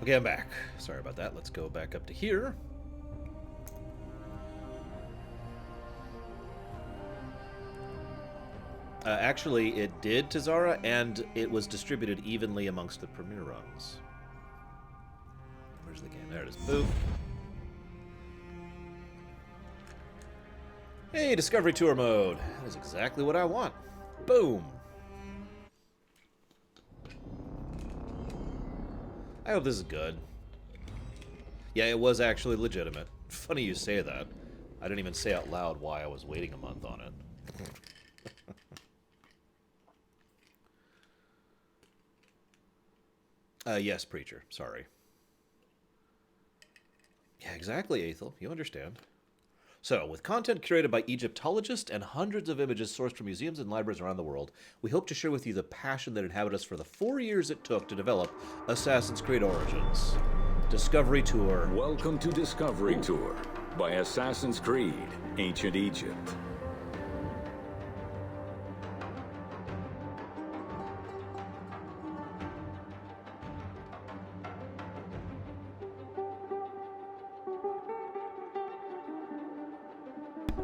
Okay, I'm back. Sorry about that. Let's go back up to here. Actually, it did to Zara, and it was distributed evenly amongst the premiere runs. Where's the game? There it is. Boop. Hey, Discovery Tour mode. That is exactly what I want. Boom. I hope this is good. Yeah, it was actually legitimate. Funny you say that. I didn't even say out loud why I was waiting a month on it. Yes, Preacher. Sorry. Yeah, exactly, Aethel. You understand. So, with content curated by Egyptologists and hundreds of images sourced from museums and libraries around the world, we hope to share with you the passion that inhabited us for the 4 years it took to develop Assassin's Creed Origins. Discovery Tour. Welcome to Discovery Tour by Assassin's Creed, Ancient Egypt.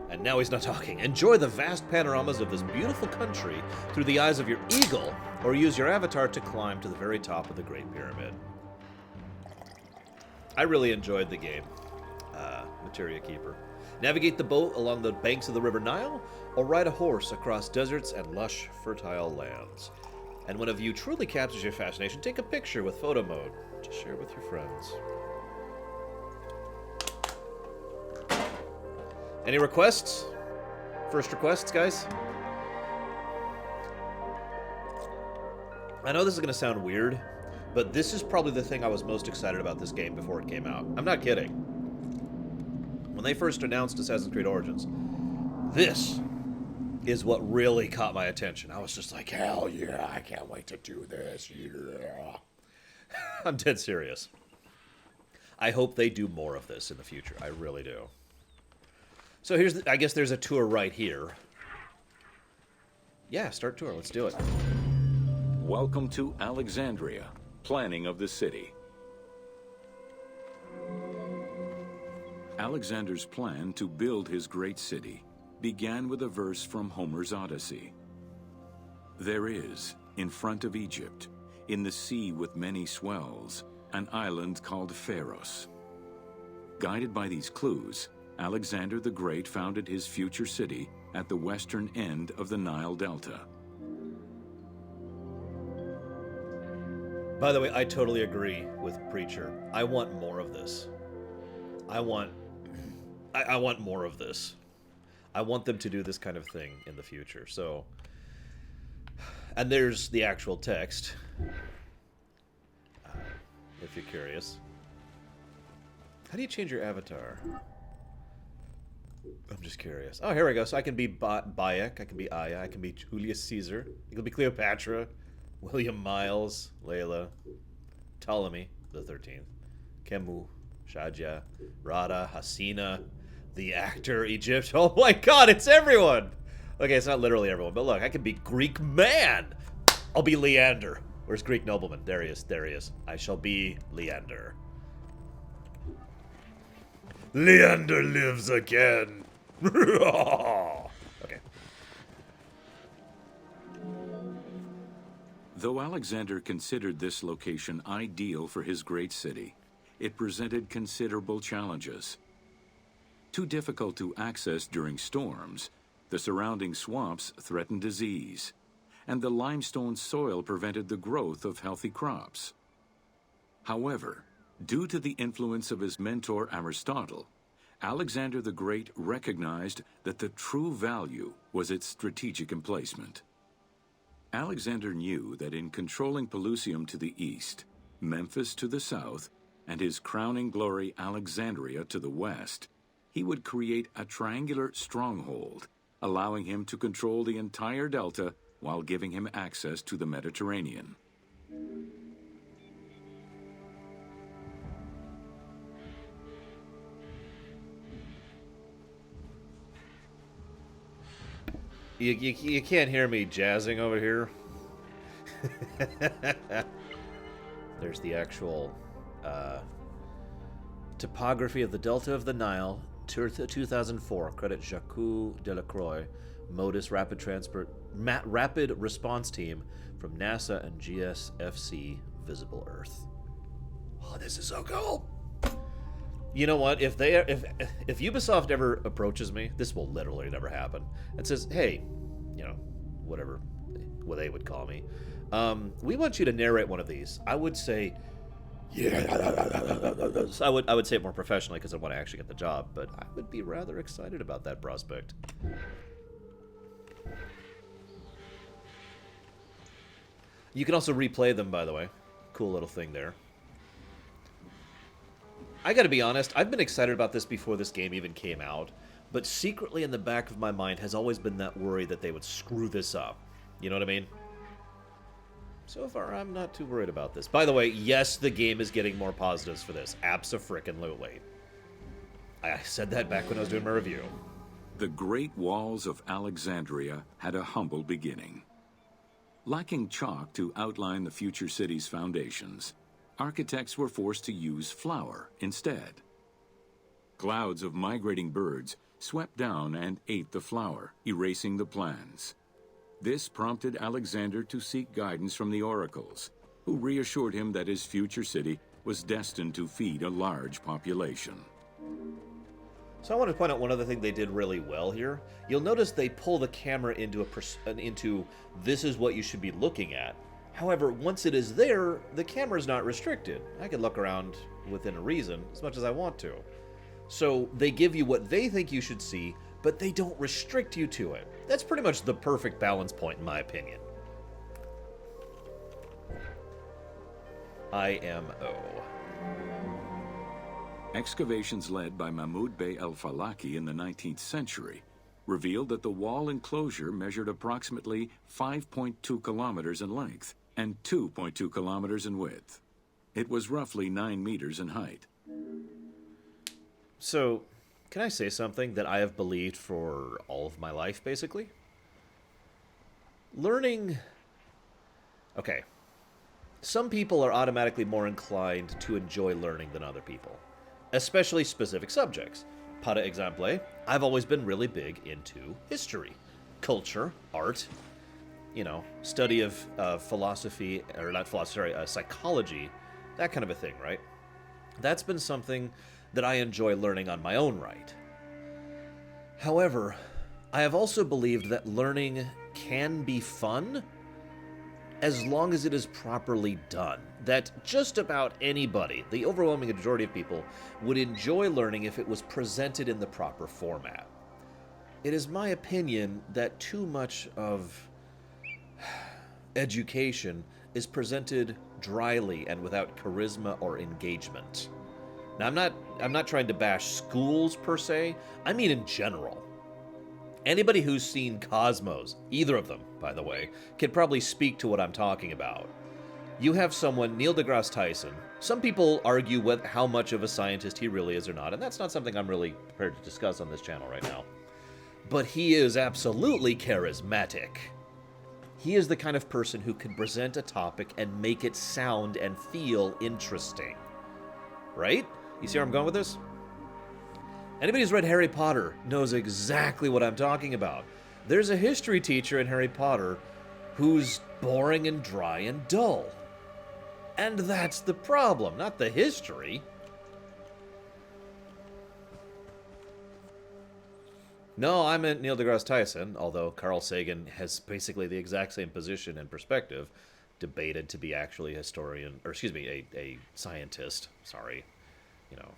And now he's not talking. Enjoy the vast panoramas of this beautiful country through the eyes of your eagle, or use your avatar to climb to the very top of the Great Pyramid. I really enjoyed the game, Materia Keeper. Navigate the boat along the banks of the River Nile, or ride a horse across deserts and lush, fertile lands. And when a view truly captures your fascination, take a picture with photo mode to share with your friends. Any requests? First requests, guys? I know this is going to sound weird, but this is probably the thing I was most excited about this game before it came out. I'm not kidding. When they first announced Assassin's Creed Origins, this is what really caught my attention. I was just like, hell yeah, I can't wait to do this. Yeah. I'm dead serious. I hope they do more of this in the future. I really do. So here's, I guess there's a tour right here. Yeah, start tour. Let's do it. Welcome to Alexandria, planning of the city. Alexander's plan to build his great city began with a verse from Homer's Odyssey. There is, in front of Egypt, in the sea with many swells, an island called Pharos. Guided by these clues, Alexander the Great founded his future city at the western end of the Nile Delta. By the way, I totally agree with Preacher. I want more of this. I want more of this. I want them to do this kind of thing in the future. So, and there's the actual text, if you're curious. How do you change your avatar? I'm just curious. Oh, here we go. So I can be Bayek, I can be Aya, I can be Julius Caesar, I can be Cleopatra, William Miles, Layla, Ptolemy the 13th, Kemu, Shaja, Rada, Hasina, the actor, Egypt. Oh my god, it's everyone! Okay, it's not literally everyone, but look, I can be Greek man! I'll be Leander. Where's Greek nobleman? There he is, there he is. I shall be Leander. Leander lives again! Okay. Though Alexander considered this location ideal for his great city, it presented considerable challenges. Too difficult to access during storms, the surrounding swamps threatened disease, and the limestone soil prevented the growth of healthy crops. However, due to the influence of his mentor Aristotle, Alexander the Great recognized that the true value was its strategic emplacement. Alexander knew that in controlling Pelusium to the east, Memphis to the south, and his crowning glory Alexandria to the west, he would create a triangular stronghold, allowing him to control the entire delta while giving him access to the Mediterranean. You can't hear me jazzing over here. There's the actual Topography of the Delta of the Nile, 2004. Credit Jacques Delacroix, MODIS Rapid Response Team from NASA and GSFC Visible Earth. Oh, this is so cool. You know what? If Ubisoft ever approaches me, this will literally never happen, and says, "Hey, you know, whatever they would call me, we want you to narrate one of these," I would say, "Yeah." I would say it more professionally because I want to actually get the job, but I would be rather excited about that prospect. You can also replay them, by the way. Cool little thing there. I gotta be honest, I've been excited about this before this game even came out, but secretly in the back of my mind has always been that worry that they would screw this up. You know what I mean? So far, I'm not too worried about this. By the way, yes, the game is getting more positives for this. Abso-frickin-lutely. I said that back when I was doing my review. The Great Walls of Alexandria had a humble beginning. Lacking chalk to outline the future city's foundations, architects were forced to use flour instead. Clouds of migrating birds swept down and ate the flour, erasing the plans. This prompted Alexander to seek guidance from the oracles, who reassured him that his future city was destined to feed a large population. So I want to point out one other thing they did really well here. You'll notice they pull the camera into this is what you should be looking at. However, once it is there, the camera's not restricted. I can look around within a reason as much as I want to. So they give you what they think you should see, but they don't restrict you to it. That's pretty much the perfect balance point in my opinion. IMO. Excavations led by Mahmoud Bey al-Falaki in the 19th century revealed that the wall enclosure measured approximately 5.2 kilometers in length and 2.2 kilometers in width. It was roughly 9 meters in height. So, can I say something that I have believed for all of my life, basically? Learning... Okay. Some people are automatically more inclined to enjoy learning than other people, especially specific subjects. Par exemple, I've always been really big into history, culture, art, you know, study of philosophy, or not philosophy, sorry, psychology, that kind of a thing, right? That's been something that I enjoy learning on my own right. However, I have also believed that learning can be fun as long as it is properly done. That just about anybody, the overwhelming majority of people, would enjoy learning if it was presented in the proper format. It is my opinion that too much of education is presented dryly and without charisma or engagement. Now, I'm not trying to bash schools per se. I mean in general. Anybody who's seen Cosmos, either of them, by the way, can probably speak to what I'm talking about. You have someone, Neil deGrasse Tyson. Some people argue with how much of a scientist he really is or not, and that's not something I'm really prepared to discuss on this channel right now. But he is absolutely charismatic. He is the kind of person who can present a topic and make it sound and feel interesting. Right? You see where I'm going with this? Anybody who's read Harry Potter knows exactly what I'm talking about. There's a history teacher in Harry Potter who's boring and dry and dull. And that's the problem, not the history. No, I meant Neil deGrasse Tyson, although Carl Sagan has basically the exact same position and perspective, debated to be actually a historian, or excuse me, a scientist. Sorry, you know.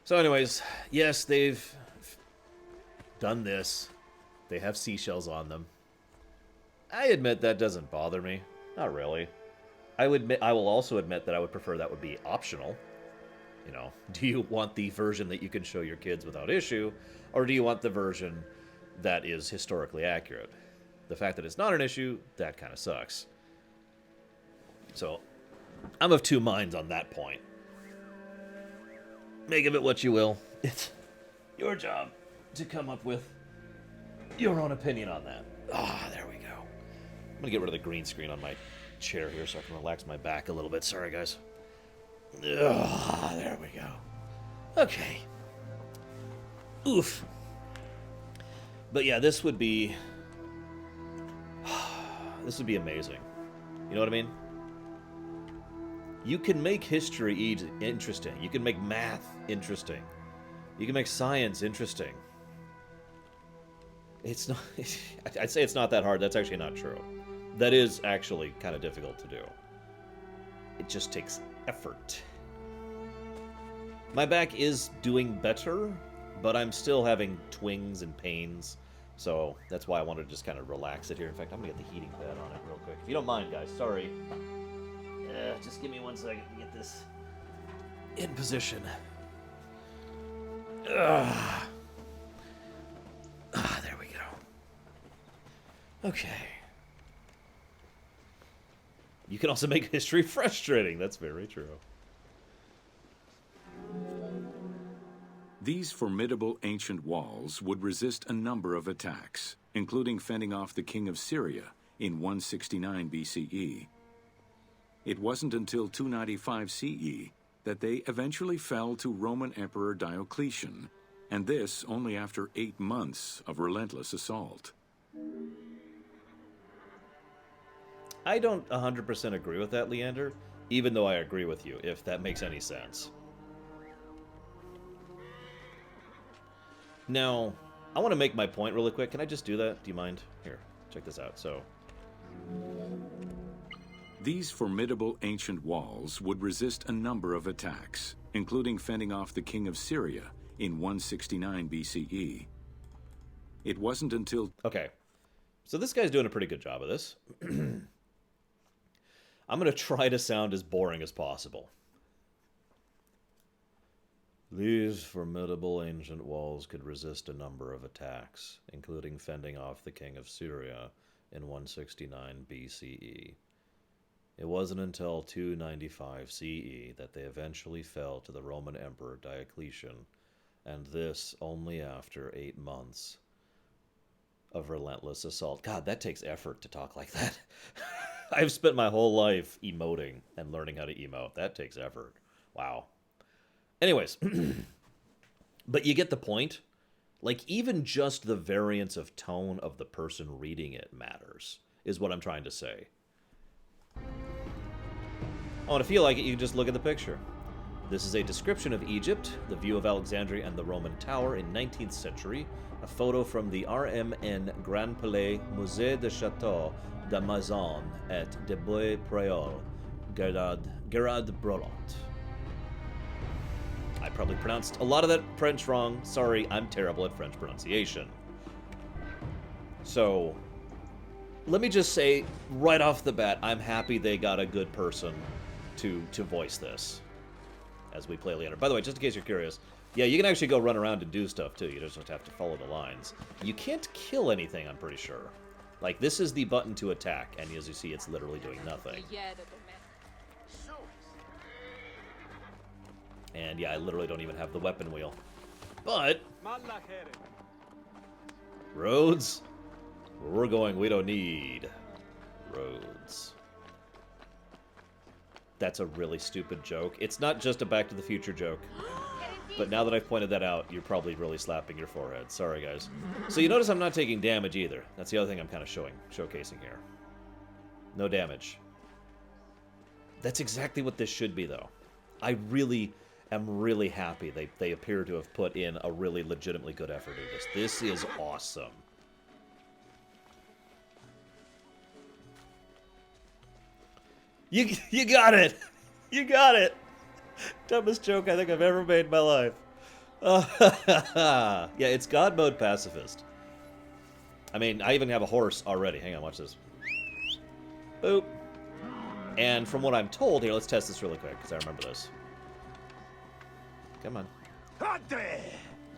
So anyways, yes, they've done this. They have seashells on them. I admit that doesn't bother me. Not really. I will also admit that I would prefer that would be optional. You know, do you want the version that you can show your kids without issue, or do you want the version that is historically accurate? The fact that it's not an issue, that kind of sucks. So, I'm of two minds on that point. Make of it what you will. It's your job to come up with your own opinion on that. Ah, there we go. I'm going to get rid of the green screen on my chair here so I can relax my back a little bit. Sorry, guys. Ugh, there we go. Okay. Oof. But yeah, this would be amazing. You know what I mean? You can make history interesting. You can make math interesting. You can make science interesting. It's not... I'd say it's not that hard. That's actually not true. That is actually kind of difficult to do. It just takes effort. My back is doing better, but I'm still having twings and pains. So that's why I wanted to just kind of relax it here. In fact, I'm going to get the heating pad on it real quick. If you don't mind, guys. Sorry. Just give me 1 second to get this in position. There we go. Okay. You can also make history frustrating. That's very true. These formidable ancient walls would resist a number of attacks, including fending off the king of Syria in 169 BCE. It wasn't until 295 CE that they eventually fell to Roman Emperor Diocletian, and this only after 8 months of relentless assault. I don't 100% agree with that, Leander, even though I agree with you, if that makes any sense. Now, I want to make my point really quick. Can I just do that? Do you mind? Here, check this out. So, these formidable ancient walls would resist a number of attacks, including fending off the king of Syria in 169 BCE. It wasn't until... Okay, so this guy's doing a pretty good job of this. I'm going to try to sound as boring as possible. These formidable ancient walls could resist a number of attacks, including fending off the king of Syria in 169 BCE. It wasn't until 295 CE that they eventually fell to the Roman Emperor Diocletian, and this only after 8 months of relentless assault. God, that takes effort to talk like that. I've spent my whole life emoting and learning how to emote. That takes effort. Wow. Anyways, but you get the point. Like, even just the variance of tone of the person reading it matters, is what I'm trying to say. Oh, and to feel like it, you can just look at the picture. This is a description of Egypt, the view of Alexandria and the Roman Tower in 19th century, a photo from the RMN Grand Palais Musée de Château de Mazan at de Bois-Préaux, Gerard Brolant. I probably pronounced a lot of that French wrong. Sorry, I'm terrible at French pronunciation. So, let me just say, right off the bat, I'm happy they got a good person to voice this as we play Leander. By the way, just in case you're curious, yeah, you can actually go run around and do stuff, too. You just have to follow the lines. You can't kill anything, I'm pretty sure. Like, this is the button to attack, and as you see, it's literally doing nothing. And yeah, I literally don't even have the weapon wheel. But roads? Where we're going, we don't need roads. That's a really stupid joke. It's not just a Back to the Future joke. But now that I've pointed that out, you're probably really slapping your forehead. Sorry, guys. So you notice I'm not taking damage either. That's the other thing I'm kind of showcasing here. No damage. That's exactly what this should be, though. I really am really happy they appear to have put in a really legitimately good effort in this. This is awesome. You got it! You got it! Dumbest joke I think I've ever made in my life. Yeah, it's God Mode Pacifist. I mean, I even have a horse already. Hang on, watch this. Boop. And from what I'm told, here, let's test this really quick, because I remember this. Come on.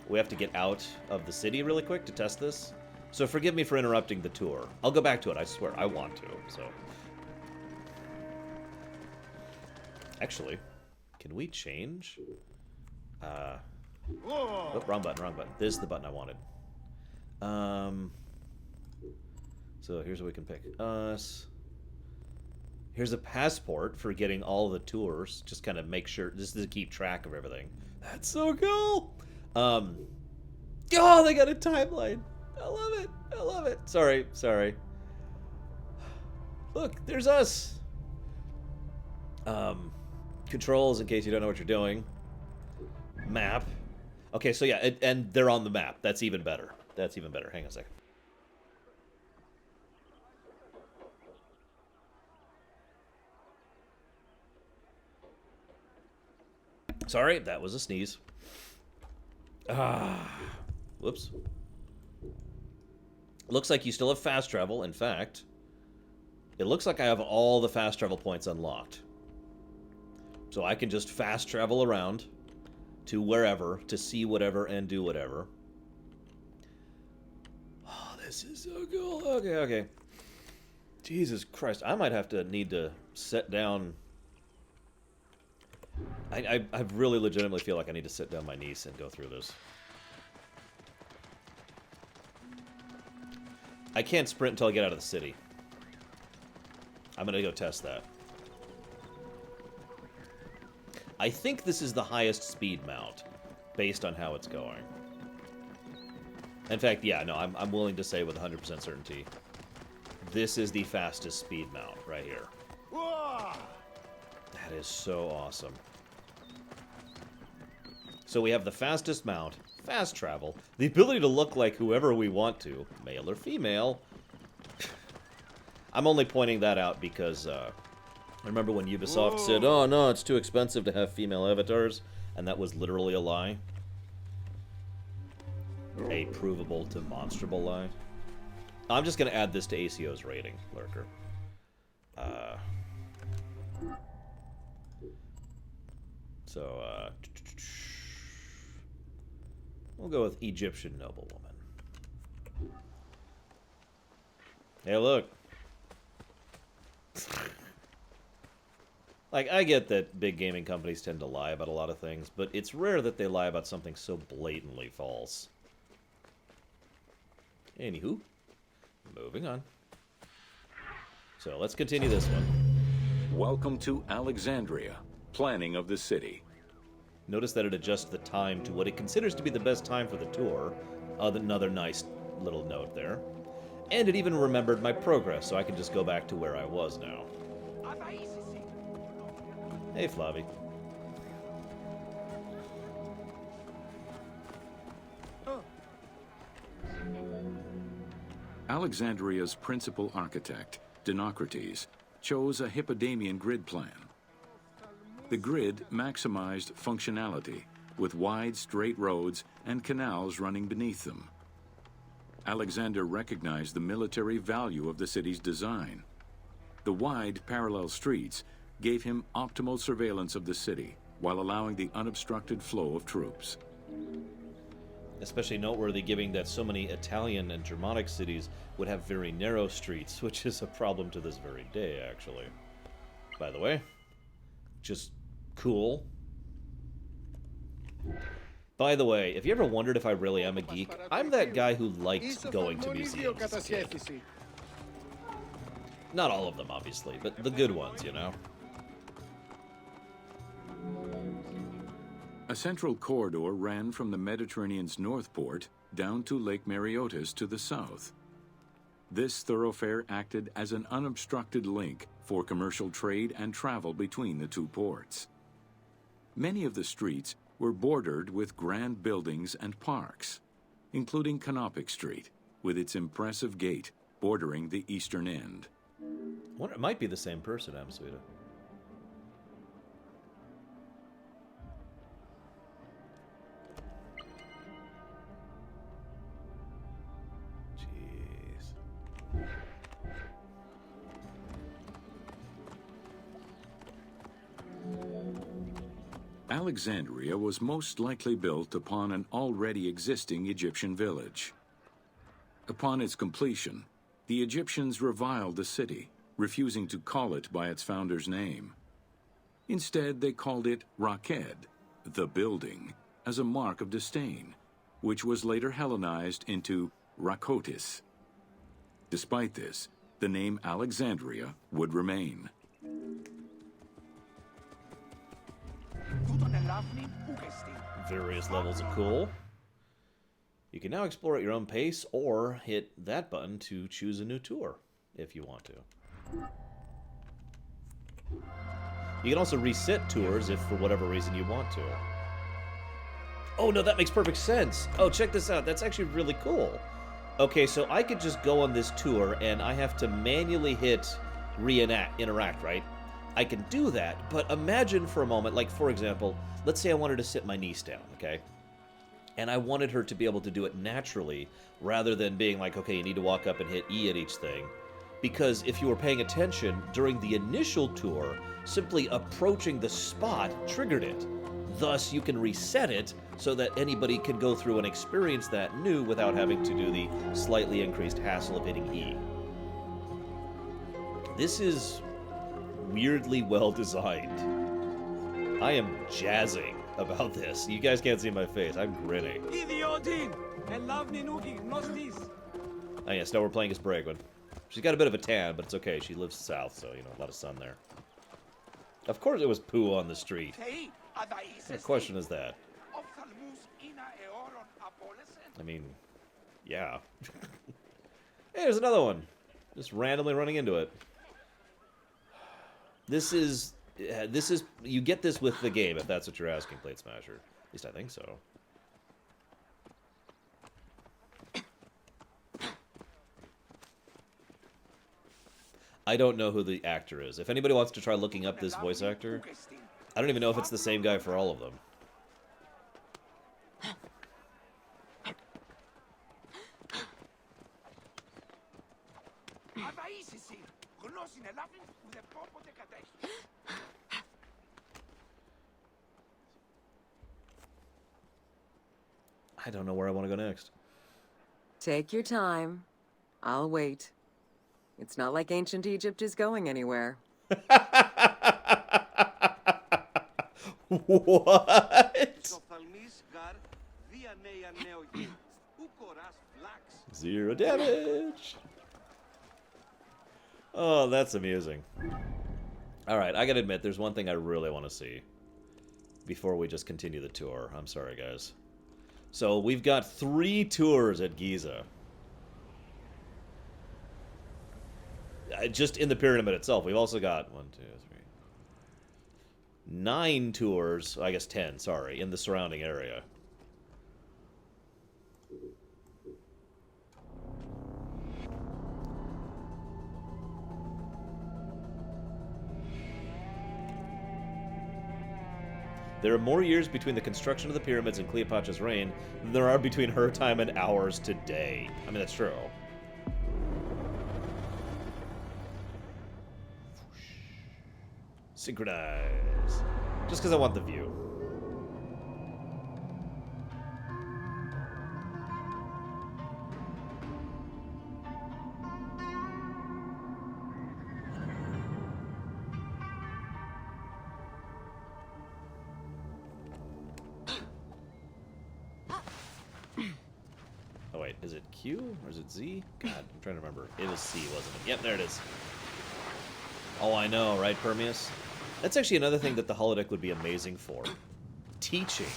We have to get out of the city really quick to test this. So forgive me for interrupting the tour. I'll go back to it, I swear. I want to, so. Actually, can we change? Oh, wrong button, wrong button. This is the button I wanted. So here's what we can pick. Us. Here's a passport for getting all the tours. Just kind of make sure, just to keep track of everything. That's so cool. Oh, they got a timeline. I love it. I love it. Sorry. Look, there's us. Controls, in case you don't know what you're doing. Map. Okay, so yeah, and they're on the map. That's even better. That's even better. Hang on a second. Sorry, that was a sneeze. Whoops. Looks like you still have fast travel. In fact, it looks like I have all the fast travel points unlocked. So I can just fast travel around to wherever, to see whatever and do whatever. Oh, this is so cool. Okay. Jesus Christ, I might have to need to sit down. I really legitimately feel like I need to sit down my niece and go through this. I can't sprint until I get out of the city. I'm gonna go test that. I think this is the highest speed mount, based on how it's going. In fact, yeah, no, I'm willing to say with 100% certainty, this is the fastest speed mount right here. That is so awesome. So we have the fastest mount, fast travel, the ability to look like whoever we want to, male or female. I'm only pointing that out because I remember when Ubisoft said, oh no, it's too expensive to have female avatars, and that was literally a lie. A provable, demonstrable lie. I'm just going to add this to ACO's rating, Lurker. We'll go with Egyptian noblewoman. Hey, look. Like, I get that big gaming companies tend to lie about a lot of things, but it's rare that they lie about something so blatantly false. Anywho, moving on. So let's continue this one. Welcome to Alexandria, planning of the city. Notice that it adjusts the time to what it considers to be the best time for the tour. Another nice little note there. And it even remembered my progress, so I can just go back to where I was now. Hey, Flavi. Alexandria's principal architect, Dinocrates, chose a Hippodamian grid plan. The grid maximized functionality, with wide, straight roads and canals running beneath them. Alexander recognized the military value of the city's design. The wide, parallel streets gave him optimal surveillance of the city, while allowing the unobstructed flow of troops. Especially noteworthy given that so many Italian and Germanic cities would have very narrow streets, which is a problem to this very day, actually. By the way, just cool. By the way, if you ever wondered if I really am a geek, I'm that guy who liked going to museums as a kid. Not all of them, obviously, but the good ones, you know? A central corridor ran from the Mediterranean's north port down to Lake Mareotis to the south. This thoroughfare acted as an unobstructed link for commercial trade and travel between the two ports. Many of the streets were bordered with grand buildings and parks, including Canopic Street, with its impressive gate bordering the eastern end. Well, it might be the same person, Amsuita. Alexandria was most likely built upon an already existing Egyptian village. Upon its completion, the Egyptians reviled the city, refusing to call it by its founder's name. Instead, they called it Raked, the building, as a mark of disdain, which was later Hellenized into Rakotis. Despite this, the name Alexandria would remain. Various levels of cool. You can now explore at your own pace, or hit that button to choose a new tour, if you want to. You can also reset tours if, for whatever reason, you want to. Oh, no, that makes perfect sense. Oh, check this out. That's actually really cool. Okay, so I could just go on this tour, and I have to manually hit interact, right? I can do that, but imagine for a moment, like, for example, let's say I wanted to sit my niece down, okay? And I wanted her to be able to do it naturally, rather than being like, okay, you need to walk up and hit E at each thing. Because if you were paying attention, during the initial tour, simply approaching the spot triggered it. Thus, you can reset it so that anybody can go through and experience that new without having to do the slightly increased hassle of hitting E. This is weirdly well designed. I am jazzing about this. You guys can't see my face. I'm grinning. Oh yes, now we're playing as Bragwin. She's got a bit of a tan, but it's okay. She lives south, so, you know, a lot of sun there. Of course it was poo on the street. What question is that? I mean, yeah. Hey, there's another one. Just randomly running into it. This is, you get this with the game, if that's what you're asking, Plate Smasher. At least I think so. I don't know who the actor is. If anybody wants to try looking up this voice actor, I don't even know if it's the same guy for all of them. I don't know where I want to go next. Take your time. I'll wait. It's not like ancient Egypt is going anywhere. What? 0 damage. Oh, that's amusing. Alright, I gotta admit, there's one thing I really want to see before we just continue the tour. I'm sorry, guys. So, we've got 3 tours at Giza. Just in the pyramid itself. We've also got 1, 2, 3, 9 tours, I guess 10, sorry, in the surrounding area. There are more years between the construction of the pyramids and Cleopatra's reign than there are between her time and ours today. I mean, that's true. Synchronize. Just because I want the view. Oh wait, is it Q or is it Z? God, I'm trying to remember. It was C, wasn't it? Yep, there it is. Oh, I know, right, Permeus? That's actually another thing that the holodeck would be amazing for. Teaching.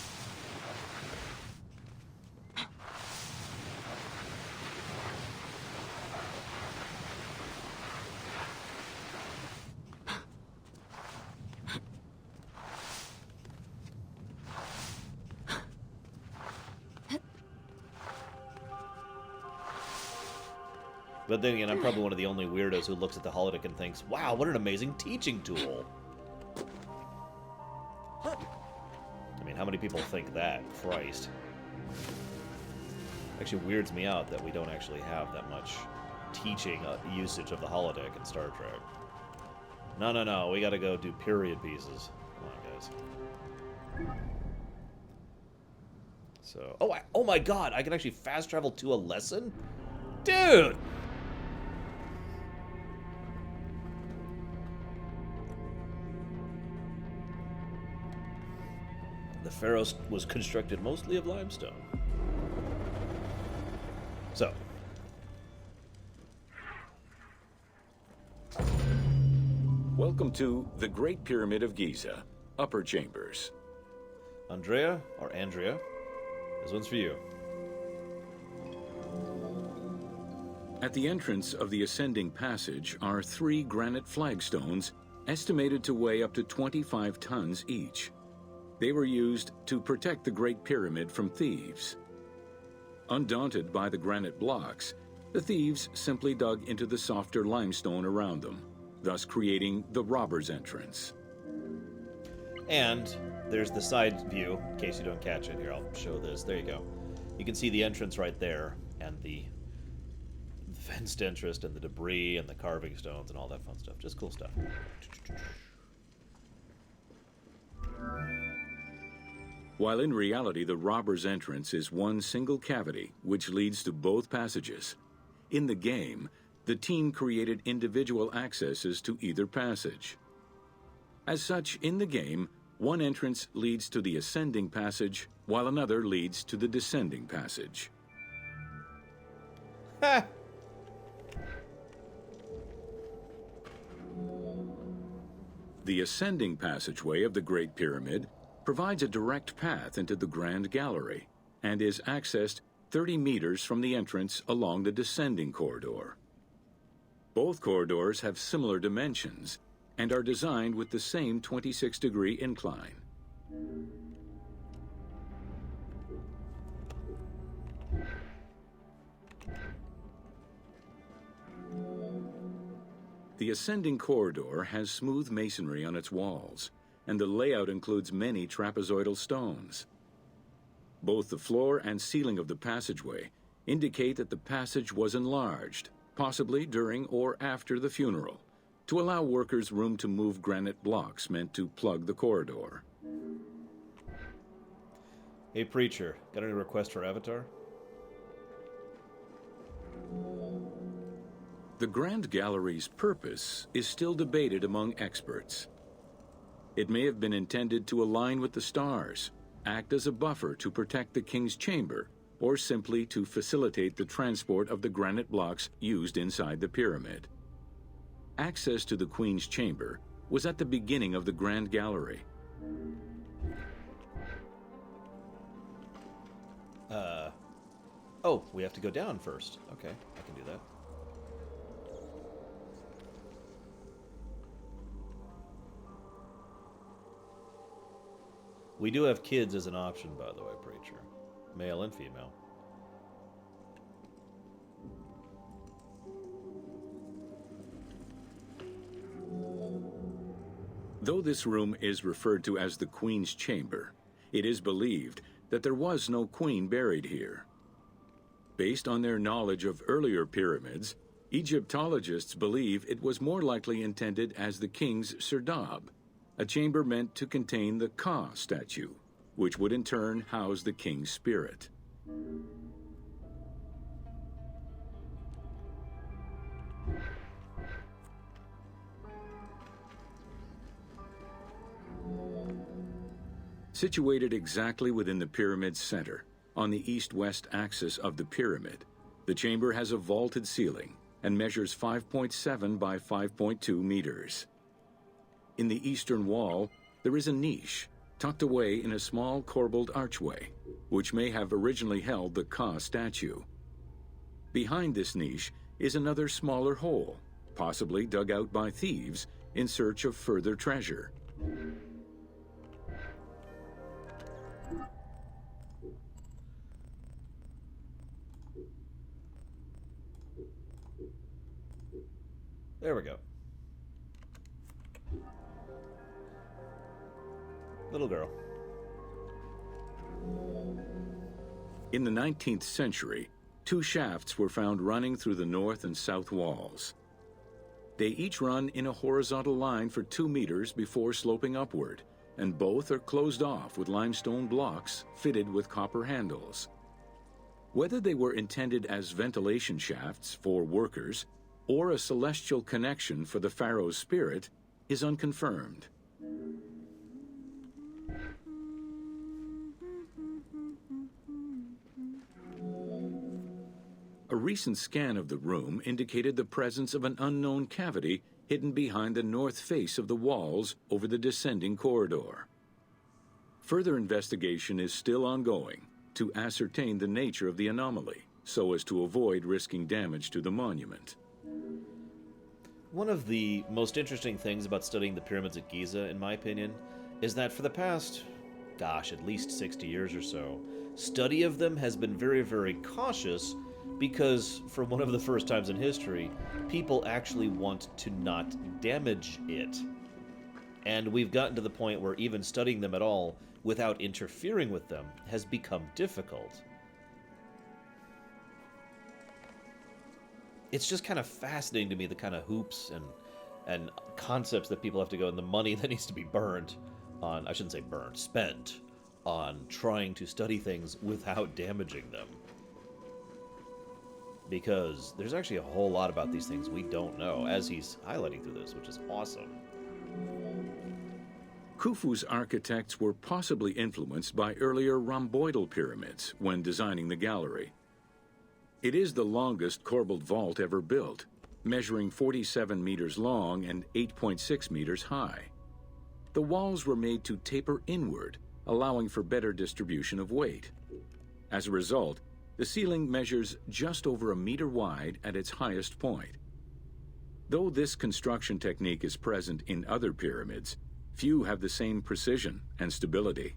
But then again, I'm probably one of the only weirdos who looks at the holodeck and thinks, wow, what an amazing teaching tool. I mean, how many people think that? Christ. Actually weirds me out that we don't actually have that much teaching usage of the holodeck in Star Trek. No, no, no, we gotta go do period pieces. Come on, guys. So, oh my god, I can actually fast travel to a lesson? Dude! The Pharos was constructed mostly of limestone. So. Welcome to the Great Pyramid of Giza, Upper Chambers. Andrea, or Andrea, this one's for you. At the entrance of the ascending passage are 3 granite flagstones estimated to weigh up to 25 tons each. They were used to protect the Great Pyramid from thieves. Undaunted by the granite blocks, the thieves simply dug into the softer limestone around them, thus creating the robber's entrance. And there's the side view, in case you don't catch it. Here, I'll show this. There you go. You can see the entrance right there, and the fenced entrance, and the debris, and the carving stones, and all that fun stuff. Just cool stuff. While in reality the robber's entrance is one single cavity which leads to both passages, in the game, the team created individual accesses to either passage. As such, in the game, one entrance leads to the ascending passage, while another leads to the descending passage. Ha! The ascending passageway of the Great Pyramid provides a direct path into the Grand Gallery and is accessed 30 meters from the entrance along the descending corridor. Both corridors have similar dimensions and are designed with the same 26-degree incline. The ascending corridor has smooth masonry on its walls, and the layout includes many trapezoidal stones. Both the floor and ceiling of the passageway indicate that the passage was enlarged, possibly during or after the funeral, to allow workers room to move granite blocks meant to plug the corridor. Hey, Preacher, got any request for Avatar? The Grand Gallery's purpose is still debated among experts. It may have been intended to align with the stars, act as a buffer to protect the King's Chamber, or simply to facilitate the transport of the granite blocks used inside the pyramid. Access to the Queen's Chamber was at the beginning of the Grand Gallery. Oh, we have to go down first. Okay, I can do that. We do have kids as an option, by the way, Preacher. Male and female. Though this room is referred to as the Queen's Chamber, it is believed that there was no queen buried here. Based on their knowledge of earlier pyramids, Egyptologists believe it was more likely intended as the king's serdab, a chamber meant to contain the Ka statue, which would in turn house the king's spirit. Situated exactly within the pyramid's center, on the east-west axis of the pyramid, the chamber has a vaulted ceiling and measures 5.7 by 5.2 meters. In the eastern wall, there is a niche tucked away in a small corbelled archway, which may have originally held the Ka statue. Behind this niche is another smaller hole, possibly dug out by thieves in search of further treasure. There we go. Little girl. In the 19th century, 2 shafts were found running through the north and south walls. They each run in a horizontal line for 2 meters before sloping upward, and both are closed off with limestone blocks fitted with copper handles. Whether they were intended as ventilation shafts for workers or a celestial connection for the pharaoh's spirit is unconfirmed. A recent scan of the room indicated the presence of an unknown cavity hidden behind the north face of the walls over the descending corridor. Further investigation is still ongoing to ascertain the nature of the anomaly, so as to avoid risking damage to the monument. One of the most interesting things about studying the pyramids at Giza, in my opinion, is that for the past, gosh, at least 60 years or so, study of them has been very, very cautious because, for one of the first times in history, people actually want to not damage it. And we've gotten to the point where even studying them at all without interfering with them has become difficult. It's just kind of fascinating to me, the kind of hoops and concepts that people have to go, and the money that needs to be burned on, I shouldn't say burned, spent on trying to study things without damaging them. Because there's actually a whole lot about these things we don't know, as he's highlighting through this, which is awesome. Khufu's architects were possibly influenced by earlier rhomboidal pyramids when designing the gallery. It is the longest corbelled vault ever built, measuring 47 meters long and 8.6 meters high. The walls were made to taper inward, allowing for better distribution of weight. As a result, the ceiling measures just over a meter wide at its highest point. Though this construction technique is present in other pyramids, few have the same precision and stability.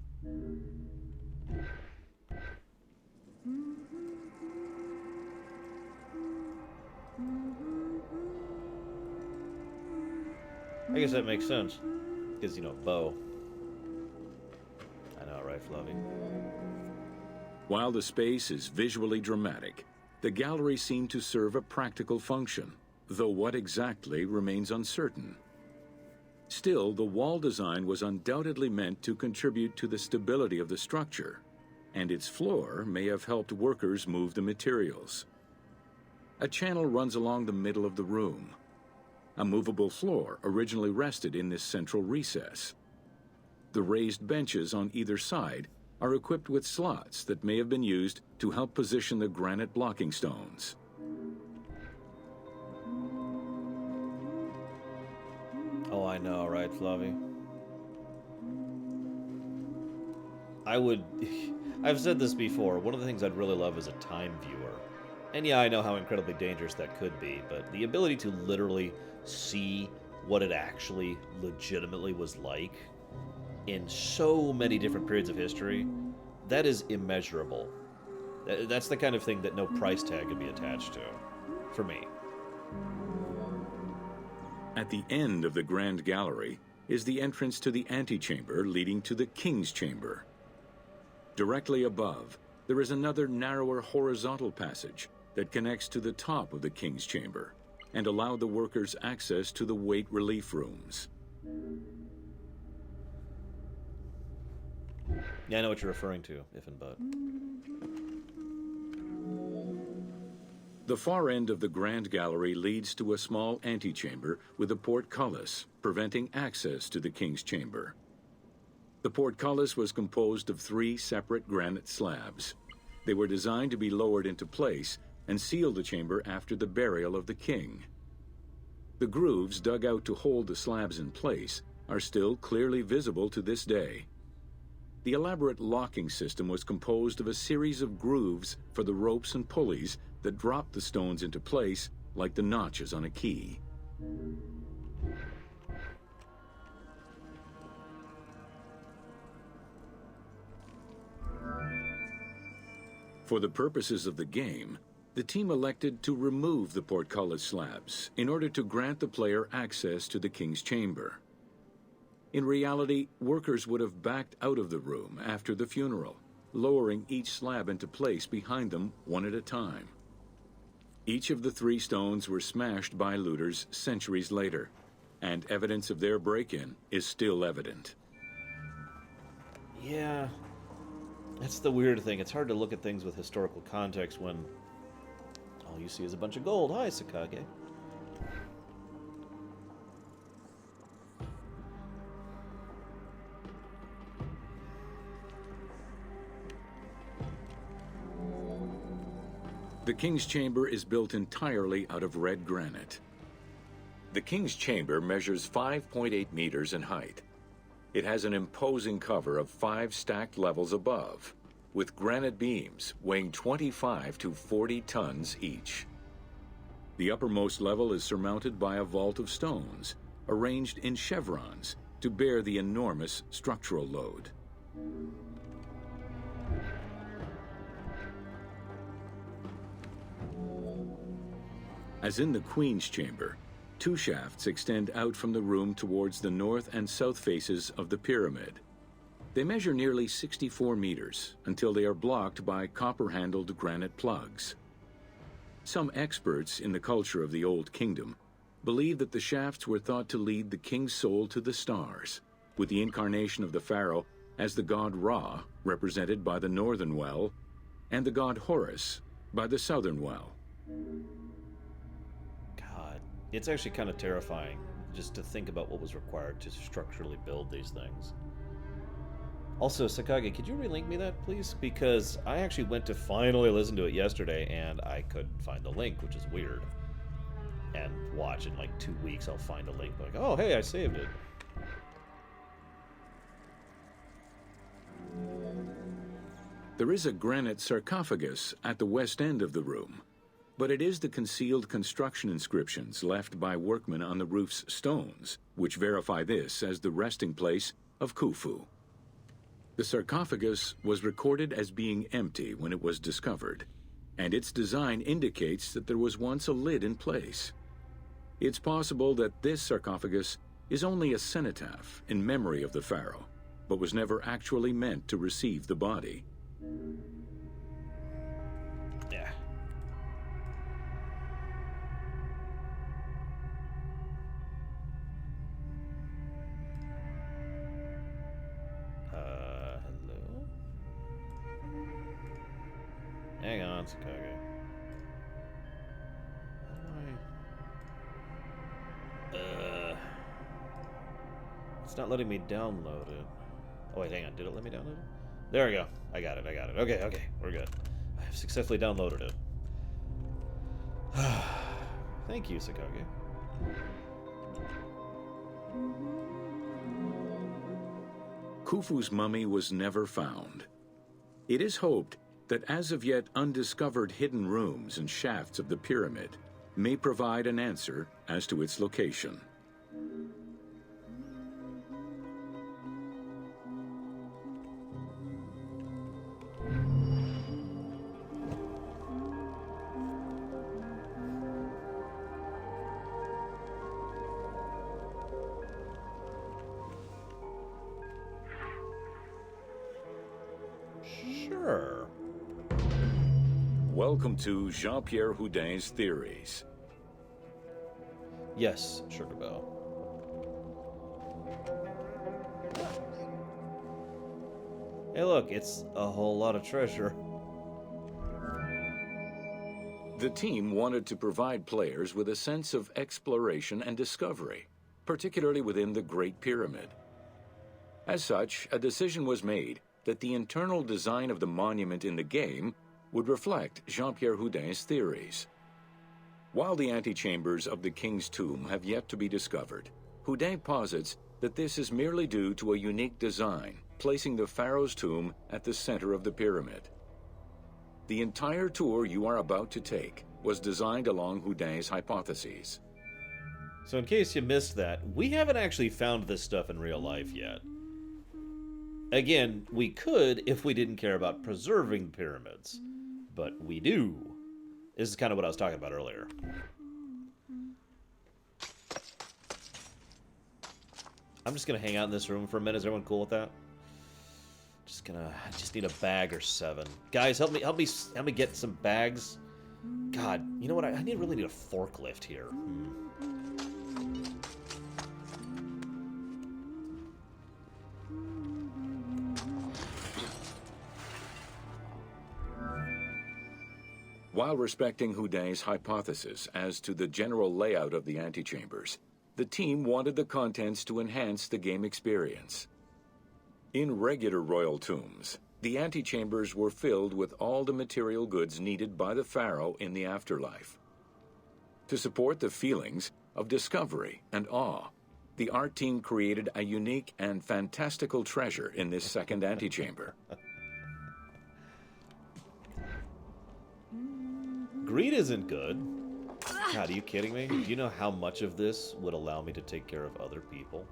I guess that makes sense. Because, you know, bow. I know, right, Fluffy? While the space is visually dramatic, the gallery seemed to serve a practical function, though what exactly remains uncertain. Still, the wall design was undoubtedly meant to contribute to the stability of the structure, and its floor may have helped workers move the materials. A channel runs along the middle of the room. A movable floor originally rested in this central recess. The raised benches on either side are equipped with slots that may have been used to help position the granite blocking stones. Oh, I know, right, Fluffy? I've said this before, one of the things I'd really love is a time viewer. And yeah, I know how incredibly dangerous that could be, but the ability to literally see what it actually legitimately was like in so many different periods of history, that is immeasurable. That's the kind of thing that no price tag could be attached to, for me. At the end of the Grand Gallery is the entrance to the antechamber leading to the King's Chamber. Directly above, there is another narrower horizontal passage that connects to the top of the King's Chamber and allowed the workers access to the weight relief rooms. Yeah, I know what you're referring to, if and but. The far end of the Grand Gallery leads to a small antechamber with a portcullis, preventing access to the King's Chamber. The portcullis was composed of 3 separate granite slabs. They were designed to be lowered into place and seal the chamber after the burial of the king. The grooves dug out to hold the slabs in place are still clearly visible to this day. The elaborate locking system was composed of a series of grooves for the ropes and pulleys that dropped the stones into place like the notches on a key. For the purposes of the game, the team elected to remove the portcullis slabs in order to grant the player access to the King's Chamber. In reality, workers would have backed out of the room after the funeral, lowering each slab into place behind them one at a time. Each of the 3 stones were smashed by looters centuries later, and evidence of their break-in is still evident. Yeah, that's the weird thing. It's hard to look at things with historical context when all you see is a bunch of gold. Hi, Sakage. The King's Chamber is built entirely out of red granite. The King's Chamber measures 5.8 meters in height. It has an imposing cover of 5 stacked levels above, with granite beams weighing 25 to 40 tons each. The uppermost level is surmounted by a vault of stones, arranged in chevrons to bear the enormous structural load. As in the Queen's Chamber, 2 shafts extend out from the room towards the north and south faces of the pyramid. They measure nearly 64 meters until they are blocked by copper-handled granite plugs. Some experts in the culture of the Old Kingdom believe that the shafts were thought to lead the king's soul to the stars, with the incarnation of the pharaoh as the god Ra, represented by the northern well, and the god Horus by the southern well. God, it's actually kind of terrifying just to think about what was required to structurally build these things. Also, Sakage, could you relink me that, please? Because I actually went to finally listen to it yesterday, and I couldn't find the link, which is weird. And watch, in like 2 weeks, I'll find a link, like, oh, hey, I saved it. There is a granite sarcophagus at the west end of the room, but it is the concealed construction inscriptions left by workmen on the roof's stones which verify this as the resting place of Khufu. The sarcophagus was recorded as being empty when it was discovered, and its design indicates that there was once a lid in place. It's possible that this sarcophagus is only a cenotaph in memory of the pharaoh, but was never actually meant to receive the body. Yeah. Hello? Hang on, Sakage. It's not letting me download it. Oh wait, hang on. Did it let me download it? There we go. I got it. Okay, we're good. I have successfully downloaded it. Thank you, Sakage. Khufu's mummy was never found. It is hoped that as of yet undiscovered hidden rooms and shafts of the pyramid may provide an answer as to its location. Sure. Welcome to Jean-Pierre Houdin's Theories. Yes, Sugar Bell. Hey look, it's a whole lot of treasure. The team wanted to provide players with a sense of exploration and discovery, particularly within the Great Pyramid. As such, a decision was made that the internal design of the monument in the game would reflect Jean-Pierre Houdin's theories. While the antechambers of the King's Tomb have yet to be discovered, Houdin posits that this is merely due to a unique design, placing the pharaoh's tomb at the center of the pyramid. The entire tour you are about to take was designed along Houdin's hypotheses. So in case you missed that, we haven't actually found this stuff in real life yet. Again, we could if we didn't care about preserving pyramids. But we do. This is kind of what I was talking about earlier. I'm just gonna hang out in this room for a minute. Is everyone cool with that? I just need a bag or 7. Guys, help me get some bags. God, you know what? I really need a forklift here. While respecting Houdin's hypothesis as to the general layout of the antechambers, the team wanted the contents to enhance the game experience. In regular royal tombs, the antechambers were filled with all the material goods needed by the pharaoh in the afterlife. To support the feelings of discovery and awe, the art team created a unique and fantastical treasure in this second antechamber. Greed isn't good. God, are you kidding me? Do you know how much of this would allow me to take care of other people?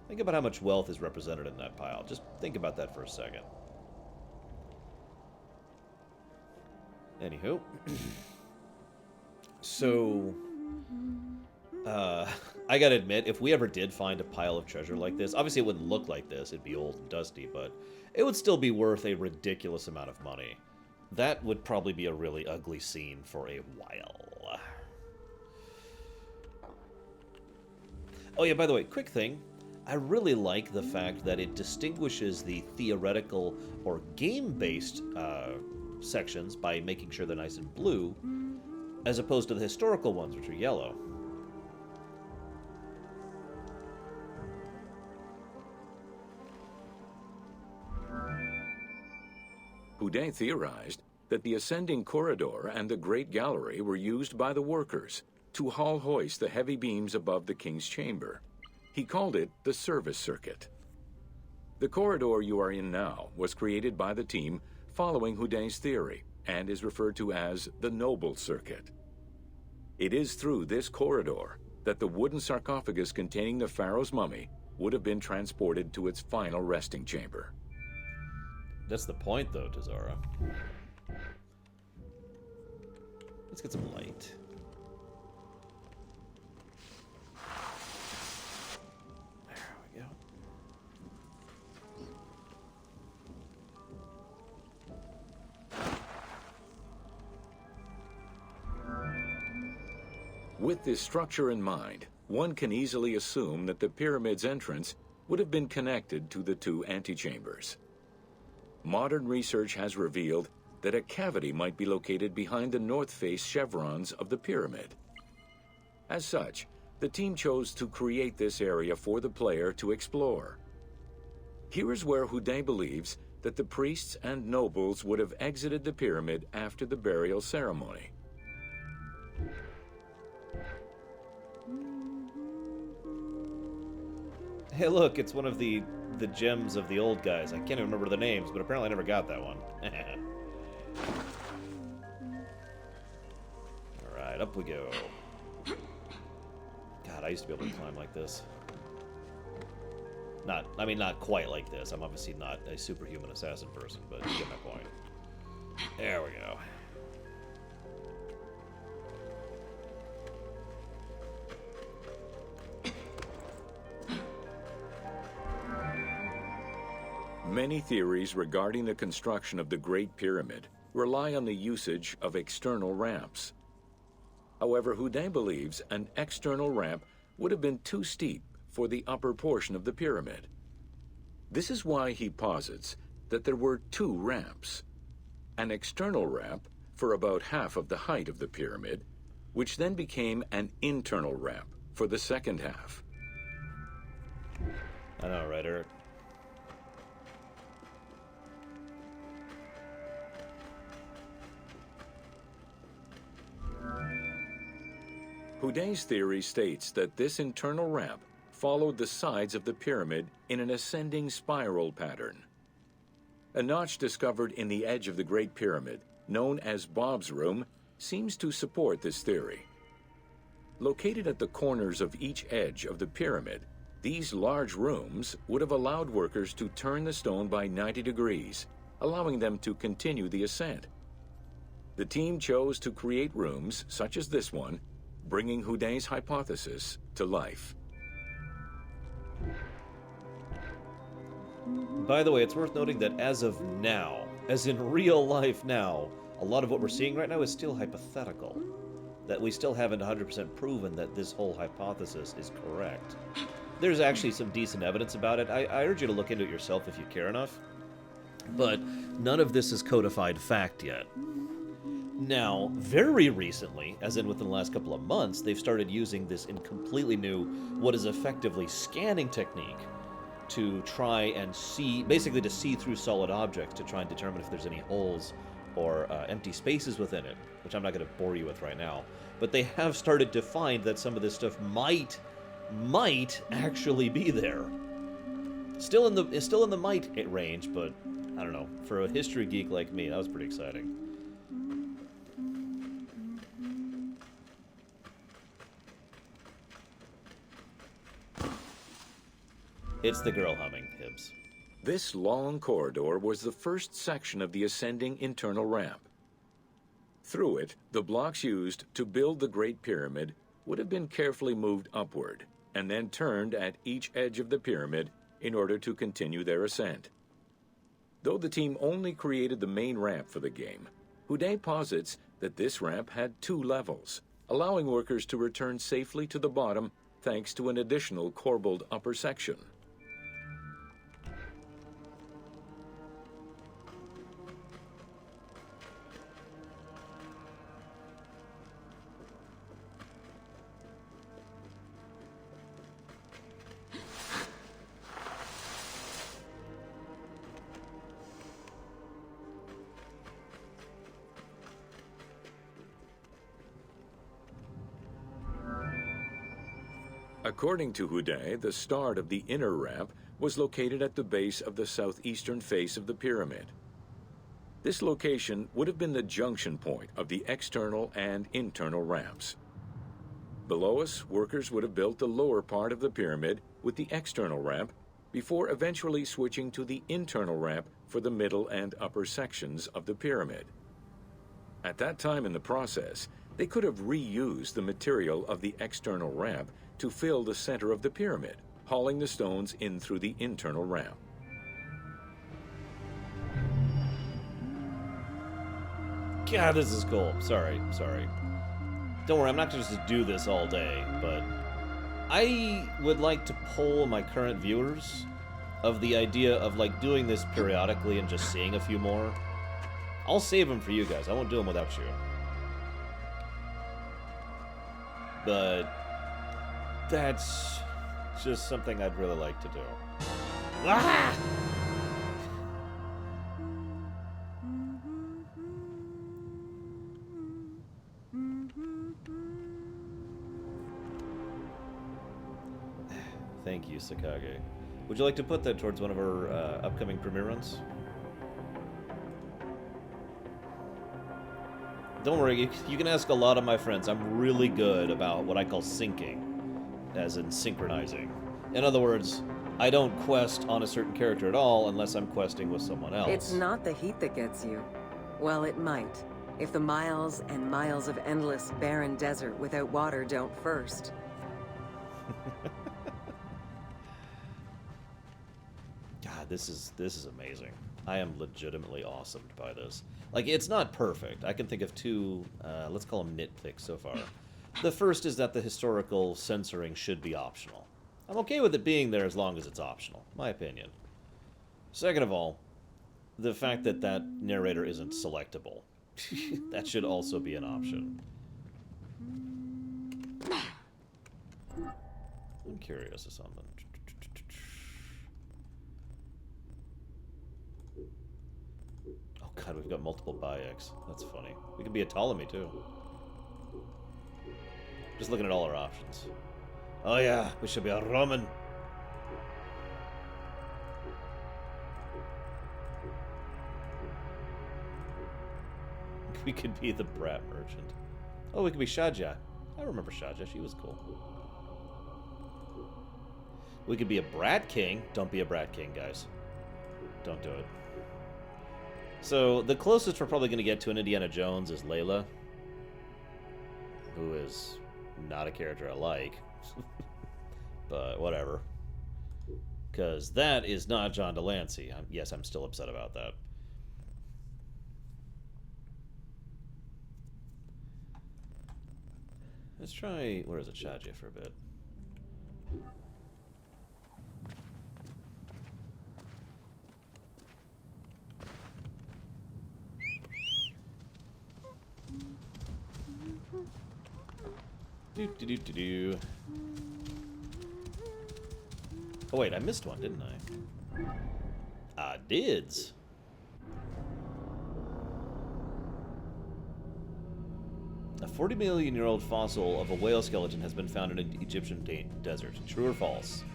Think about how much wealth is represented in that pile. Just think about that for a second. Anywho. So, I gotta admit, if we ever did find a pile of treasure like this, obviously it wouldn't look like this, it'd be old and dusty, but it would still be worth a ridiculous amount of money. That would probably be a really ugly scene for a while. Oh yeah, by the way, quick thing. I really like the fact that it distinguishes the theoretical or game-based sections by making sure they're nice and blue, as opposed to the historical ones, which are yellow. Houdet theorized that the ascending corridor and the Great Gallery were used by the workers to haul hoist the heavy beams above the king's chamber. He called it the service circuit. The corridor you are in now was created by the team following Houdet's theory and is referred to as the Noble Circuit. It is through this corridor that the wooden sarcophagus containing the pharaoh's mummy would have been transported to its final resting chamber. That's the point, though, Tazara. Let's get some light. There we go. With this structure in mind, one can easily assume that the pyramid's entrance would have been connected to the two antechambers. Modern research has revealed that a cavity might be located behind the north face chevrons of the pyramid. As such, the team chose to create this area for the player to explore. Here is where Houdet believes that the priests and nobles would have exited the pyramid after the burial ceremony. Hey, look, it's one of the gems of the old guys. I can't even remember the names, but apparently I never got that one. Alright, up we go. God, I used to be able to climb like this. Not quite like this. I'm obviously not a superhuman assassin person, but you get my point. There we go. Many theories regarding the construction of the Great Pyramid rely on the usage of external ramps. However, Houdet believes an external ramp would have been too steep for the upper portion of the pyramid. This is why he posits that there were two ramps. An external ramp for about half of the height of the pyramid, which then became an internal ramp for the second half. I know, right, Eric? Houdet's theory states that this internal ramp followed the sides of the pyramid in an ascending spiral pattern. A notch discovered in the edge of the Great Pyramid, known as Bob's Room, seems to support this theory. Located at the corners of each edge of the pyramid, these large rooms would have allowed workers to turn the stone by 90 degrees, allowing them to continue the ascent. The team chose to create rooms such as this one, bringing Houdet's hypothesis to life. By the way, it's worth noting that as of now, as in real life now, a lot of what we're seeing right now is still hypothetical. That we still haven't 100% proven that this whole hypothesis is correct. There's actually some decent evidence about it. I urge you to look into it yourself if you care enough. But none of this is codified fact yet. Now, very recently, as in within the last couple of months, they've started using this in completely new, what is effectively scanning technique to try and see, basically to see through solid objects to try and determine if there's any holes or empty spaces within it, which I'm not going to bore you with right now. But they have started to find that some of this stuff might might actually be there. Still in the might range, but I don't know. For a history geek like me, that was pretty exciting. It's the girl humming, Hibbs. This long corridor was the first section of the ascending internal ramp. Through it, the blocks used to build the Great Pyramid would have been carefully moved upward and then turned at each edge of the pyramid in order to continue their ascent. Though the team only created the main ramp for the game, Houdet posits that this ramp had 2 levels, allowing workers to return safely to the bottom thanks to an additional corbelled upper section. According to Houdet, the start of the inner ramp was located at the base of the southeastern face of the pyramid. This location would have been the junction point of the external and internal ramps. Below us, workers would have built the lower part of the pyramid with the external ramp before eventually switching to the internal ramp for the middle and upper sections of the pyramid. At that time in the process, they could have reused the material of the external ramp to fill the center of the pyramid, hauling the stones in through the internal ramp. God, this is cool. Sorry. Don't worry, I'm not going to just do this all day, but I would like to poll my current viewers of the idea of, like, doing this periodically and just seeing a few more. I'll save them for you guys. I won't do them without you. But that's just something I'd really like to do. Ah! Thank you, Sakage. Would you like to put that towards one of our upcoming premiere runs? Don't worry, you can ask a lot of my friends. I'm really good about what I call syncing, as in synchronizing. In other words, I don't quest on a certain character at all unless I'm questing with someone else. It's not the heat that gets you. Well, it might, if the miles and miles of endless, barren desert without water don't first. God, this is amazing. I am legitimately awesomed by this. Like, it's not perfect. I can think of 2, let's call them nitpicks so far. The first is that the historical censoring should be optional. I'm okay with it being there as long as it's optional, my opinion. Second of all, the fact that that narrator isn't selectable. That should also be an option. I'm curious of something. Oh god, we've got multiple Bayeks. That's funny. We could be a Ptolemy too. Just looking at all our options. Oh yeah, we should be a Roman. We could be the Brat Merchant. Oh, we could be Shaja. I remember Shaja. She was cool. We could be a Brat King. Don't be a Brat King, guys. Don't do it. So, the closest we're probably going to get to an Indiana Jones is Layla, who is not a character I like. But whatever. Because that is not John Delancey. Yes, I'm still upset about that. Let's try... Where is it? Shaja for a bit. Do. Oh wait, I missed one, didn't I? I dids. A 40 million year old fossil of a whale skeleton has been found in an Egyptian desert. True or false?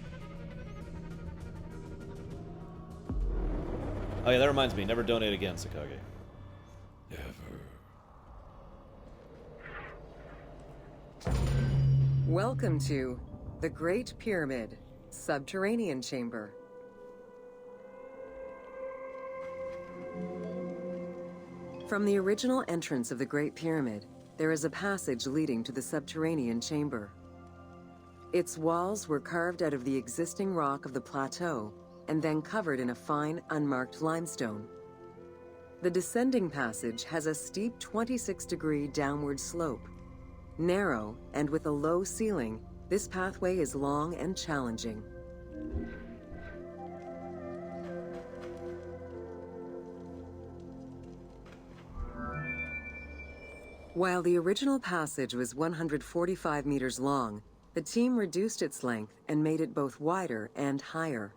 Oh yeah, that reminds me. Never donate again, Sakage. Never. Welcome to the Great Pyramid, Subterranean Chamber. From the original entrance of the Great Pyramid, there is a passage leading to the subterranean chamber. Its walls were carved out of the existing rock of the plateau and then covered in a fine, unmarked limestone. The descending passage has a steep 26-degree downward slope. Narrow and with a low ceiling, this pathway is long and challenging. While the original passage was 145 meters long, the team reduced its length and made it both wider and higher.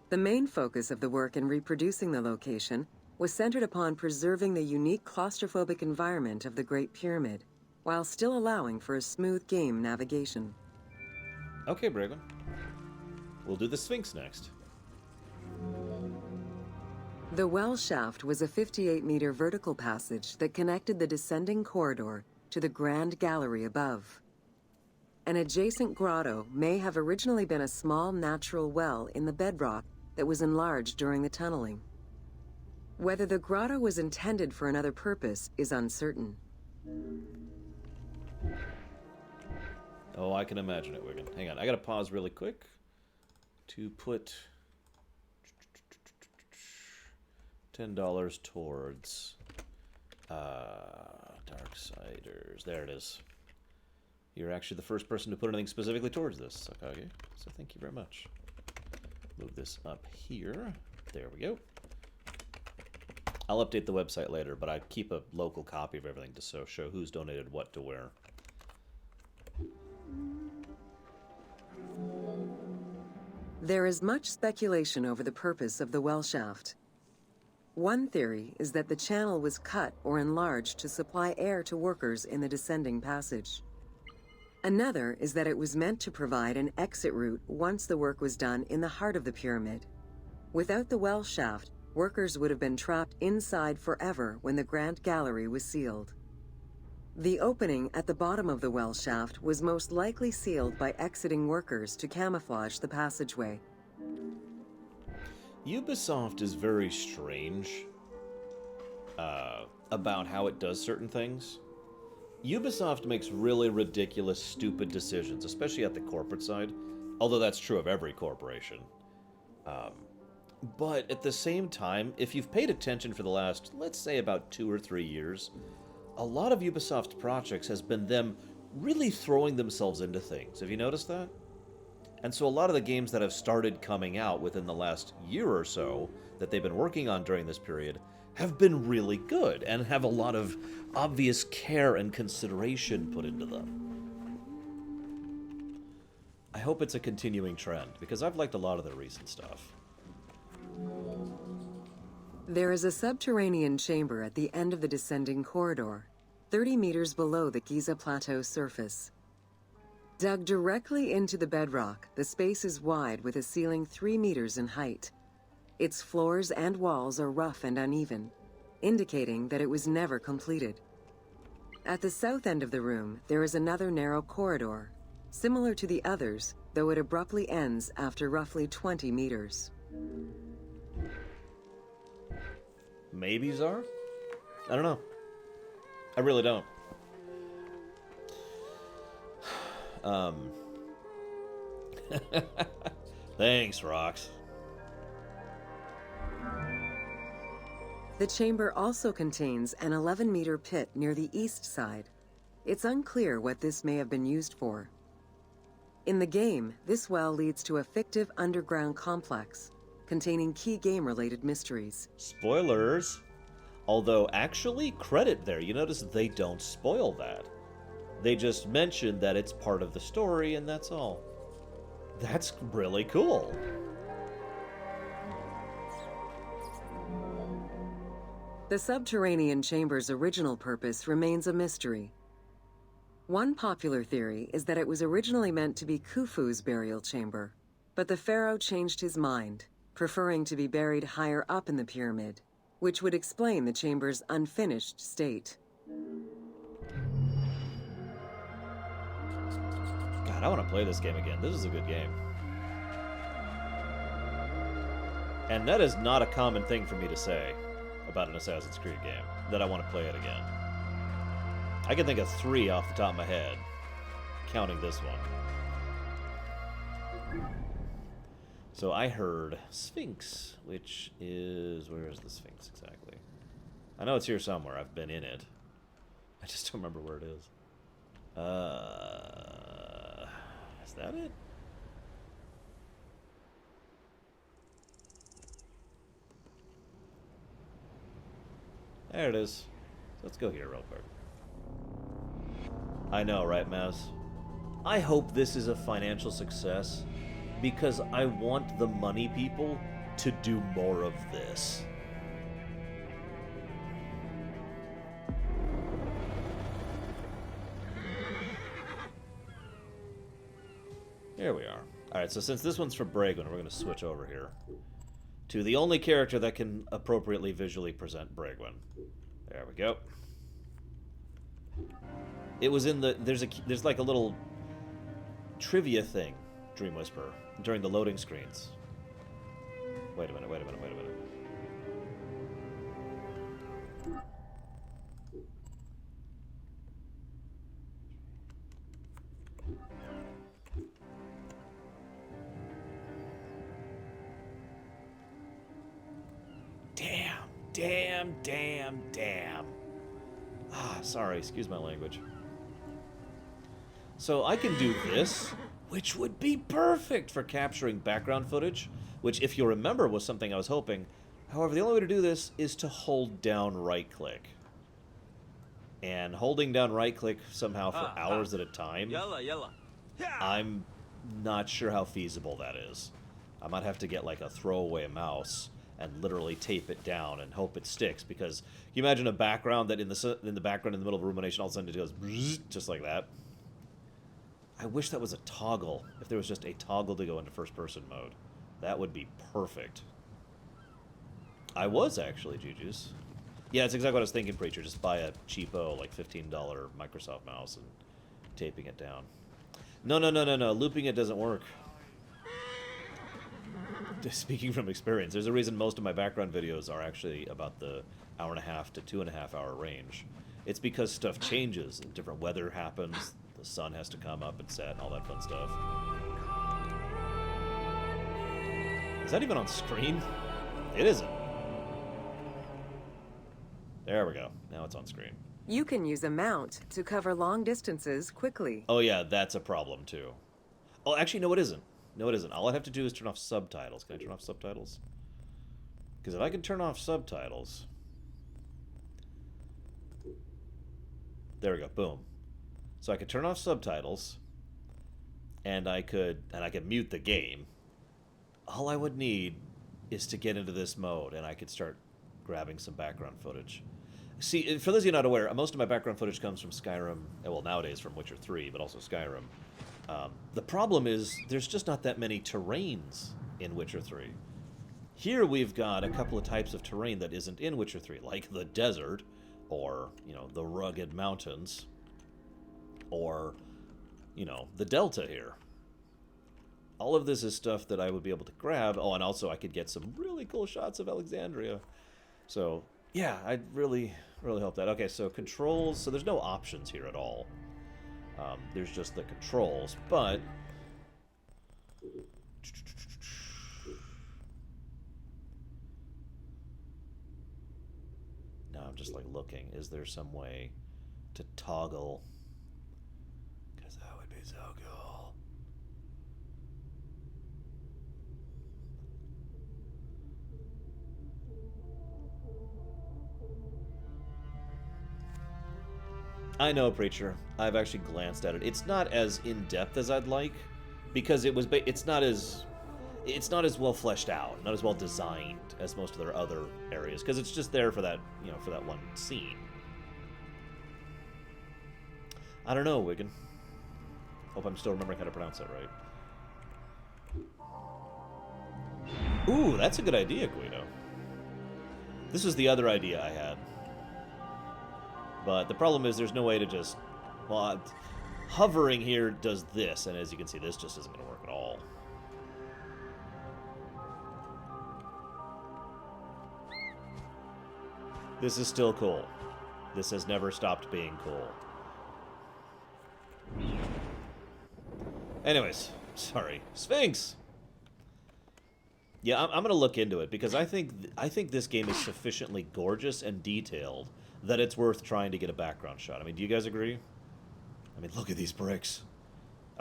The main focus of the work in reproducing the location was centered upon preserving the unique claustrophobic environment of the Great Pyramid, while still allowing for a smooth game navigation. Okay, Bragon. We'll do the Sphinx next. The well shaft was a 58-meter vertical passage that connected the descending corridor to the grand gallery above. An adjacent grotto may have originally been a small natural well in the bedrock that was enlarged during the tunneling. Whether the grotto was intended for another purpose is uncertain. Oh, I can imagine it, Wigan. Hang on, I gotta pause really quick to put $10 towards Darksiders. There it is. You're actually the first person to put anything specifically towards this, Sakage. So thank you very much. Move this up here. There we go. I'll update the website later, but I keep a local copy of everything to show who's donated what to where. There is much speculation over the purpose of the well shaft. One theory is that the channel was cut or enlarged to supply air to workers in the descending passage. Another is that it was meant to provide an exit route once the work was done in the heart of the pyramid. Without the well shaft, workers would have been trapped inside forever when the Grand Gallery was sealed. The opening at the bottom of the well shaft was most likely sealed by exiting workers to camouflage the passageway. Ubisoft is very strange about how it does certain things. Ubisoft makes really ridiculous, stupid decisions, especially at the corporate side, although that's true of every corporation. But at the same time, if you've paid attention for the last, let's say, about 2 or 3 years, a lot of Ubisoft's projects has been them really throwing themselves into things. Have you noticed that? And so a lot of the games that have started coming out within the last year or so that they've been working on during this period have been really good and have a lot of obvious care and consideration put into them. I hope it's a continuing trend, because I've liked a lot of their recent stuff. There is a subterranean chamber at the end of the descending corridor, 30 meters below the Giza Plateau's surface. Dug directly into the bedrock, the space is wide with a ceiling 3 meters in height. Its floors and walls are rough and uneven, indicating that it was never completed. At the south end of the room, there is another narrow corridor, similar to the others, though it abruptly ends after roughly 20 meters. Maybe, Czar? I don't know. I really don't. Thanks, Rox. The chamber also contains an 11-meter pit near the east side. It's unclear what this may have been used for. In the game, this well leads to a fictive underground complex containing key game-related mysteries. Spoilers. Although, actually, credit there. You notice they don't spoil that. They just mention that it's part of the story, and that's all. That's really cool. The subterranean chamber's original purpose remains a mystery, One popular theory is that it was originally meant to be Khufu's burial chamber, but the pharaoh changed his mind, preferring to be buried higher up in the pyramid, which would explain the chamber's unfinished state. God, I want to play this game again. This is a good game. And that is not a common thing for me to say about an Assassin's Creed game, that I want to play it again. I can think of 3 off the top of my head, counting this one. So I heard Sphinx, which is... Where is the Sphinx exactly? I know it's here somewhere. I've been in it. I just don't remember where it is. Is that it? There it is. Let's go here real quick. I know, right, Maz? I hope this is a financial success because I want the money people to do more of this. Here we are. Alright, so since this one's for Braegon, we're going to switch over here to the only character that can appropriately visually present Braegon. There we go. It was in the... There's like a little trivia thing, Dream Whisperer, during the loading screens. Wait a minute. Damn. Sorry, excuse my language. So I can do this, which would be perfect for capturing background footage, which, if you remember, was something I was hoping. However, the only way to do this is to hold down right-click. And holding down right-click somehow for hours at a time, I'm not sure how feasible that is. I might have to get like a throwaway mouse and literally tape it down and hope it sticks, because can you imagine a background that in the background in the middle of Rumination all of a sudden it goes just like that? I wish that was a toggle. If there was just a toggle to go into first-person mode, that would be perfect. I was actually, Juju's. Yeah, it's exactly what I was thinking, Preacher. Just buy a cheapo, like $15 Microsoft mouse and taping it down. No. Looping it doesn't work. Just speaking from experience, there's a reason most of my background videos are actually about the 1.5 to 2.5 hour range. It's because stuff changes and different weather happens. The sun has to come up and set and all that fun stuff. Is that even on screen? It isn't. There we go. Now it's on screen. You can use a mount to cover long distances quickly. Oh yeah, that's a problem too. Oh, actually, no, it isn't. No, it isn't. All I have to do is turn off subtitles. Can I turn off subtitles? Because if I can turn off subtitles... There we go. Boom. So I could turn off subtitles, and I could mute the game. All I would need is to get into this mode, and I could start grabbing some background footage. See, for those of you not aware, most of my background footage comes from Skyrim, well, nowadays from Witcher 3, but also Skyrim. The problem is there's just not that many terrains in Witcher 3. Here we've got a couple of types of terrain that isn't in Witcher 3, like the desert, or, you know, the rugged mountains, or, you know, the delta here. All of this is stuff that I would be able to grab. Oh, and also I could get some really cool shots of Alexandria. So, yeah, I'd really hope that. Okay, so controls. So there's no options here at all. There's just the controls, but... Now I'm just, like, looking. Is there some way to toggle? Because that would be so cool. I know, Preacher. I've actually glanced at it. It's not as in-depth as I'd like, because it's not as well fleshed out, not as well designed as most of their other areas, because it's just there for that, you know, for that one scene. I don't know, Wigan. Hope I'm still remembering how to pronounce that right. Ooh, that's a good idea, Guido. This is the other idea I had. But the problem is there's no way to just... Well, hovering here does this, and as you can see, this just isn't going to work at all. This is still cool. This has never stopped being cool. Anyways, sorry. Sphinx! Yeah, I'm going to look into it, because I think this game is sufficiently gorgeous and detailed that it's worth trying to get a background shot. I mean, do you guys agree? I mean, look at these bricks.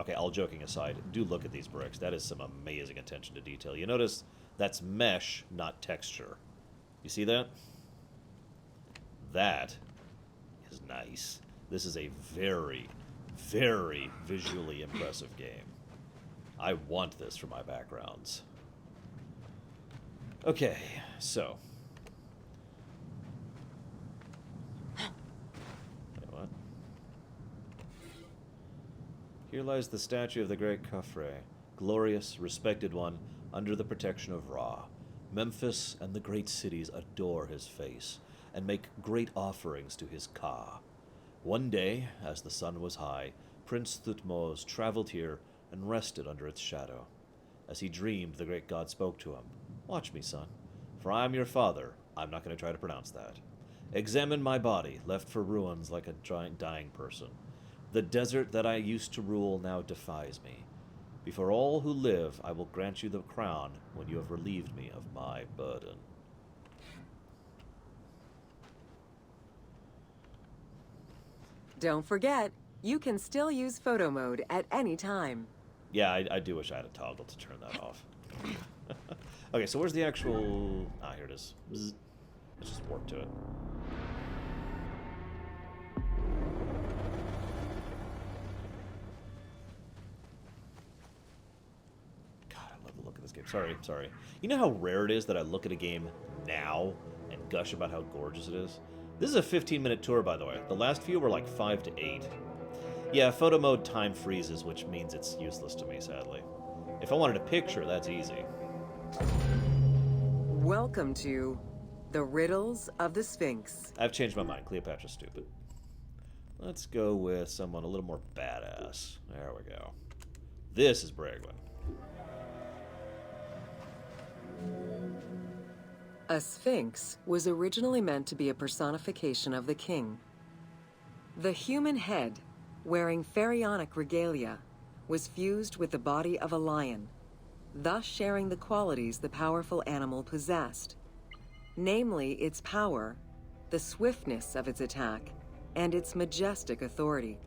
Okay, all joking aside, do look at these bricks. That is some amazing attention to detail. You notice that's mesh, not texture. You see that? That is nice. This is a very, very visually impressive game. I want this for my backgrounds. Okay, so. Wait, what? Here lies the statue of the great Khafre, glorious, respected one, under the protection of Ra. Memphis and the great cities adore his face, and make great offerings to his Ka. One day, as the sun was high, Prince Thutmose traveled here and rested under its shadow. As he dreamed, the great god spoke to him. Watch me, son, for I am your father. I'm not going to try to pronounce that. Examine my body, left for ruins like a dying person. The desert that I used to rule now defies me. Before all who live, I will grant you the crown when you have relieved me of my burden. Don't forget, you can still use photo mode at any time. Yeah, I do wish I had a toggle to turn that off. Okay, so where's the actual... Ah, here it is. Bzz. Let's just warp to it. God, I love the look of this game. Sorry. You know how rare it is that I look at a game now and gush about how gorgeous it is? This is a 15-minute tour, by the way. The last few were like 5 to 8. Yeah, photo mode time freezes, which means it's useless to me, sadly. If I wanted a picture, that's easy. Welcome to the Riddles of the Sphinx. I've changed my mind. Cleopatra's stupid. Let's go with someone a little more badass. There we go. This is Bragwin. A sphinx was originally meant to be a personification of the king. The human head, wearing pharaonic regalia, was fused with the body of a lion, thus sharing the qualities the powerful animal possessed, namely its power, the swiftness of its attack, and its majestic authority.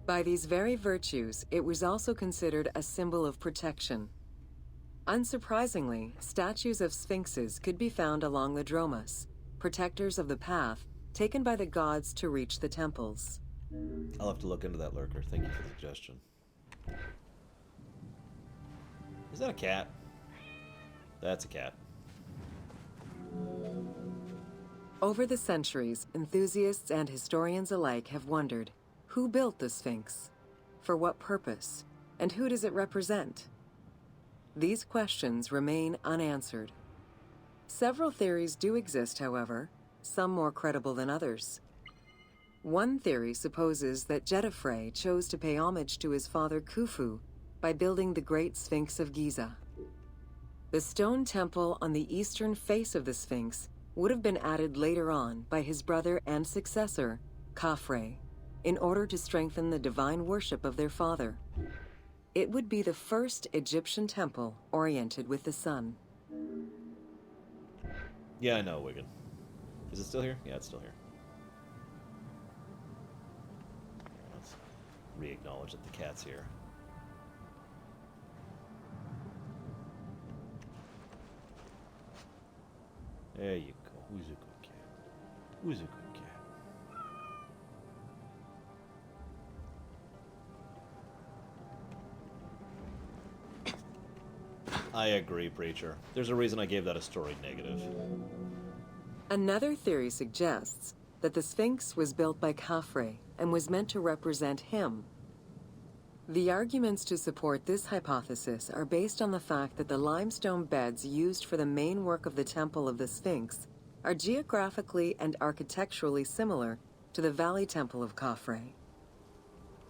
By these very virtues, it was also considered a symbol of protection. Unsurprisingly, statues of sphinxes could be found along the Dromas, protectors of the path taken by the gods to reach the temples. I'll have to look into that, Lurker. Thank you for the suggestion. Is that a cat? That's a cat. Over the centuries, enthusiasts and historians alike have wondered, who built the Sphinx? For what purpose? And who does it represent? These questions remain unanswered. Several theories do exist, however, some more credible than others. One theory supposes that Jedefre chose to pay homage to his father Khufu by building the Great Sphinx of Giza. The stone temple on the eastern face of the Sphinx would have been added later on by his brother and successor, Khafre, in order to strengthen the divine worship of their father. It would be the first Egyptian temple oriented with the sun. Yeah, I know, Wigan. Is it still here? Yeah, it's still here. Let's re-acknowledge that the cat's here. There you go. Who's a good cat? Who's a good cat? I agree, Preacher. There's a reason I gave that a story negative. Another theory suggests that the Sphinx was built by Khafre and was meant to represent him. The arguments to support this hypothesis are based on the fact that the limestone beds used for the main work of the Temple of the Sphinx are geographically and architecturally similar to the Valley Temple of Khafre.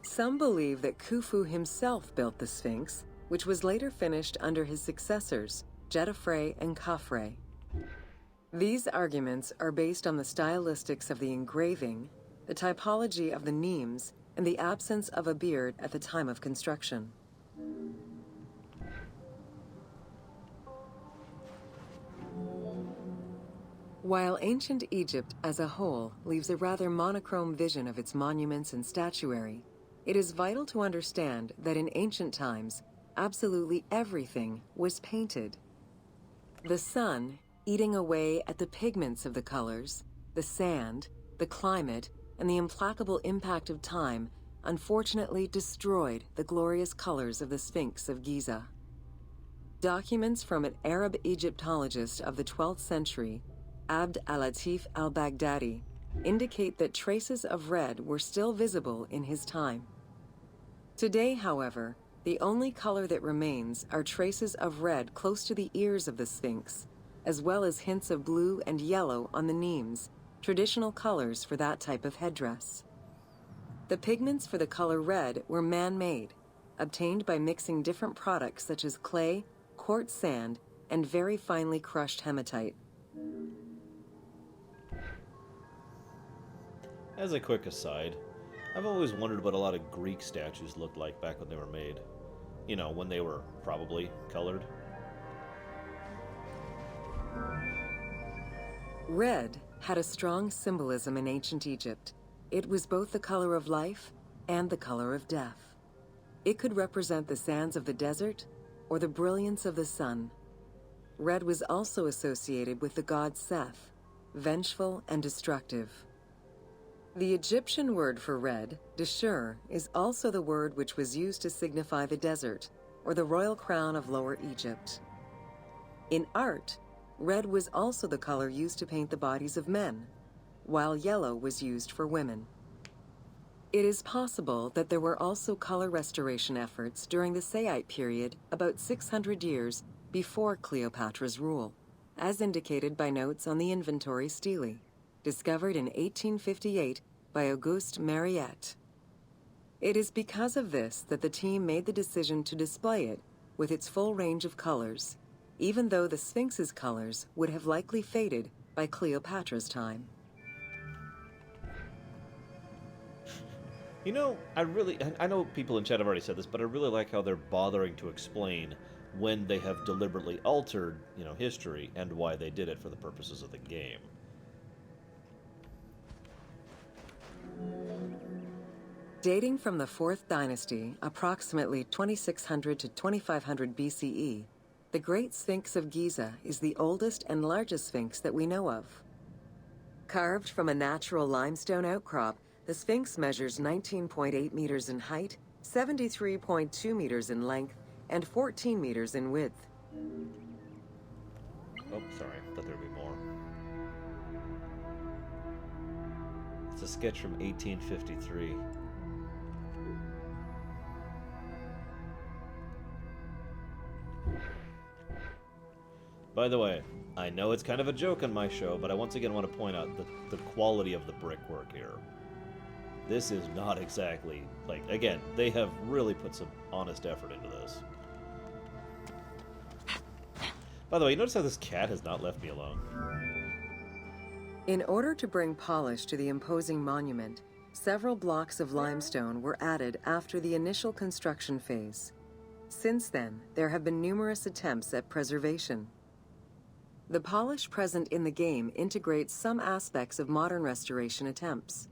Some believe that Khufu himself built the Sphinx, which was later finished under his successors, Jetafre and Khafre. These arguments are based on the stylistics of the engraving, the typology of the nemes, and the absence of a beard at the time of construction. While ancient Egypt as a whole leaves a rather monochrome vision of its monuments and statuary, it is vital to understand that in ancient times, absolutely everything was painted. The sun, eating away at the pigments of the colors, the sand, the climate, and the implacable impact of time, unfortunately destroyed the glorious colors of the Sphinx of Giza. Documents from an Arab Egyptologist of the 12th century, Abd al-Latif al-Baghdadi, indicate that traces of red were still visible in his time. Today, however, the only color that remains are traces of red close to the ears of the Sphinx, as well as hints of blue and yellow on the nemes, traditional colors for that type of headdress. The pigments for the color red were man-made, obtained by mixing different products such as clay, quartz sand, and very finely crushed hematite. As a quick aside, I've always wondered what a lot of Greek statues looked like back when they were made. You know, when they were probably colored. Red had a strong symbolism in ancient Egypt. It was both the color of life and the color of death. It could represent the sands of the desert or the brilliance of the sun. Red was also associated with the god Seth, vengeful and destructive. The Egyptian word for red, Deshur, is also the word which was used to signify the desert, or the royal crown of Lower Egypt. In art, red was also the color used to paint the bodies of men, while yellow was used for women. It is possible that there were also color restoration efforts during the Saite period about 600 years before Cleopatra's rule, as indicated by notes on the inventory stele, discovered in 1858 by Auguste Mariette. It is because of this that the team made the decision to display it with its full range of colors, even though the Sphinx's colors would have likely faded by Cleopatra's time. You know, I know people in chat have already said this, but I really like how they're bothering to explain when they have deliberately altered, history and why they did it for the purposes of the game. Dating from the 4th dynasty, approximately 2600 to 2500 BCE, the Great Sphinx of Giza is the oldest and largest sphinx that we know of. Carved from a natural limestone outcrop, the Sphinx measures 19.8 meters in height, 73.2 meters in length, and 14 meters in width. Oh, sorry. Thought there would be more. It's a sketch from 1853. By the way, I know it's kind of a joke on my show, but I once again want to point out the quality of the brickwork here. This is not exactly, again, they have really put some honest effort into this. By the way, you notice how this cat has not left me alone? In order to bring polish to the imposing monument, several blocks of limestone were added after the initial construction phase. Since then, there have been numerous attempts at preservation. The polish present in the game integrates some aspects of modern restoration attempts.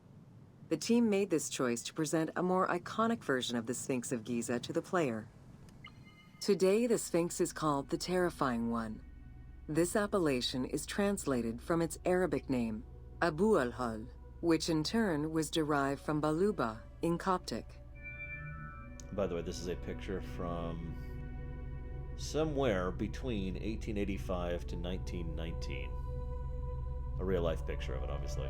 The team made this choice to present a more iconic version of the Sphinx of Giza to the player. Today, the Sphinx is called the Terrifying One. This appellation is translated from its Arabic name, Abu al-Hol, which in turn was derived from Baluba in Coptic. By the way, this is a picture from somewhere between 1885 to 1919. A real-life picture of it, obviously.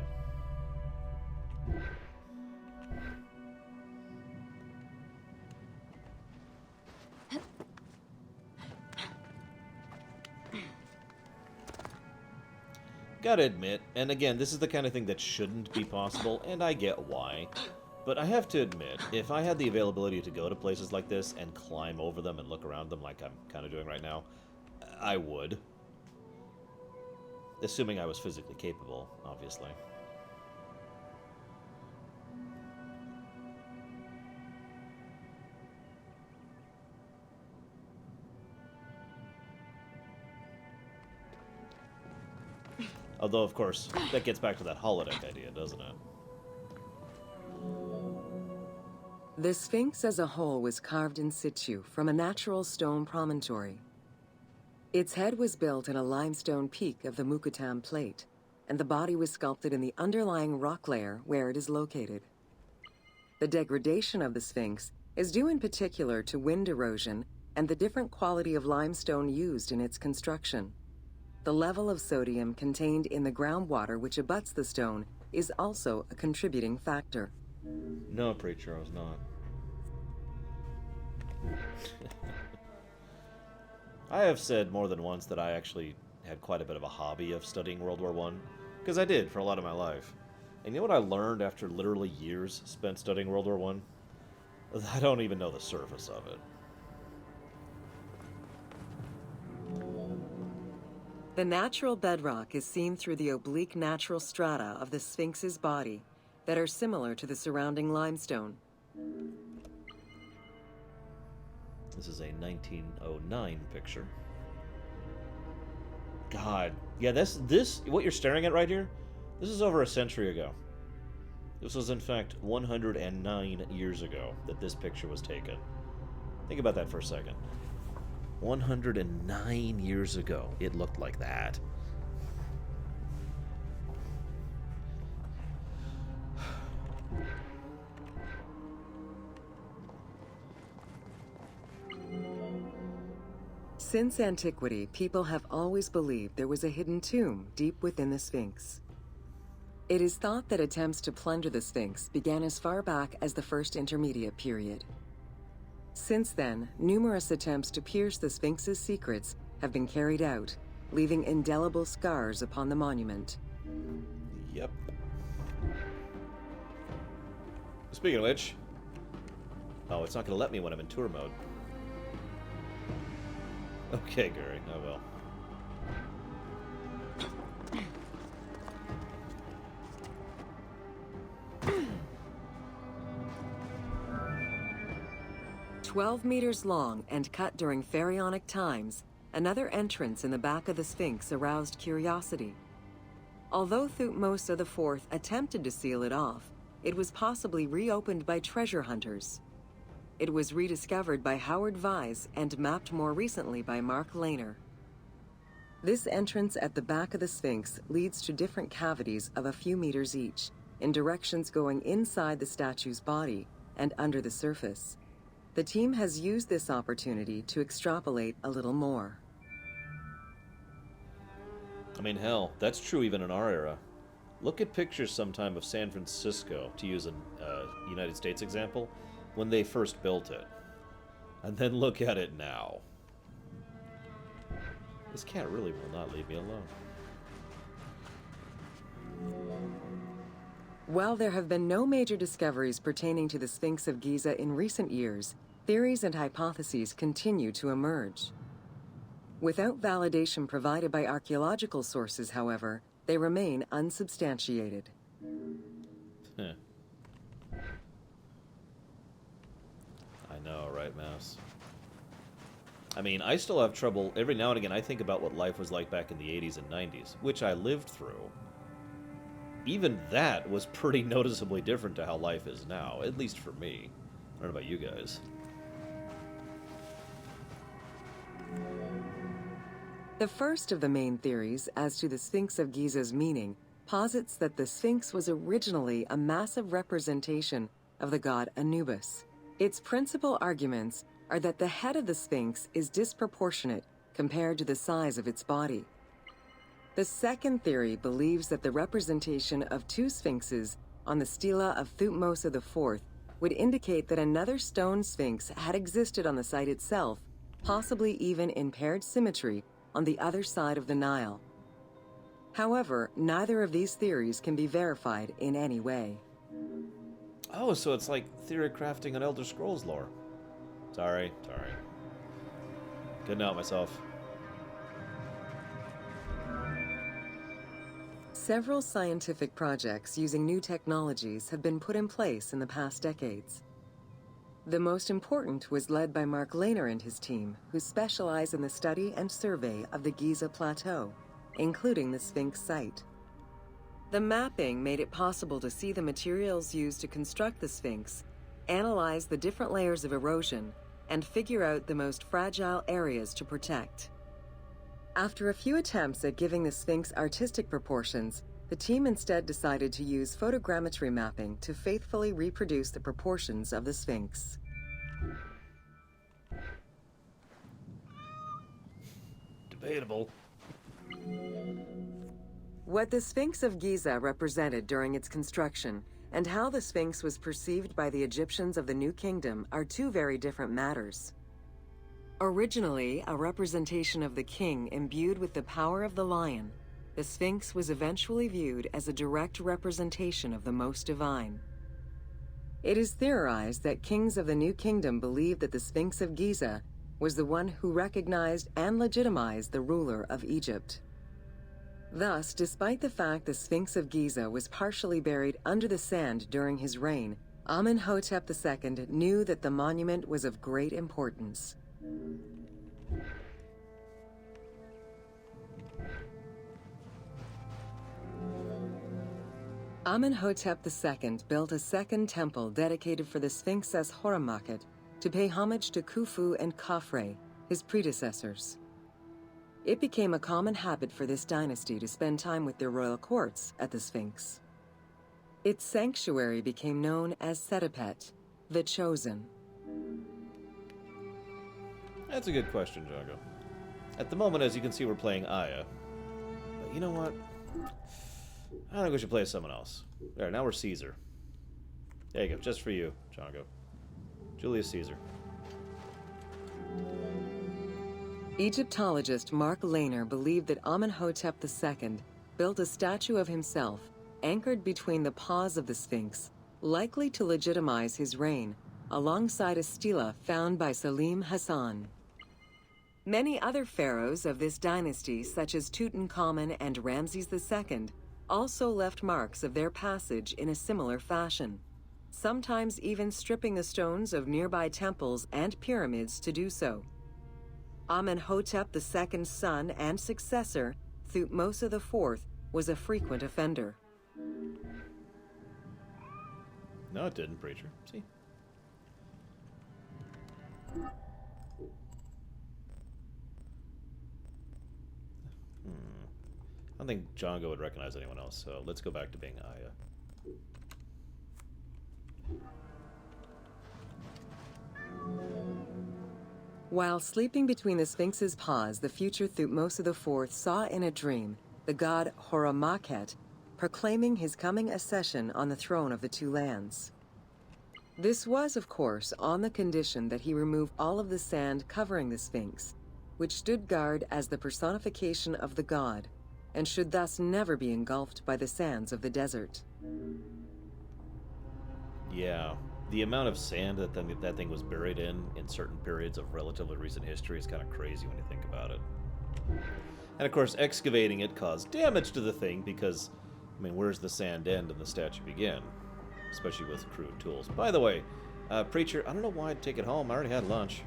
Gotta admit, and again, this is the kind of thing that shouldn't be possible, and I get why. But I have to admit, if I had the availability to go to places like this and climb over them and look around them like I'm kind of doing right now, I would. Assuming I was physically capable, obviously. Although, of course, that gets back to that holodeck idea, doesn't it? The Sphinx as a whole was carved in situ from a natural stone promontory. Its head was built in a limestone peak of the Mukattam Plate, and the body was sculpted in the underlying rock layer where it is located. The degradation of the Sphinx is due in particular to wind erosion and the different quality of limestone used in its construction. The level of sodium contained in the groundwater which abuts the stone is also a contributing factor. No, Preacher, I was not. I have said more than once that I actually had quite a bit of a hobby of studying World War I, because I did for a lot of my life. And you know what I learned after literally years spent studying World War I? I don't even know the surface of it. The natural bedrock is seen through the oblique natural strata of the Sphinx's body that are similar to the surrounding limestone. This is a 1909 picture. God. Yeah, this what you're staring at right here, this is over a century ago. This was, in fact, 109 years ago that this picture was taken. Think about that for a second. 109 years ago, it looked like that. Since antiquity, people have always believed there was a hidden tomb deep within the Sphinx. It is thought that attempts to plunder the Sphinx began as far back as the First Intermediate Period. Since then, numerous attempts to pierce the Sphinx's secrets have been carried out, leaving indelible scars upon the monument. Yep. Speaking of which... Oh, it's not going to let me when I'm in tour mode. Okay, Gary, I will. "12 meters long and cut during pharaonic times, another entrance in the back of the Sphinx aroused curiosity. Although Thutmose IV attempted to seal it off, it was possibly reopened by treasure hunters. It was rediscovered by Howard Vyse and mapped more recently by Mark Lehner. This entrance at the back of the Sphinx leads to different cavities of a few meters each, in directions going inside the statue's body and under the surface. The team has used this opportunity to extrapolate a little more." I mean, hell, that's true even in our era. Look at pictures sometime of San Francisco, to use a United States example, when they first built it. And then look at it now. This cat really will not leave me alone. While there have been no major discoveries pertaining to the Sphinx of Giza in recent years, theories and hypotheses continue to emerge. Without validation provided by archaeological sources, however, they remain unsubstantiated. Huh. I know, right, Mouse? I mean, I still have trouble. Every now and again, I think about what life was like back in the 80s and 90s, which I lived through. Even that was pretty noticeably different to how life is now, at least for me. I don't know about you guys. The first of the main theories as to the Sphinx of Giza's meaning posits that the Sphinx was originally a massive representation of the god Anubis. Its principal arguments are that the head of the Sphinx is disproportionate compared to the size of its body. The second theory believes that the representation of two sphinxes on the stela of Thutmose IV would indicate that another stone sphinx had existed on the site itself, possibly even in paired symmetry on the other side of the Nile. However, neither of these theories can be verified in any way. Oh, so it's like theory crafting on Elder Scrolls lore. Sorry. Couldn't help myself. Several scientific projects using new technologies have been put in place in the past decades. The most important was led by Mark Lehner and his team, who specialize in the study and survey of the Giza Plateau, including the Sphinx site. The mapping made it possible to see the materials used to construct the Sphinx, analyze the different layers of erosion, and figure out the most fragile areas to protect. After a few attempts at giving the Sphinx artistic proportions, the team instead decided to use photogrammetry mapping to faithfully reproduce the proportions of the Sphinx. Debatable. What the Sphinx of Giza represented during its construction and how the Sphinx was perceived by the Egyptians of the New Kingdom are two very different matters. Originally a representation of the king imbued with the power of the lion, the Sphinx was eventually viewed as a direct representation of the Most Divine. It is theorized that kings of the New Kingdom believed that the Sphinx of Giza was the one who recognized and legitimized the ruler of Egypt. Thus, despite the fact the Sphinx of Giza was partially buried under the sand during his reign, Amenhotep II knew that the monument was of great importance. Amenhotep II built a second temple dedicated for the Sphinx as Horemakhet to pay homage to Khufu and Khafre, his predecessors. It became a common habit for this dynasty to spend time with their royal courts at the Sphinx. Its sanctuary became known as Setepet, the Chosen. That's a good question, Jago. At the moment, as you can see, we're playing Aya. But you know what? I think we should play someone else. There, now we're Caesar. There you go, just for you, Jago. Julius Caesar. Egyptologist Mark Lehner believed that Amenhotep II built a statue of himself anchored between the paws of the Sphinx, likely to legitimize his reign, alongside a stela found by Salim Hassan. Many other pharaohs of this dynasty, such as Tutankhamun and Ramses II, also left marks of their passage in a similar fashion, sometimes even stripping the stones of nearby temples and pyramids to do so. Amenhotep II's son and successor, Thutmose IV, was a frequent offender. No, it didn't, Preacher. See? I don't think Django would recognize anyone else, so let's go back to being Aya. While sleeping between the Sphinx's paws, the future Thutmose IV saw in a dream the god Horemakhet proclaiming his coming accession on the throne of the two lands. This was, of course, on the condition that he remove all of the sand covering the Sphinx, which stood guard as the personification of the god, and should thus never be engulfed by the sands of the desert. Yeah, the amount of sand that that thing was buried in certain periods of relatively recent history is kind of crazy when you think about it. And of course, excavating it caused damage to the thing because, I mean, where's the sand end and the statue begin? Especially with crude tools. By the way, Preacher, I don't know why I'd take it home. I already had lunch.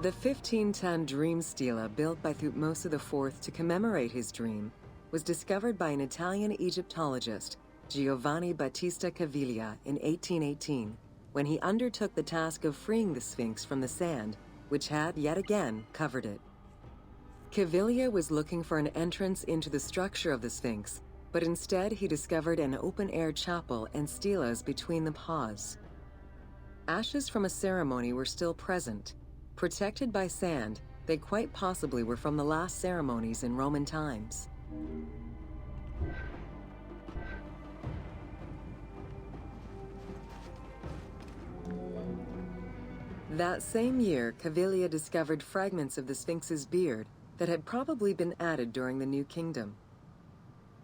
The 15-ton dream stela built by Thutmose IV to commemorate his dream was discovered by an Italian Egyptologist, Giovanni Battista Caviglia, in 1818, when he undertook the task of freeing the Sphinx from the sand, which had, yet again, covered it. Caviglia was looking for an entrance into the structure of the Sphinx, but instead he discovered an open-air chapel and stelas between the paws. Ashes from a ceremony were still present. Protected by sand, they quite possibly were from the last ceremonies in Roman times. That same year, Cavillia discovered fragments of the Sphinx's beard that had probably been added during the New Kingdom.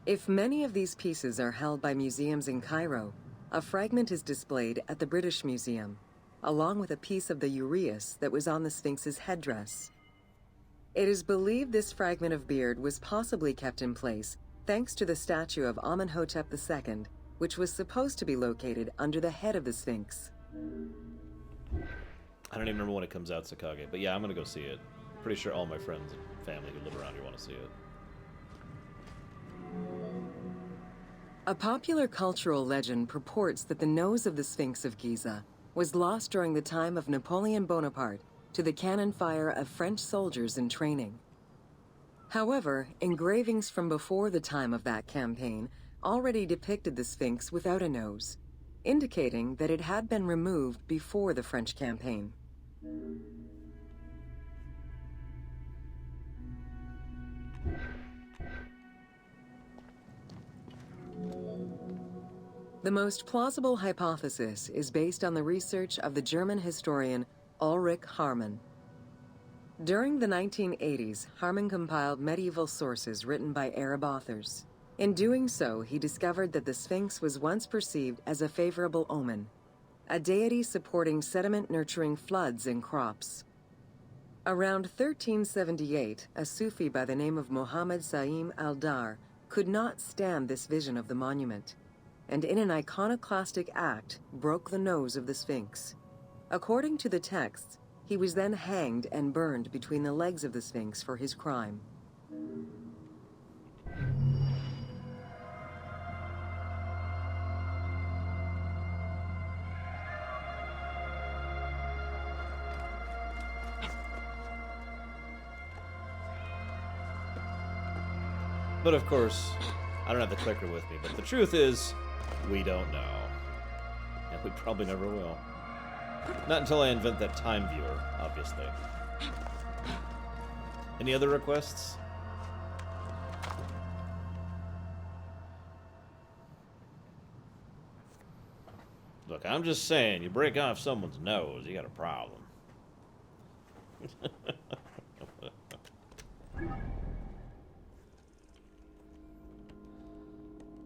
If many of these pieces are held by museums in Cairo, a fragment is displayed at the British Museum, along with a piece of the uraeus that was on the Sphinx's headdress. It is believed this fragment of beard was possibly kept in place thanks to the statue of Amenhotep II, which was supposed to be located under the head of the Sphinx. I don't even remember when it comes out, Sakage, but yeah, I'm gonna go see it. Pretty sure all my friends and family who live around here want to see it. A popular cultural legend purports that the nose of the Sphinx of Giza was lost during the time of Napoleon Bonaparte to the cannon fire of French soldiers in training. However, engravings from before the time of that campaign already depicted the Sphinx without a nose, indicating that it had been removed before the French campaign. The most plausible hypothesis is based on the research of the German historian Ulrich Harman. During the 1980s, Harman compiled medieval sources written by Arab authors. In doing so, he discovered that the Sphinx was once perceived as a favorable omen, a deity supporting sediment-nurturing floods and crops. Around 1378, a Sufi by the name of Muhammad Sa'im al-Dar could not stand this vision of the monument, and in an iconoclastic act, broke the nose of the Sphinx. According to the texts, he was then hanged and burned between the legs of the Sphinx for his crime. But of course, I don't have the clicker with me, but the truth is, we don't know. And we probably never will. Not until I invent that time viewer, obviously. Any other requests? Look, I'm just saying, you break off someone's nose, you got a problem.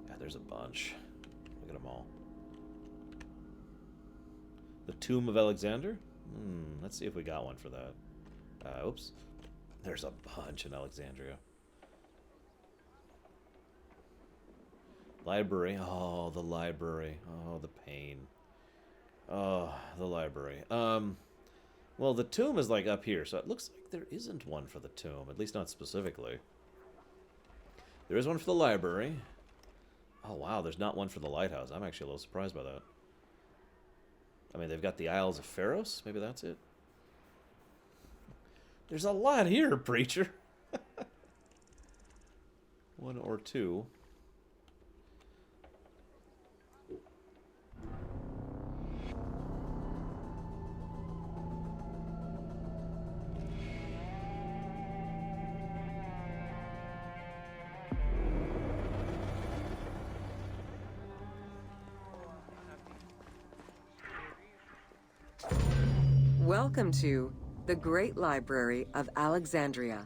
God, there's a bunch. Look at them all. The Tomb of Alexander? Let's see if we got one for that. Oops. There's a bunch in Alexandria. Library. Oh, the library. Oh, the pain. Oh, the library. Well, the tomb is like up here, so it looks like there isn't one for the tomb, at least not specifically. There is one for the library. Oh, wow, there's not one for the lighthouse. I'm actually a little surprised by that. I mean, they've got the Isles of Pharos. Maybe that's it. There's a lot here, preacher. One or two. Welcome to the Great Library of Alexandria.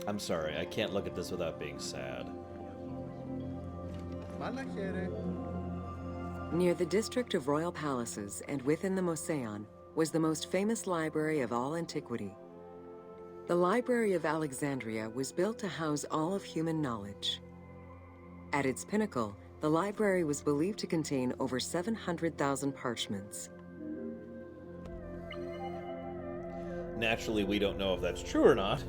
I'm sorry, I can't look at this without being sad. Near the district of royal palaces and within the Moseon was the most famous library of all antiquity. The Library of Alexandria was built to house all of human knowledge. At its pinnacle, the library was believed to contain over 700,000 parchments. Naturally, we don't know if that's true or not.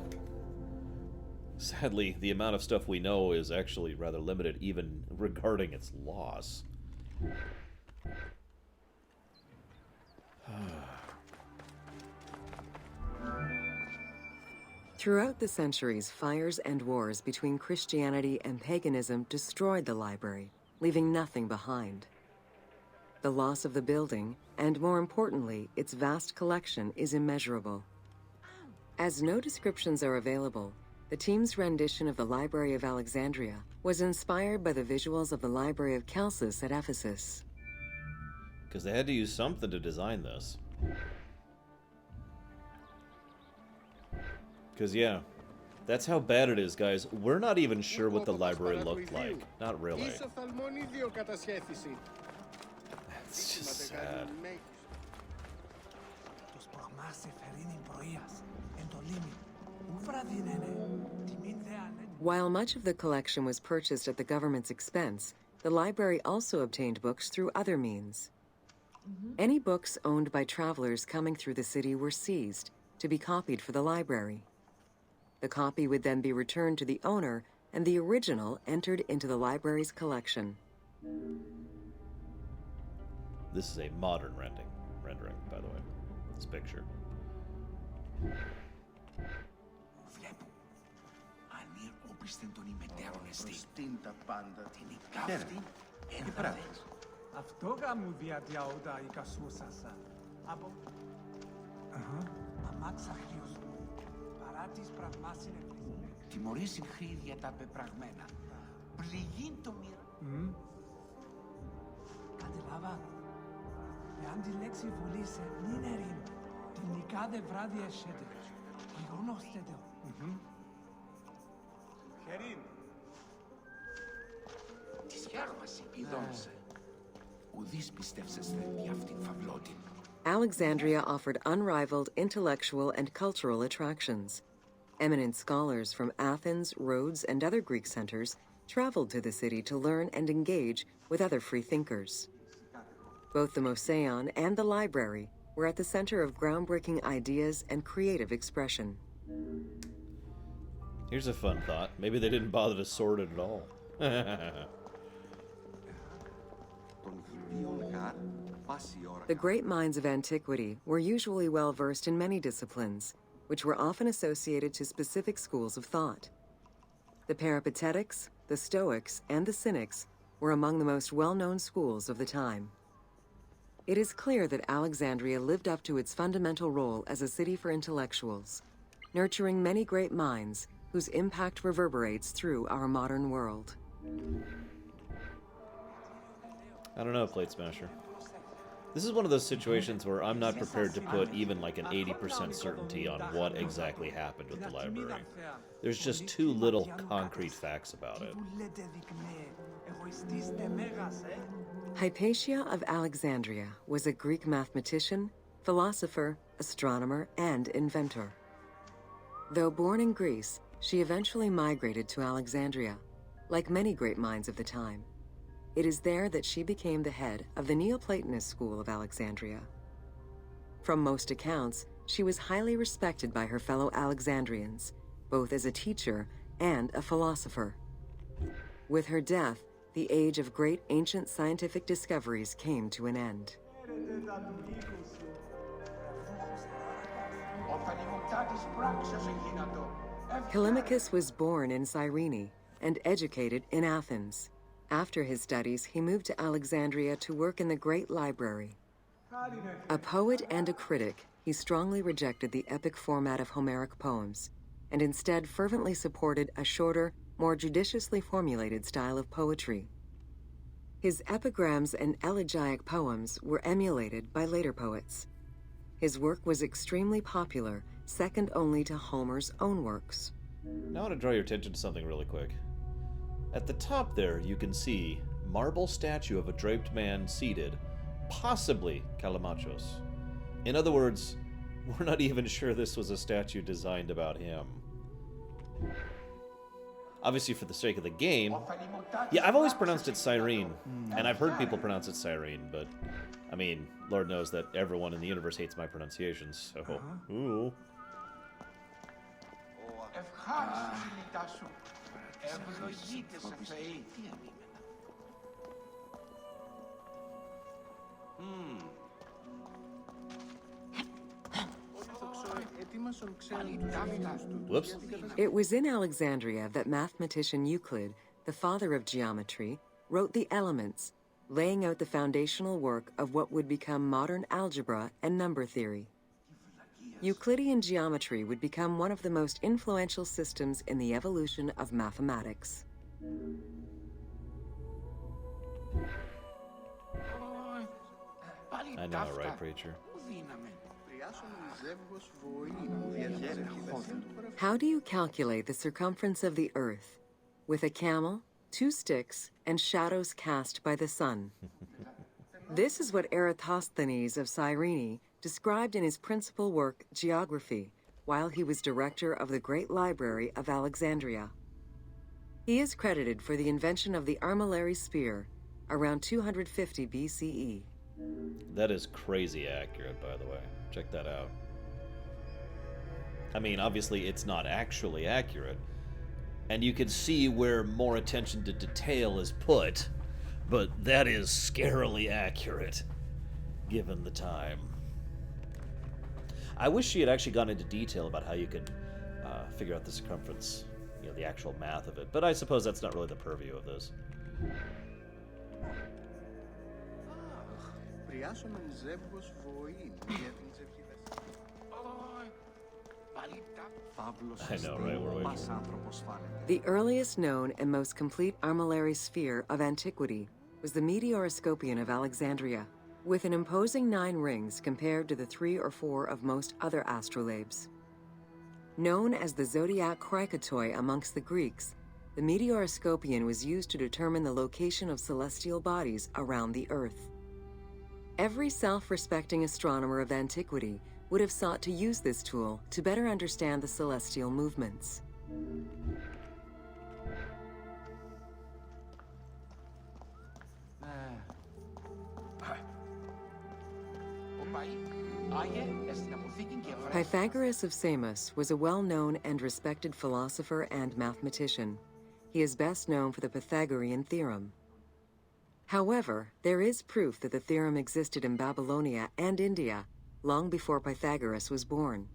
Sadly, the amount of stuff we know is actually rather limited, even regarding its loss. Throughout the centuries, fires and wars between Christianity and paganism destroyed the library, leaving nothing behind. The loss of the building, and more importantly, its vast collection, is immeasurable. As no descriptions are available, The team's rendition of the Library of Alexandria was inspired by the visuals of the Library of Chalcis at Ephesus. Because they had to use something to design this. Because, yeah, that's how bad it is, guys. We're not even sure what the library looked like. Not really. It's just sad. While much of the collection was purchased at the government's expense, the library also obtained books through other means. Any books owned by travelers coming through the city were seized to be copied for the library. The copy would then be returned to the owner, and the original entered into the library's collection. This is a modern rendering, by the way. This picture. Αυτό γάμου διαδιαούτα η κασούσασα. Από... Αμάξαχλιος μου. Παρά τις πραγμάς είναι πληθύνες. Τιμωρήσιν χρήδια τα πεπραγμένα. Πληγήν το μοίρα. Κατελάβα. Εάν τη λέξη βουλήσε νυν ερήν. Την νικάδε βράδυ εσέτε. Γιγονώστετε. Χερίν. Τη σιάγμαση ειδώνησε. Ουδείς πιστεύσεστε δι' αυτήν φαυλότην. Alexandria offered unrivaled intellectual and cultural attractions. Eminent scholars from Athens, Rhodes, and other Greek centers traveled to the city to learn and engage with other free thinkers. Both the Mouseion and the library were at the center of groundbreaking ideas and creative expression. Here's a fun thought. Maybe they didn't bother to sort it at all. The great minds of antiquity were usually well versed in many disciplines, which were often associated to specific schools of thought. The Peripatetics, the Stoics, and the Cynics were among the most well-known schools of the time. It is clear that Alexandria lived up to its fundamental role as a city for intellectuals, nurturing many great minds whose impact reverberates through our modern world. I don't know, Plate Smasher. This is one of those situations where I'm not prepared to put even like an 80% certainty on what exactly happened with the library. There's just too little concrete facts about it. Hypatia of Alexandria was a Greek mathematician, philosopher, astronomer, and inventor. Though born in Greece, she eventually migrated to Alexandria, like many great minds of the time. It is there that she became the head of the Neoplatonist school of Alexandria. From most accounts, she was highly respected by her fellow Alexandrians, both as a teacher and a philosopher. With her death, the age of great ancient scientific discoveries came to an end. Callimachus was born in Cyrene and educated in Athens. After his studies, he moved to Alexandria to work in the Great Library. A poet and a critic, he strongly rejected the epic format of Homeric poems, and instead fervently supported a shorter, more judiciously formulated style of poetry. His epigrams and elegiac poems were emulated by later poets. His work was extremely popular, second only to Homer's own works. Now I want to draw your attention to something really quick. At the top there, you can see marble statue of a draped man seated, possibly Callimachus. In other words, we're not even sure this was a statue designed about him. Obviously, for the sake of the game, yeah, I've always pronounced it Cyrene, and I've heard people pronounce it Cyrene, but, I mean, Lord knows that everyone in the universe hates my pronunciations, so, ooh. Whoops. It was in Alexandria that mathematician Euclid, the father of geometry, wrote the Elements, laying out the foundational work of what would become modern algebra and number theory. Euclidean geometry would become one of the most influential systems in the evolution of mathematics. I know, right, preacher? How do you calculate the circumference of the Earth? With a camel, 2 sticks, and shadows cast by the sun. This is what Eratosthenes of Cyrene described in his principal work, Geography, while he was director of the Great Library of Alexandria. He is credited for the invention of the armillary sphere around 250 BCE. That is crazy accurate, by the way. Check that out. I mean, obviously it's not actually accurate, and you can see where more attention to detail is put, but that is scarily accurate, given the time. I wish she had actually gone into detail about how you could figure out the circumference, you know, the actual math of it, but I suppose that's not really the purview of this. I know, right? We're waiting. The earliest known and most complete armillary sphere of antiquity was the Meteoroscopion of Alexandria, with an imposing 9 rings compared to the 3 or 4 of most other astrolabes. Known as the zodiac krikatoi amongst the Greeks, the Meteoroscopion was used to determine the location of celestial bodies around the Earth. Every self-respecting astronomer of antiquity would have sought to use this tool to better understand the celestial movements. Pythagoras of Samos was a well-known and respected philosopher and mathematician. He is best known for the Pythagorean theorem. However, there is proof that the theorem existed in Babylonia and India long before Pythagoras was born,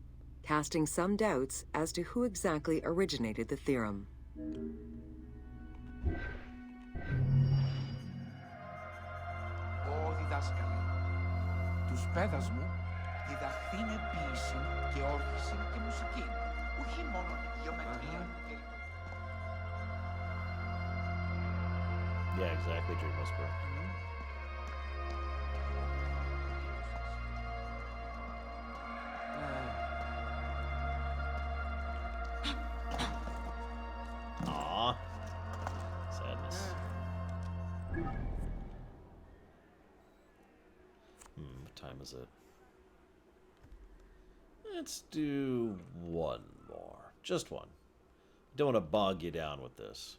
casting some doubts as to who exactly originated the theorem. Ω διδάσκαλε, τους πέδας μου διδαχθήνε ποίησιν και όρθισιν και μουσικήν, όχι μόνο γεωμετρία και Yeah, exactly, Dream Whisperer. Aww. Sadness. What time is it? Let's do one more. Just one. Don't want to bog you down with this.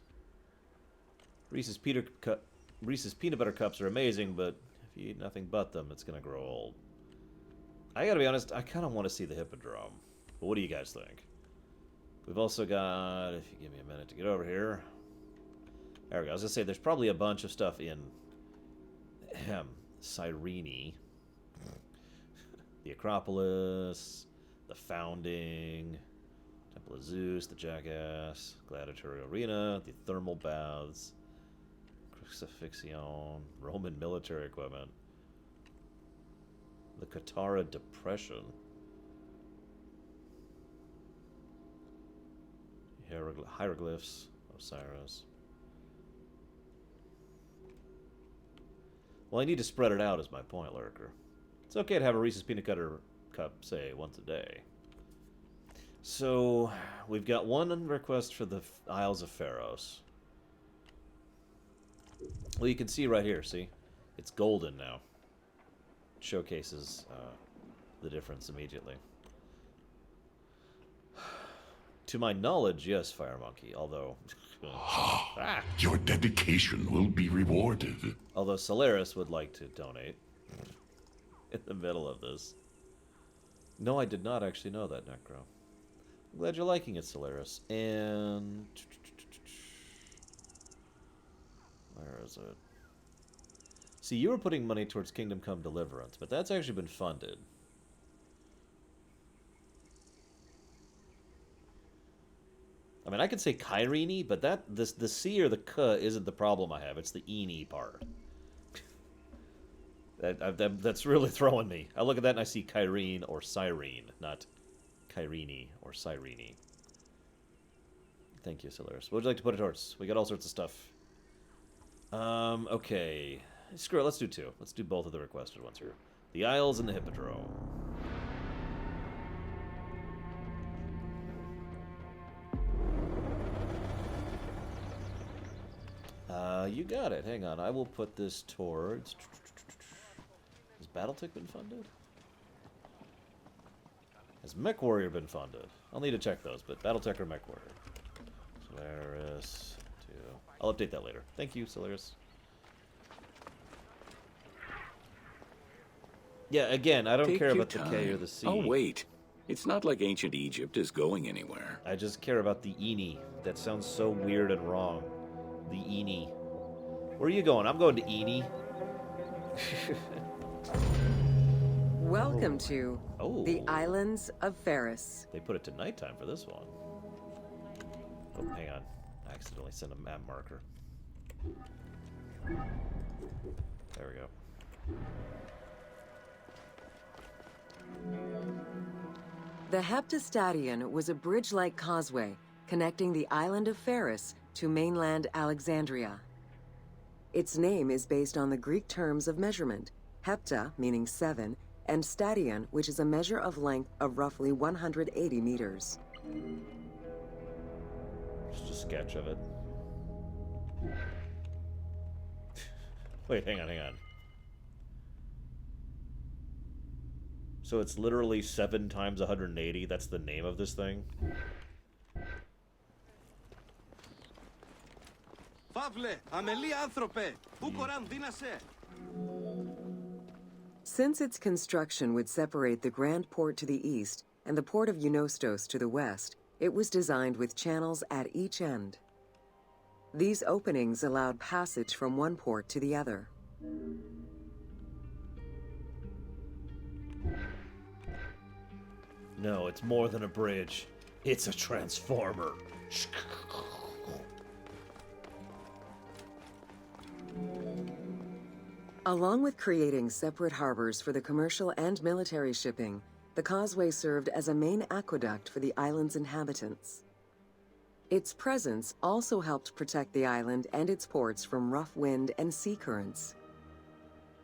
Reese's peanut butter cups are amazing, but if you eat nothing but them, it's gonna grow old. I gotta be honest, I kind of want to see the Hippodrome. But what do you guys think? We've also got, if you give me a minute to get over here. There we go. I was gonna say, there's probably a bunch of stuff in Cyrene. The Acropolis, the Founding, Temple of Zeus, the Jackass, Gladiatorial Arena, the Thermal Baths, Crucifixion, Roman military equipment, the Katara Depression, hieroglyphs, Osiris. Well, I need to spread it out, is my point, Lurker. It's okay to have a Reese's Peanut Butter Cup, say, once a day. So, we've got one request for the Isles of Pharos. Well, you can see right here, see? It's golden now. It showcases the difference immediately. To my knowledge, yes, Fire Monkey, although... Your dedication will be rewarded. Although Solaris would like to donate in the middle of this. No, I did not actually know that, Necro. I'm glad you're liking it, Solaris. And... where is it? See, you were putting money towards Kingdom Come Deliverance, but that's actually been funded. I mean, I could say Kyrene, but the C or the K isn't the problem I have. It's the Eni part. That's really throwing me. I look at that and I see Kyrene or Cyrene, not Kyrene or Cyrene. Thank you, Solaris. What would you like to put it towards? We got all sorts of stuff. Okay. Screw it, let's do two. Let's do both of the requested ones here. The Isles and the Hippodrome. You got it. Hang on. I will put this towards... Has Battletech been funded? Has MechWarrior been funded? I'll need to check those, but Battletech or MechWarrior? Solaris... I'll update that later. Thank you, Solaris. Yeah, again, I don't Take care your about the K or time. the C. Oh, wait. It's not like ancient Egypt is going anywhere. I just care about the Eni. That sounds so weird and wrong. The Eni. Where are you going? I'm going to Eni. Welcome to Oh. the Islands of Ferris. They put it to nighttime for this one. Oh, hang on. I accidentally sent a map marker. There we go. The Heptastadion was a bridge-like causeway connecting the island of Ferris to mainland Alexandria. Its name is based on the Greek terms of measurement, hepta, meaning 7, and stadion, which is a measure of length of roughly 180 meters. Just a sketch of it. Wait, hang on. So it's literally 7 times 180? That's the name of this thing? Since its construction would separate the Grand Port to the east and the port of Eunostos to the west, it was designed with channels at each end. These openings allowed passage from one port to the other. No, it's more than a bridge. It's a transformer. Along with creating separate harbors for the commercial and military shipping, the causeway served as a main aqueduct for the island's inhabitants. Its presence also helped protect the island and its ports from rough wind and sea currents.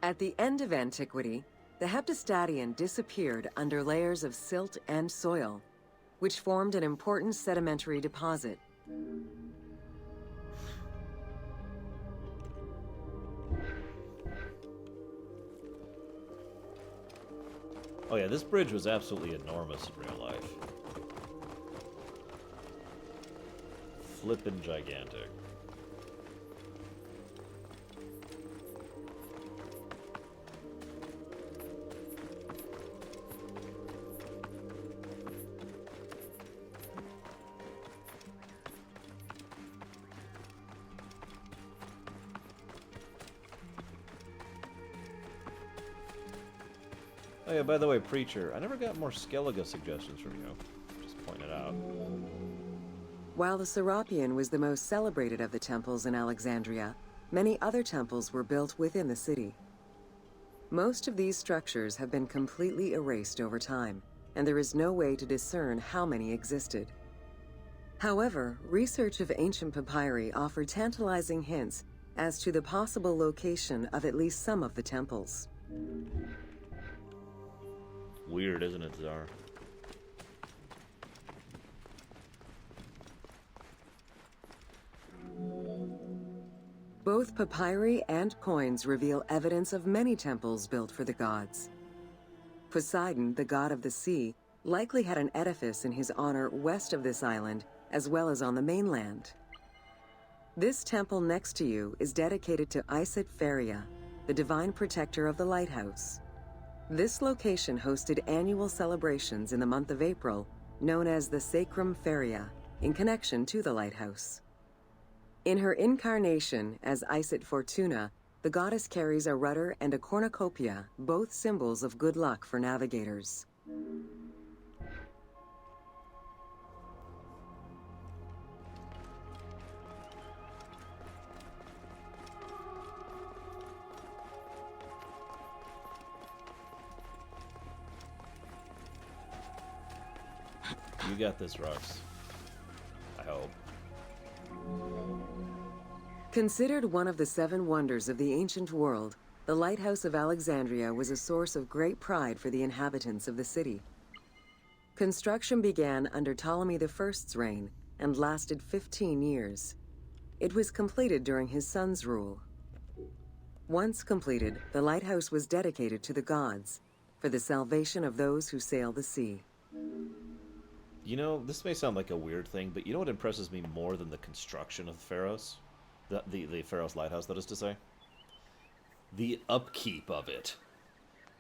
At the end of antiquity, the Heptastadion disappeared under layers of silt and soil, which formed an important sedimentary deposit. Oh yeah, this bridge was absolutely enormous in real life. Flippin' gigantic. Oh yeah, by the way, Preacher, I never got more Skellige suggestions from you. Just point it out. While the Serapeum was the most celebrated of the temples in Alexandria, many other temples were built within the city. Most of these structures have been completely erased over time, and there is no way to discern how many existed. However, research of ancient papyri offered tantalizing hints as to the possible location of at least some of the temples. Weird, isn't it, Czar? Both papyri and coins reveal evidence of many temples built for the gods. Poseidon, the god of the sea, likely had an edifice in his honor west of this island, as well as on the mainland. This temple next to you is dedicated to Isis Feria, the divine protector of the lighthouse. This location hosted annual celebrations in the month of April, known as the Sacrum Feria, in connection to the lighthouse. In her incarnation as Isis Fortuna, the goddess carries a rudder and a cornucopia, both symbols of good luck for navigators. You got this, Rux. I hope. Considered one of the 7 wonders of the ancient world, the Lighthouse of Alexandria was a source of great pride for the inhabitants of the city. Construction began under Ptolemy I's reign and lasted 15 years. It was completed during his son's rule. Once completed, the lighthouse was dedicated to the gods for the salvation of those who sail the sea. You know, this may sound like a weird thing, but you know what impresses me more than the construction of Pharos? The Pharos Lighthouse, that is to say? The upkeep of it.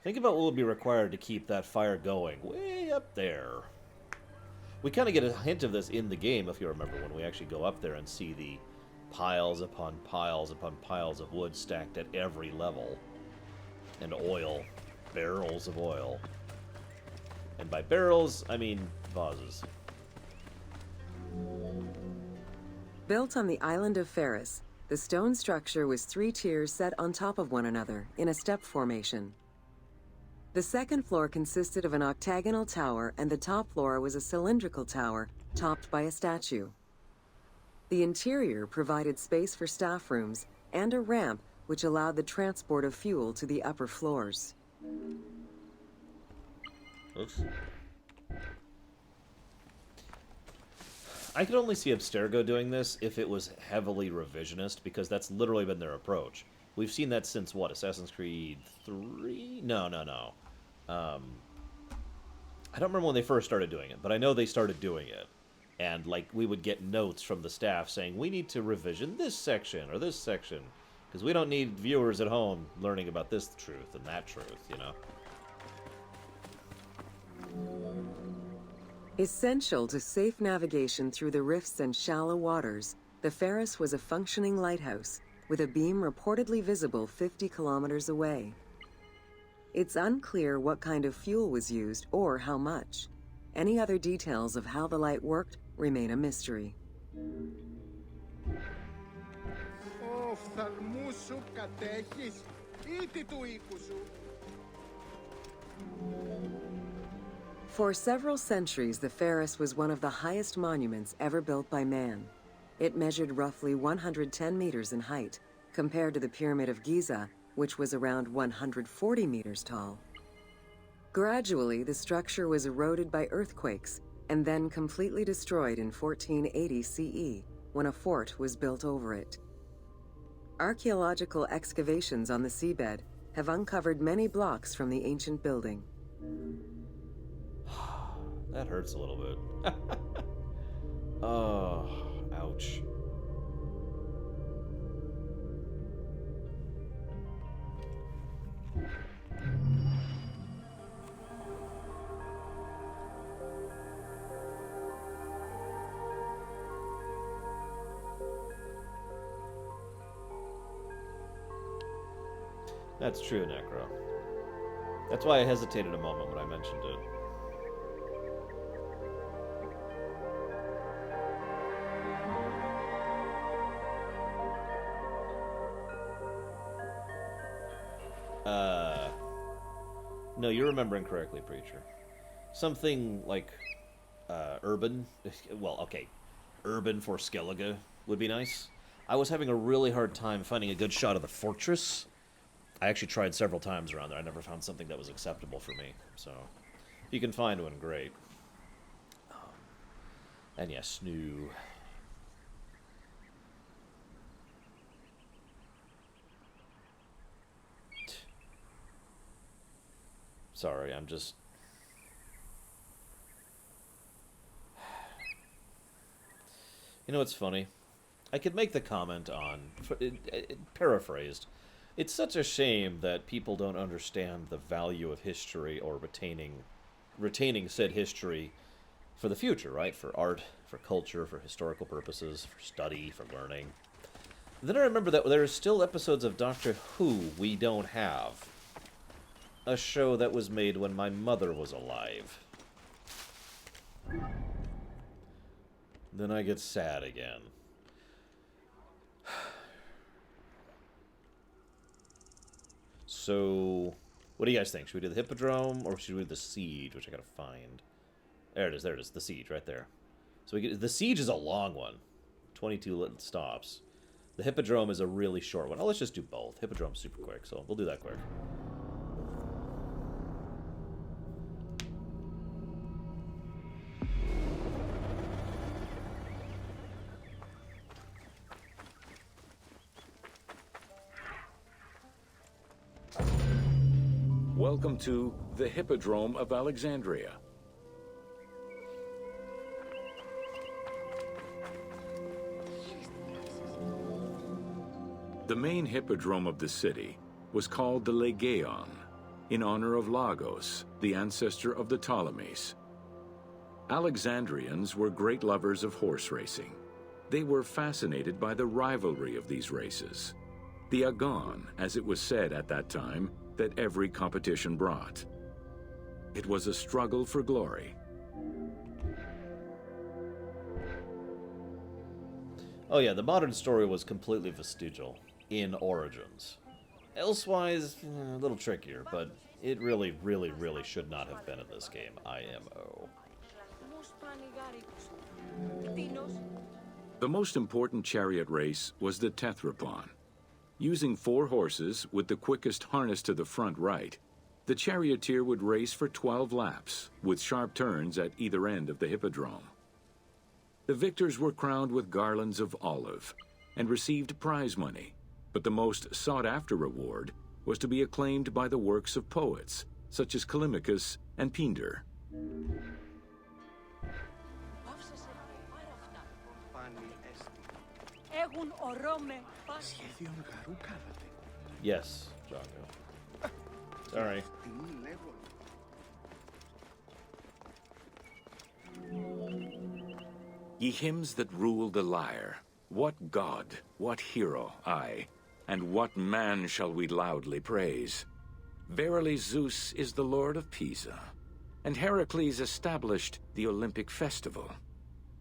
Think about what would be required to keep that fire going way up there. We kind of get a hint of this in the game, if you remember, when we actually go up there and see the piles upon piles upon piles of wood stacked at every level. And oil. Barrels of oil. And by barrels, I mean vases. Built on the island of Pharos, the stone structure was 3 tiers set on top of one another in a step formation. The second floor consisted of an octagonal tower, and the top floor was a cylindrical tower topped by a statue. The interior provided space for staff rooms and a ramp which allowed the transport of fuel to the upper floors. Oops. I could only see Abstergo doing this if it was heavily revisionist, because that's literally been their approach. We've seen that since, what, Assassin's Creed 3? No. I don't remember when they first started doing it, but I know they started doing it. And, like, we would get notes from the staff saying, we need to revision this section or this section, because we don't need viewers at home learning about this truth and that truth, you know? Essential to safe navigation through the rifts and shallow waters, the Pharos was a functioning lighthouse, with a beam reportedly visible 50 kilometers away. It's unclear what kind of fuel was used or how much. Any other details of how the light worked remain a mystery. For several centuries, the Pharos was one of the highest monuments ever built by man. It measured roughly 110 meters in height, compared to the Pyramid of Giza, which was around 140 meters tall. Gradually, the structure was eroded by earthquakes and then completely destroyed in 1480 CE, when a fort was built over it. Archaeological excavations on the seabed have uncovered many blocks from the ancient building. That hurts a little bit. Oh, ouch. That's true, Necro. That's why I hesitated a moment when I mentioned it. No, you're remembering correctly, Preacher. Something like, urban. Well, okay. Urban for Skellige would be nice. I was having a really hard time finding a good shot of the fortress. I actually tried several times around there. I never found something that was acceptable for me. So, if you can find one, great. And yes, Snoo. Sorry, I'm just... You know what's funny? I could make the comment on... paraphrased. It's such a shame that people don't understand the value of history or retaining said history for the future, right? For art, for culture, for historical purposes, for study, for learning. Then I remember that there are still episodes of Doctor Who we don't have. A show that was made when my mother was alive. Then I get sad again. So, what do you guys think? Should we do the Hippodrome, or should we do the Siege, which I gotta find? There it is. There it is. The siege right there. So we get the siege is a long one, 22 stops. The hippodrome is a really short one. Oh, let's just do both. Hippodrome's super quick, so we'll do that quick. Welcome to the Hippodrome of Alexandria. The main hippodrome of the city was called the Legeon, in honor of Lagos, the ancestor of the Ptolemies. Alexandrians were great lovers of horse racing. They were fascinated by the rivalry of these races. The agon, as it was said at that time, that every competition brought. It was a struggle for glory. Oh yeah, the modern story was completely vestigial in Origins. Elsewise, a little trickier, but it really, really, really should not have been in this game, IMO. The most important chariot race was the Tethrypon. Using 4 horses with the quickest harness to the front right, the charioteer would race for 12 laps, with sharp turns at either end of the hippodrome. The victors were crowned with garlands of olive and received prize money, but the most sought-after reward was to be acclaimed by the works of poets, such as Callimachus and Pindar. Yes, Django. Sorry. Ye hymns that rule the lyre, what god, what hero, aye, and what man shall we loudly praise? Verily Zeus is the lord of Pisa, and Heracles established the Olympic festival,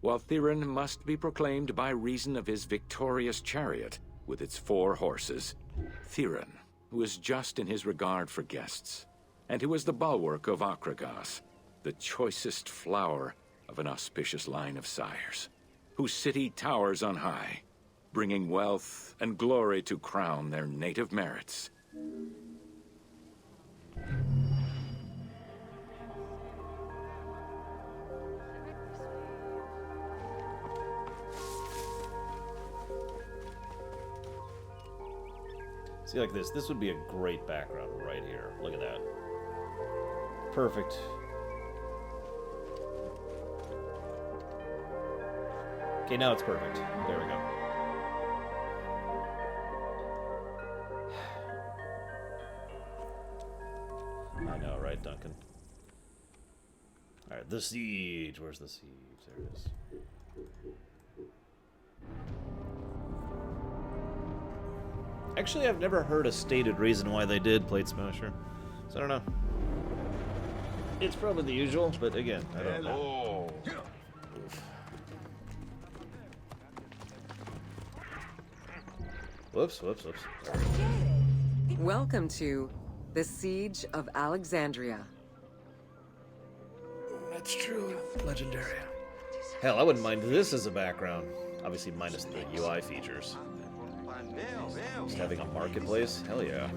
while Theron must be proclaimed by reason of his victorious chariot with its 4 horses. Theron, who is just in his regard for guests, and who is the bulwark of Akragas, the choicest flower of an auspicious line of sires, whose city towers on high, bringing wealth and glory to crown their native merits. See, like this would be a great background right here. Look at that. Perfect. Okay, now it's perfect. There we go. I know, right, Duncan? Alright, the siege. Where's the siege? There it is. Actually, I've never heard a stated reason why they did Plate Smasher. So I don't know. It's probably the usual, but again, I don't know. Oof. Whoops. Welcome to the Siege of Alexandria. That's true. Legendary. Hell, I wouldn't mind this as a background. Obviously, minus the UI features. Just having a marketplace? Hell yeah.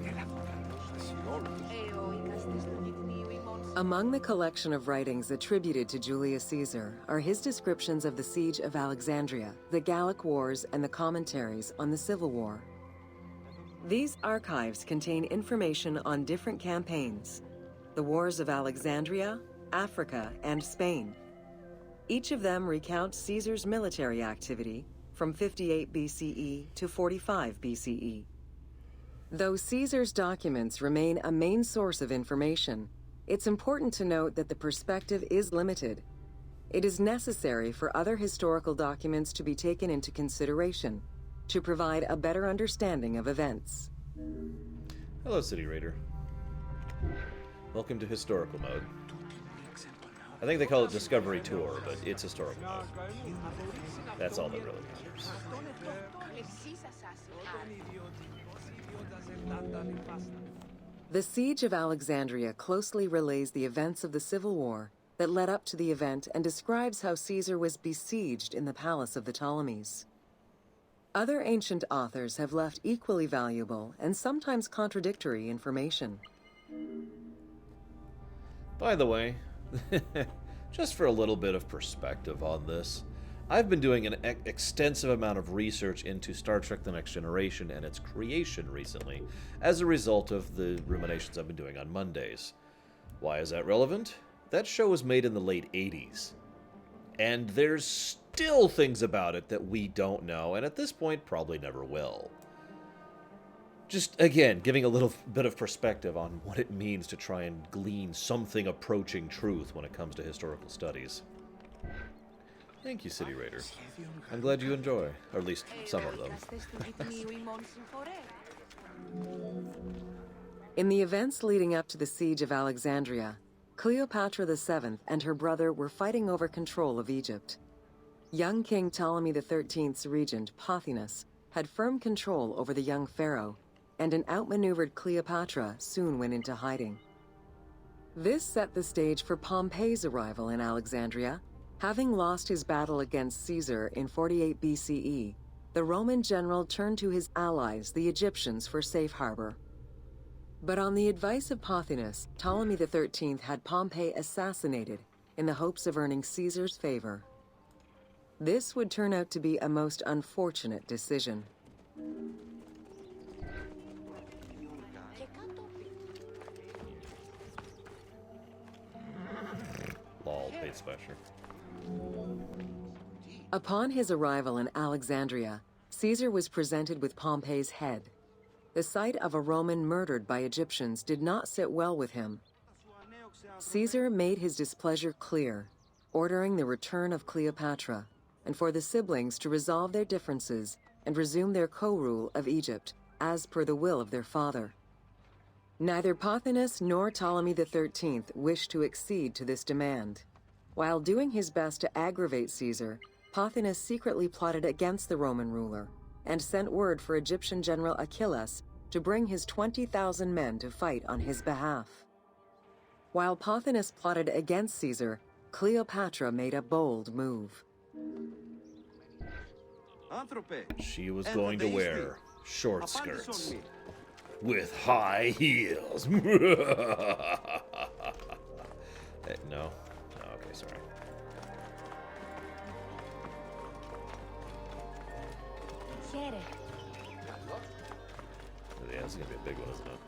Among the collection of writings attributed to Julius Caesar are his descriptions of the Siege of Alexandria, the Gallic Wars, and the commentaries on the Civil War. These archives contain information on different campaigns, the Wars of Alexandria, Africa, and Spain. Each of them recounts Caesar's military activity from 58 BCE to 45 BCE. Though Caesar's documents remain a main source of information, it's important to note that the perspective is limited. It is necessary for other historical documents to be taken into consideration to provide a better understanding of events. Hello, City Raider. Welcome to historical mode. I think they call it Discovery Tour, but it's historical mode. That's all that really matters. The Siege of Alexandria closely relays the events of the Civil War that led up to the event and describes how Caesar was besieged in the palace of the Ptolemies. Other ancient authors have left equally valuable and sometimes contradictory information. By the way, just for a little bit of perspective on this, I've been doing an extensive amount of research into Star Trek The Next Generation and its creation recently, as a result of the ruminations I've been doing on Mondays. Why is that relevant? That show was made in the late 80s. And there's still things about it that we don't know, and at this point probably never will. Just, again, giving a little bit of perspective on what it means to try and glean something approaching truth when it comes to historical studies. Thank you, City Raider. I'm glad you enjoy, or at least some of them. In the events leading up to the siege of Alexandria, Cleopatra VII and her brother were fighting over control of Egypt. Young King Ptolemy XIII's regent, Pothinus, had firm control over the young pharaoh, and an outmaneuvered Cleopatra soon went into hiding. This set the stage for Pompey's arrival in Alexandria. Having lost his battle against Caesar in 48 BCE, the Roman general turned to his allies, the Egyptians, for safe harbor. But on the advice of Pothinus, Ptolemy XIII had Pompey assassinated in the hopes of earning Caesar's favor. This would turn out to be a most unfortunate decision. Lol, paid special. Upon his arrival in Alexandria, Caesar was presented with Pompey's head. The sight of a Roman murdered by Egyptians did not sit well with him. Caesar made his displeasure clear, ordering the return of Cleopatra, and for the siblings to resolve their differences and resume their co-rule of Egypt, as per the will of their father. Neither Pothinus nor Ptolemy XIII wished to accede to this demand. While doing his best to aggravate Caesar, Pothinus secretly plotted against the Roman ruler and sent word for Egyptian general Achillas to bring his 20,000 men to fight on his behalf. While Pothinus plotted against Caesar, Cleopatra made a bold move. She was going to wear short skirts with high heels. No. Oh, okay, sorry. Yeah, this is gonna be a big one, isn't it?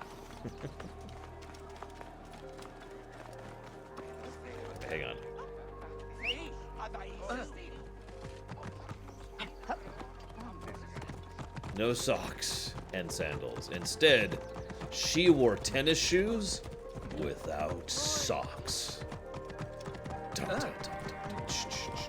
Hang on. No socks and sandals. Instead, she wore tennis shoes without socks. Dun, dun, dun, dun, dun. Shh, shh, shh, shh.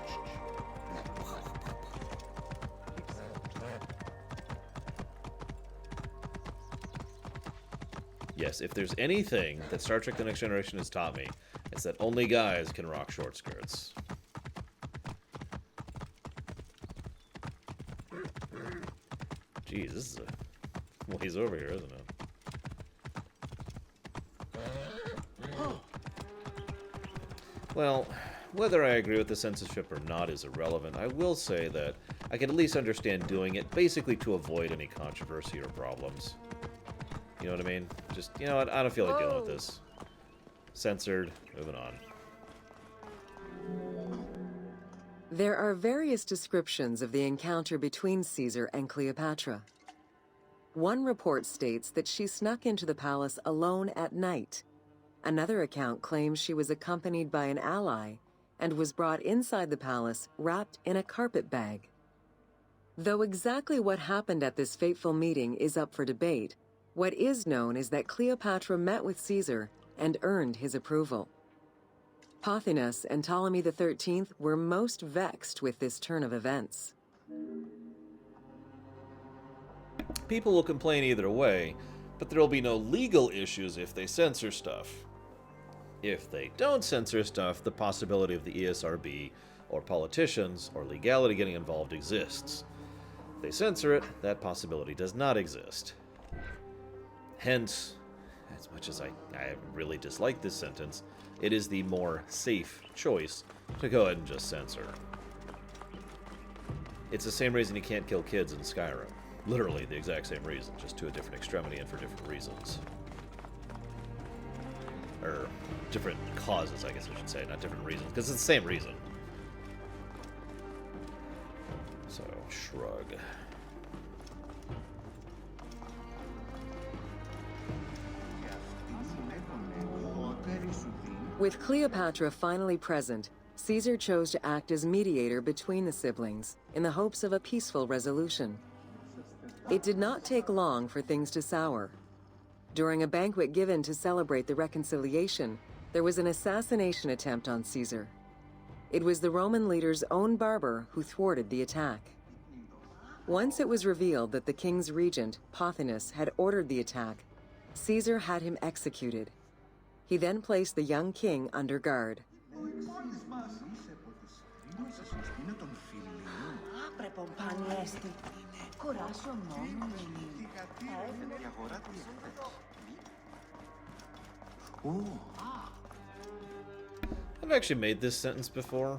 Yes, if there's anything that Star Trek The Next Generation has taught me, it's that only guys can rock short skirts. Jeez, this is a ways over here, isn't it? Well, whether I agree with the censorship or not is irrelevant. I will say that I can at least understand doing it, basically to avoid any controversy or problems. You know what I mean? Just, you know what, I don't feel like dealing with this. Censored, moving on. There are various descriptions of the encounter between Caesar and Cleopatra. One report states that she snuck into the palace alone at night. Another account claims she was accompanied by an ally and was brought inside the palace wrapped in a carpet bag. Though exactly what happened at this fateful meeting is up for debate, what is known is that Cleopatra met with Caesar and earned his approval. Pothinus and Ptolemy XIII were most vexed with this turn of events. People will complain either way, but there will be no legal issues if they censor stuff. If they don't censor stuff, the possibility of the ESRB or politicians or legality getting involved exists. If they censor it, that possibility does not exist. Hence, as much as I really dislike this sentence, it is the more safe choice to go ahead and just censor. It's the same reason you can't kill kids in Skyrim. Literally the exact same reason, just to a different extremity and for different reasons. Or different causes, I guess I should say, not different reasons, because it's the same reason. So, shrug. With Cleopatra finally present, Caesar chose to act as mediator between the siblings in the hopes of a peaceful resolution. It did not take long for things to sour. During a banquet given to celebrate the reconciliation, there was an assassination attempt on Caesar. It was the Roman leader's own barber who thwarted the attack. Once it was revealed that the king's regent, Pothinus, had ordered the attack, Caesar had him executed. He then placed the young king under guard. I've actually made this sentence before.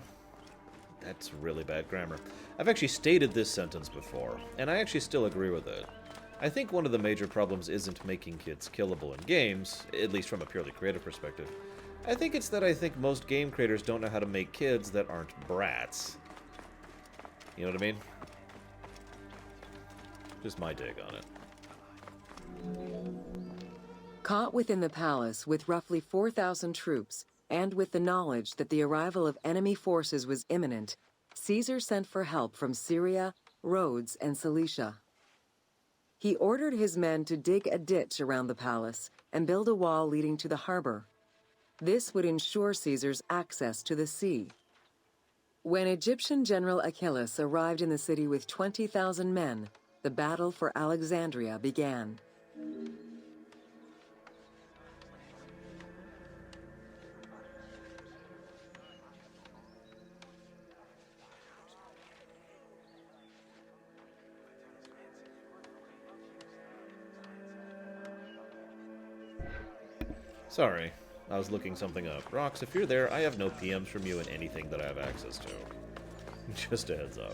That's really bad grammar. I've actually stated this sentence before, and I actually still agree with it. I think one of the major problems isn't making kids killable in games, at least from a purely creative perspective. I think it's that I think most game creators don't know how to make kids that aren't brats. You know what I mean? Just my take on it. Caught within the palace with roughly 4,000 troops, and with the knowledge that the arrival of enemy forces was imminent, Caesar sent for help from Syria, Rhodes, and Cilicia. He ordered his men to dig a ditch around the palace and build a wall leading to the harbor. This would ensure Caesar's access to the sea. When Egyptian General Achilles arrived in the city with 20,000 men, the battle for Alexandria began. Sorry, I was looking something up. Rox, if you're there, I have no PMs from you in anything that I have access to. Just a heads up.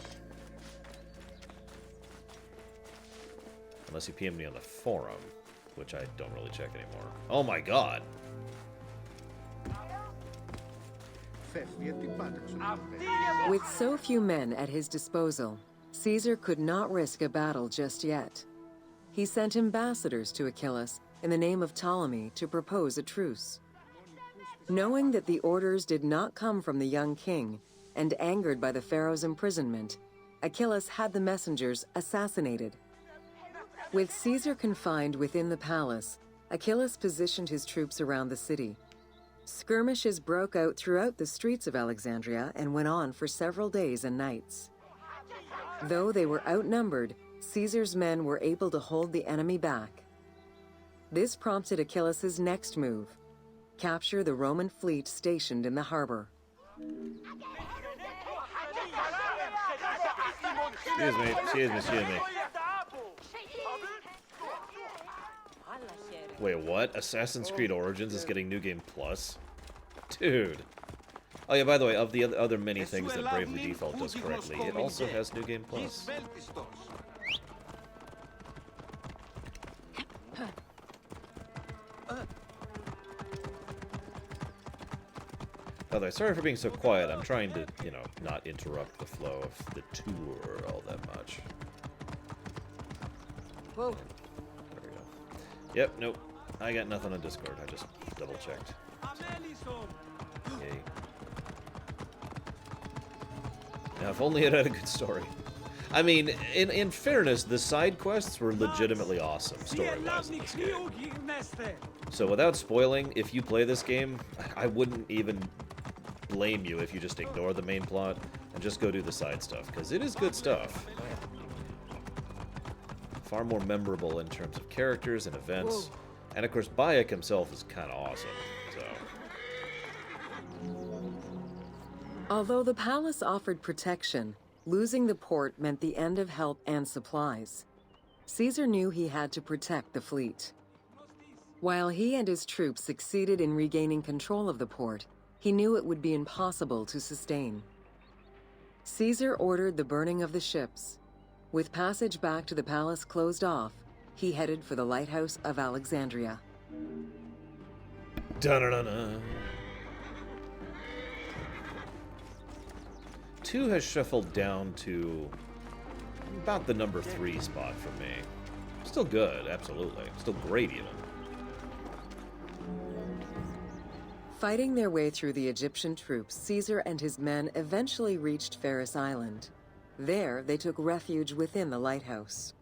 Unless you PM me on the forum, which I don't really check anymore. Oh my god! With so few men at his disposal, Caesar could not risk a battle just yet. He sent ambassadors to Achilles in the name of Ptolemy to propose a truce. Knowing that the orders did not come from the young king, and angered by the pharaoh's imprisonment, Achilles had the messengers assassinated. With Caesar confined within the palace, Achilles positioned his troops around the city. Skirmishes broke out throughout the streets of Alexandria and went on for several days and nights. Though they were outnumbered, Caesar's men were able to hold the enemy back. This prompted Achilles' next move: capture the Roman fleet stationed in the harbor. Excuse me. Wait, what? Assassin's Creed Origins is getting New Game Plus? Dude. Oh yeah, by the way, of the other many things that Bravely Default does correctly, it also has New Game Plus. By the way, sorry for being so quiet. I'm trying to, you know, not interrupt the flow of the tour all that much. Whoa. There we go. Yep, nope. I got nothing on Discord. I just double checked. Yay. Now, if only it had a good story. I mean, in fairness, the side quests were legitimately awesome story-wise in this game. So without spoiling, if you play this game, I wouldn't even blame you if you just ignore the main plot and just go do the side stuff, because it is good stuff. Far more memorable in terms of characters and events. And of course, Bayek himself is kind of awesome, so... Although the palace offered protection, losing the port meant the end of help and supplies. Caesar knew he had to protect the fleet. While he and his troops succeeded in regaining control of the port, he knew it would be impossible to sustain. Caesar ordered the burning of the ships. With passage back to the palace closed off, he headed for the lighthouse of Alexandria. Dun-dun-dun-dun. 2 has shuffled down to about the number 3 spot for me. Still good, absolutely. Still great, even. Fighting their way through the Egyptian troops, Caesar and his men eventually reached Pharis Island. There, they took refuge within the lighthouse.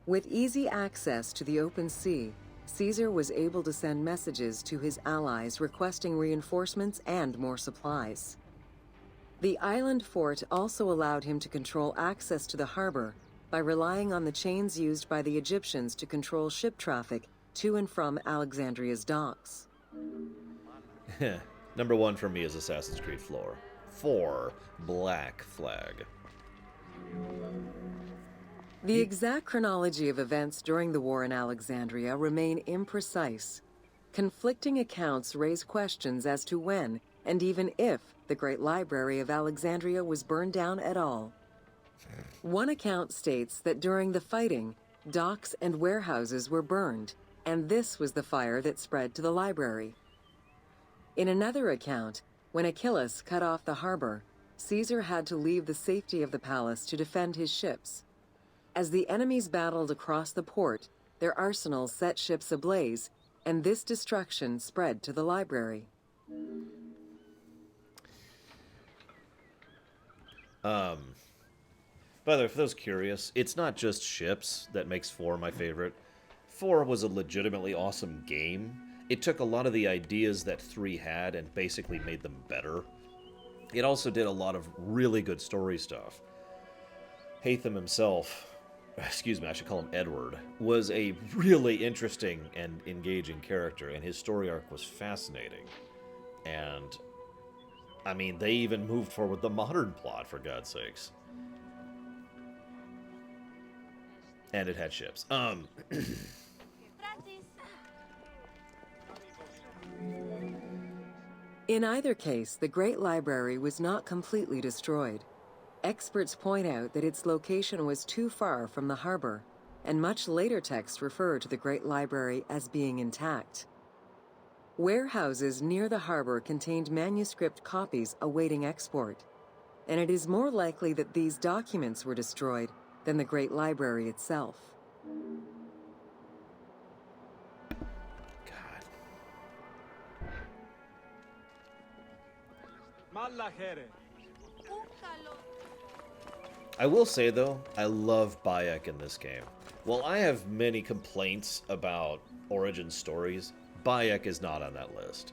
With easy access to the open sea, Caesar was able to send messages to his allies requesting reinforcements and more supplies. The island fort also allowed him to control access to the harbor by relying on the chains used by the Egyptians to control ship traffic to and from Alexandria's docks. Number 1 for me is Assassin's Creed 4. Black Flag. The exact chronology of events during the war in Alexandria remain imprecise. Conflicting accounts raise questions as to when, and even if, the Great Library of Alexandria was burned down at all. One account states that during the fighting, docks and warehouses were burned, and this was the fire that spread to the library. In another account, when Achillas cut off the harbor, Caesar had to leave the safety of the palace to defend his ships. As the enemies battled across the port, their arsenals set ships ablaze, and this destruction spread to the library. By the way, for those curious, it's not just ships that makes 4 my favorite. 4 was a legitimately awesome game. It took a lot of the ideas that 3 had and basically made them better. It also did a lot of really good story stuff. Haytham himself, excuse me, I should call him Edward, was a really interesting and engaging character, and his story arc was fascinating. And, I mean, they even moved forward the modern plot, for God's sakes. And it had ships. In either case, the Great Library was not completely destroyed. Experts point out that its location was too far from the harbor, and much later texts refer to the Great Library as being intact. Warehouses near the harbor contained manuscript copies awaiting export, and it is more likely that these documents were destroyed than the Great Library itself. God. I will say, though, I love Bayek in this game. While I have many complaints about origin stories, Bayek is not on that list.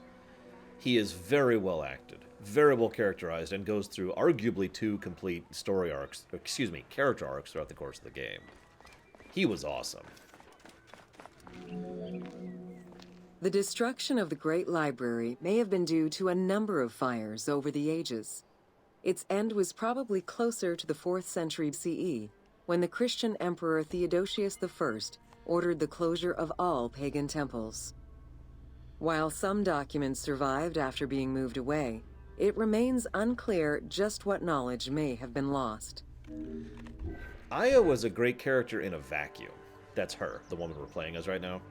He is very well acted, very well characterized, and goes through arguably 2 complete character arcs throughout the course of the game. He was awesome. The destruction of the Great Library may have been due to a number of fires over the ages. Its end was probably closer to the 4th century CE, when the Christian Emperor Theodosius I ordered the closure of all pagan temples. While some documents survived after being moved away, it remains unclear just what knowledge may have been lost. Aya was a great character in a vacuum. That's her, the woman we're playing as right now.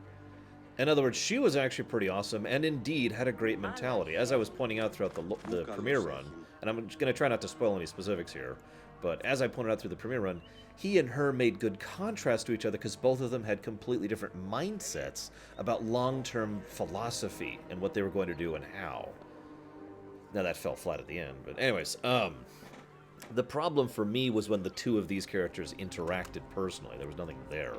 In other words, she was actually pretty awesome and indeed had a great mentality. As I was pointing out throughout the premiere run, and I'm going to try not to spoil any specifics here, but as I pointed out through the premiere run, he and her made good contrast to each other because both of them had completely different mindsets about long-term philosophy and what they were going to do and how. Now that fell flat at the end, but anyways, the problem for me was when the 2 of these characters interacted personally. There was nothing there.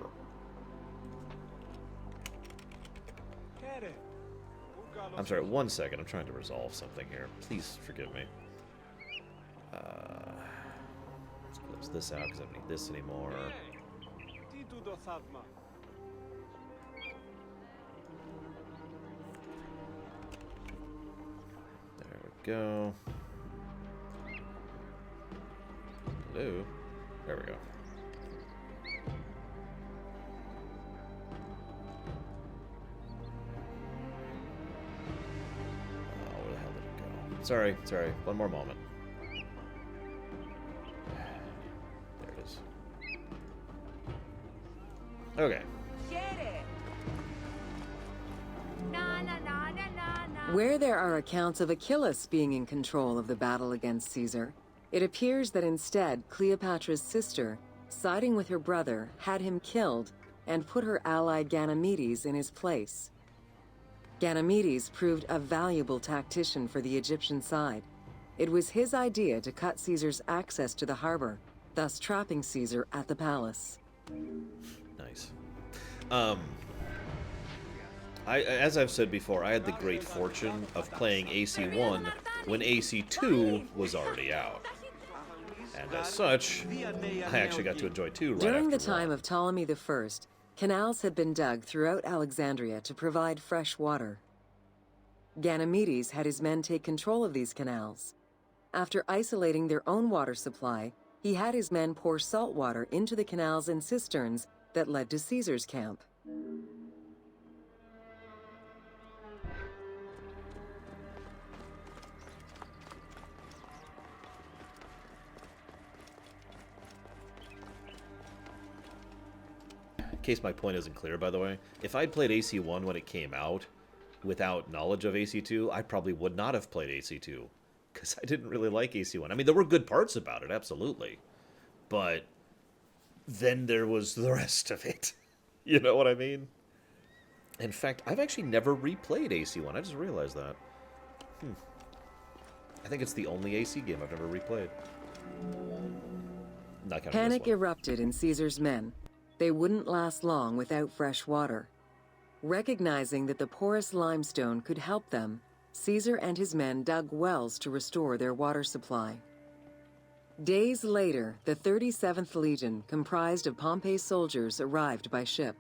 I'm sorry, 1 second. I'm trying to resolve something here. Please forgive me. Let's close this out because I don't need this anymore. There we go. Hello? There we go. Sorry. One more moment. There it is. Okay. Where there are accounts of Achilles being in control of the battle against Caesar, it appears that instead Cleopatra's sister, siding with her brother, had him killed and put her ally Ganymedes in his place. Ganymedes proved a valuable tactician for the Egyptian side. It was his idea to cut Caesar's access to the harbor, thus trapping Caesar at the palace. Nice. As I've said before, I had the great fortune of playing AC1 when AC2 was already out. And as such, I actually got to enjoy 2 right During the after time 1. of Ptolemy I, canals had been dug throughout Alexandria to provide fresh water. Ganymedes had his men take control of these canals. After isolating their own water supply, he had his men pour salt water into the canals and cisterns that led to Caesar's camp. In case my point isn't clear, by the way, if I'd played AC1 when it came out, without knowledge of AC2, I probably would not have played AC2, because I didn't really like AC1. I mean, there were good parts about it, absolutely, but then there was the rest of it. You know what I mean? In fact, I've actually never replayed AC1. I just realized that. I think it's the only AC game I've never replayed. Not counting Panic this one. erupted in Caesar's men. They wouldn't last long without fresh water. Recognizing that the porous limestone could help them, Caesar and his men dug wells to restore their water supply. Days later, the 37th Legion, comprised of Pompey's soldiers, arrived by ship.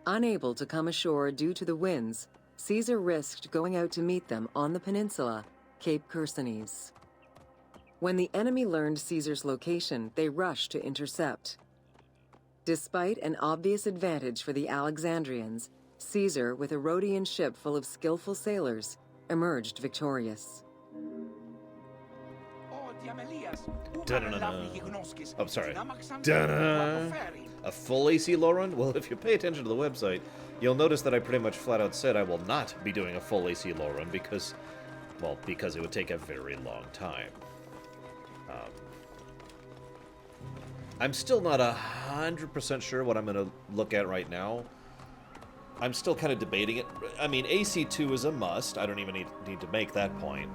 Unable to come ashore due to the winds, Caesar risked going out to meet them on the peninsula, Cape Chersonese. When the enemy learned Caesar's location, they rushed to intercept. Despite an obvious advantage for the Alexandrians, Caesar, with a Rhodian ship full of skillful sailors, emerged victorious. Oh, sorry. Dun-dun. A full AC low run? Well, if you pay attention to the website, you'll notice that I pretty much flat out said I will not be doing a full AC low run because it would take a very long time. I'm still not 100% sure what I'm going to look at right now. I'm still kind of debating it. I mean, AC2 is a must. I don't even need to make that point.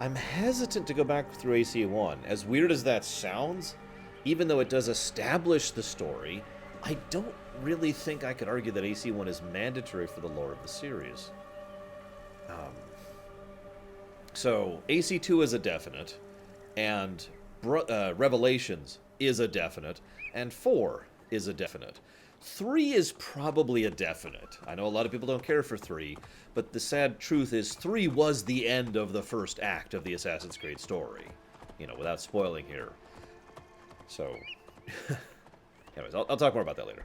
I'm hesitant to go back through AC1. As weird as that sounds, even though it does establish the story, I don't really think I could argue that AC1 is mandatory for the lore of the series. So, AC2 is a definite, and Revelations is a definite, and 4 is a definite. 3 is probably a definite. I know a lot of people don't care for 3, but the sad truth is 3 was the end of the first act of the Assassin's Creed story. You know, without spoiling here. So, anyways, I'll talk more about that later.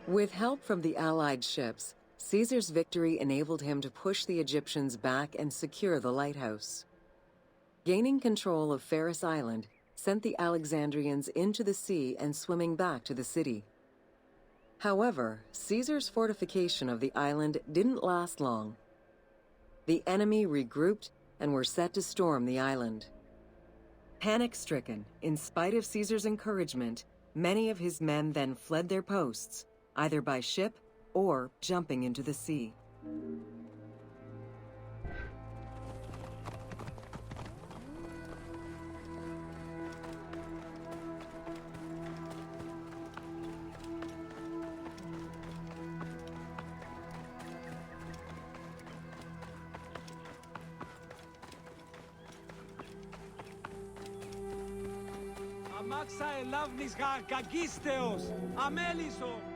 With help from the Allied ships, Caesar's victory enabled him to push the Egyptians back and secure the lighthouse. Gaining control of Pharos Island sent the Alexandrians into the sea and swimming back to the city. However, Caesar's fortification of the island didn't last long. The enemy regrouped and were set to storm the island. Panic-stricken, in spite of Caesar's encouragement, many of his men then fled their posts, either by ship or jumping into the sea.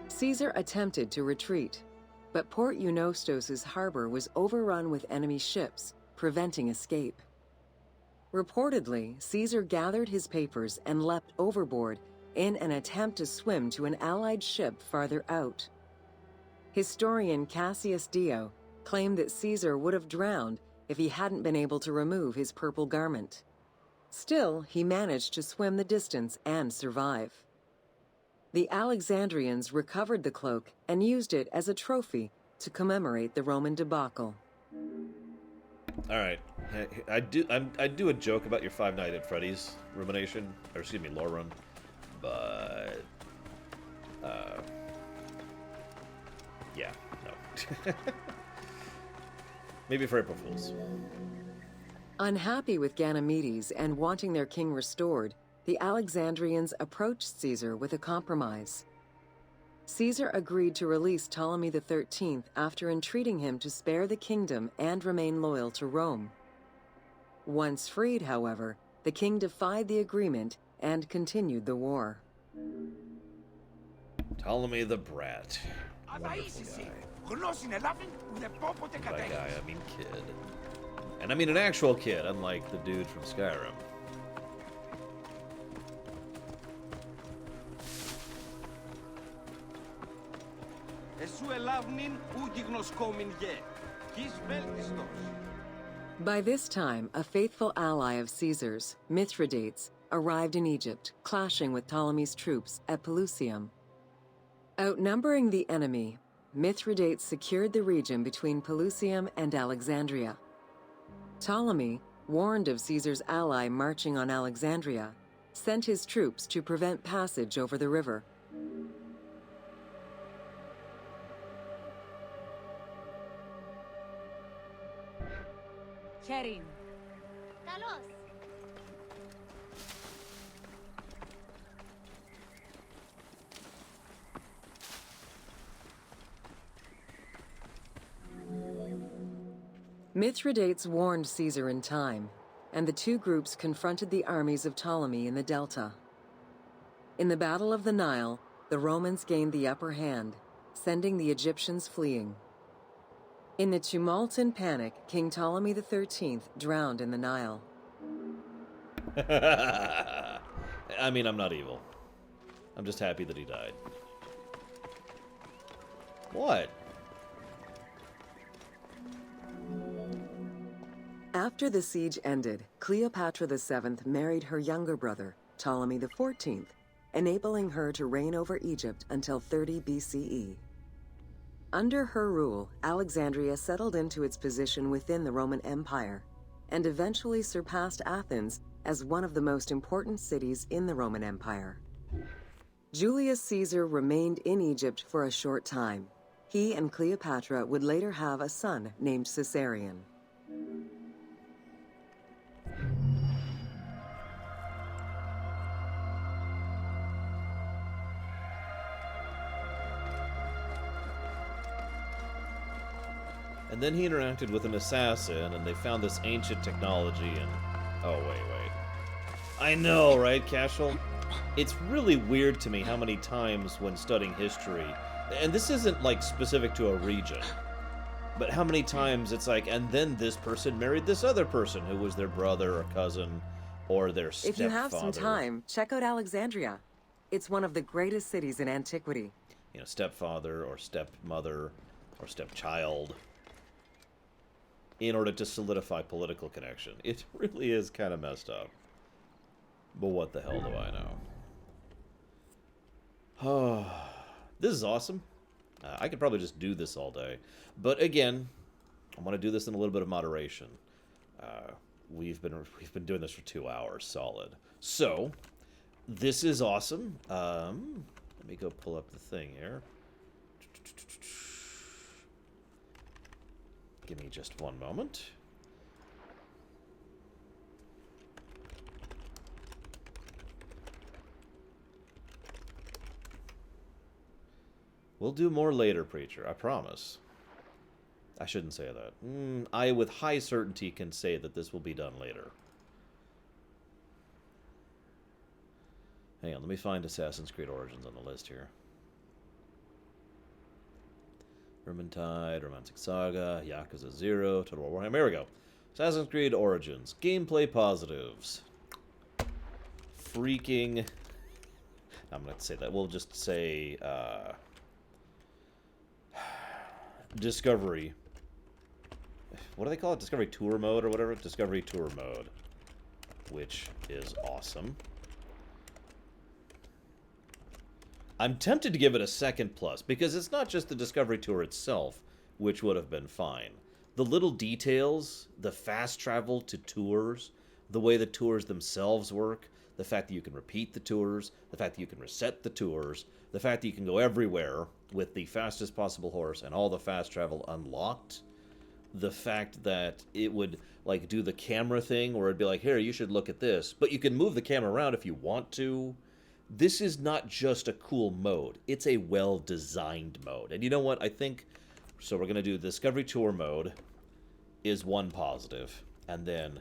Caesar attempted to retreat, but Port Eunostos' harbor was overrun with enemy ships, preventing escape. Reportedly, Caesar gathered his papers and leapt overboard in an attempt to swim to an Allied ship farther out. Historian Cassius Dio claimed that Caesar would have drowned if he hadn't been able to remove his purple garment. Still, he managed to swim the distance and survive. The Alexandrians recovered the cloak and used it as a trophy to commemorate the Roman debacle. All right, I do a joke about your Five Nights at Freddy's rumination, or excuse me, lore run, but yeah, no. Maybe for April Fools. Unhappy with Ganymedes and wanting their king restored, the Alexandrians approached Caesar with a compromise. Caesar agreed to release Ptolemy XIII after entreating him to spare the kingdom and remain loyal to Rome. Once freed, however, the king defied the agreement and continued the war. Ptolemy the Brat. Wonderful guy. By guy, I mean kid. And I mean an actual kid, unlike the dude from Skyrim. By this time, a faithful ally of Caesar's, Mithridates, arrived in Egypt, clashing with Ptolemy's troops at Pelusium. Outnumbering the enemy, Mithridates secured the region between Pelusium and Alexandria. Ptolemy, warned of Caesar's ally marching on Alexandria, sent his troops to prevent passage over the river. Χέριν. Καλώς. Mithridates warned Caesar in time, and the two groups confronted the armies of Ptolemy in the Delta. In the Battle of the Nile, the Romans gained the upper hand, sending the Egyptians fleeing. In the tumult and panic, King Ptolemy XIII drowned in the Nile. I mean, I'm not evil. I'm just happy that he died. What? After the siege ended, Cleopatra VII married her younger brother, Ptolemy XIV, enabling her to reign over Egypt until 30 BCE. Under her rule, Alexandria settled into its position within the Roman Empire and eventually surpassed Athens as one of the most important cities in the Roman Empire. Julius Caesar remained in Egypt for a short time. He and Cleopatra would later have a son named Caesarion. And then he interacted with an assassin, and they found this ancient technology, and... Oh, wait. I know, right, Cashel? It's really weird to me how many times when studying history, and this isn't, like, specific to a region, but how many times it's like, and then this person married this other person who was their brother or cousin or their stepfather. If you have some time, check out Alexandria. It's one of the greatest cities in antiquity. You know, stepfather or stepmother or stepchild, in order to solidify political connection. It really is kind of messed up. But what the hell do I know? Oh, this is awesome. I could probably just do this all day. But again, I want to do this in a little bit of moderation. We've been doing this for 2 hours solid. So, this is awesome. Let me go pull up the thing here. Give me just one moment. We'll do more later, Preacher, I promise. I shouldn't say that. I, with high certainty, can say that this will be done later. Hang on, let me find Assassin's Creed Origins on the list here. Vermintide, Romantic Saga, Yakuza 0, Total War Warhammer. Here we go. Assassin's Creed Origins. Gameplay positives. Freaking... I'm going to say that. We'll just say... Discovery. What do they call it? Discovery Tour Mode or whatever? Discovery Tour Mode. Which is awesome. I'm tempted to give it a second plus, because it's not just the Discovery Tour itself, which would have been fine. The little details, the fast travel to tours, the way the tours themselves work, the fact that you can repeat the tours, the fact that you can reset the tours, the fact that you can go everywhere with the fastest possible horse and all the fast travel unlocked, the fact that it would, like, do the camera thing where it'd be like, here, you should look at this, but you can move the camera around if you want to. This is not just a cool mode. It's a well-designed mode. And you know what? I think... So we're going to do Discovery Tour mode is one positive. And then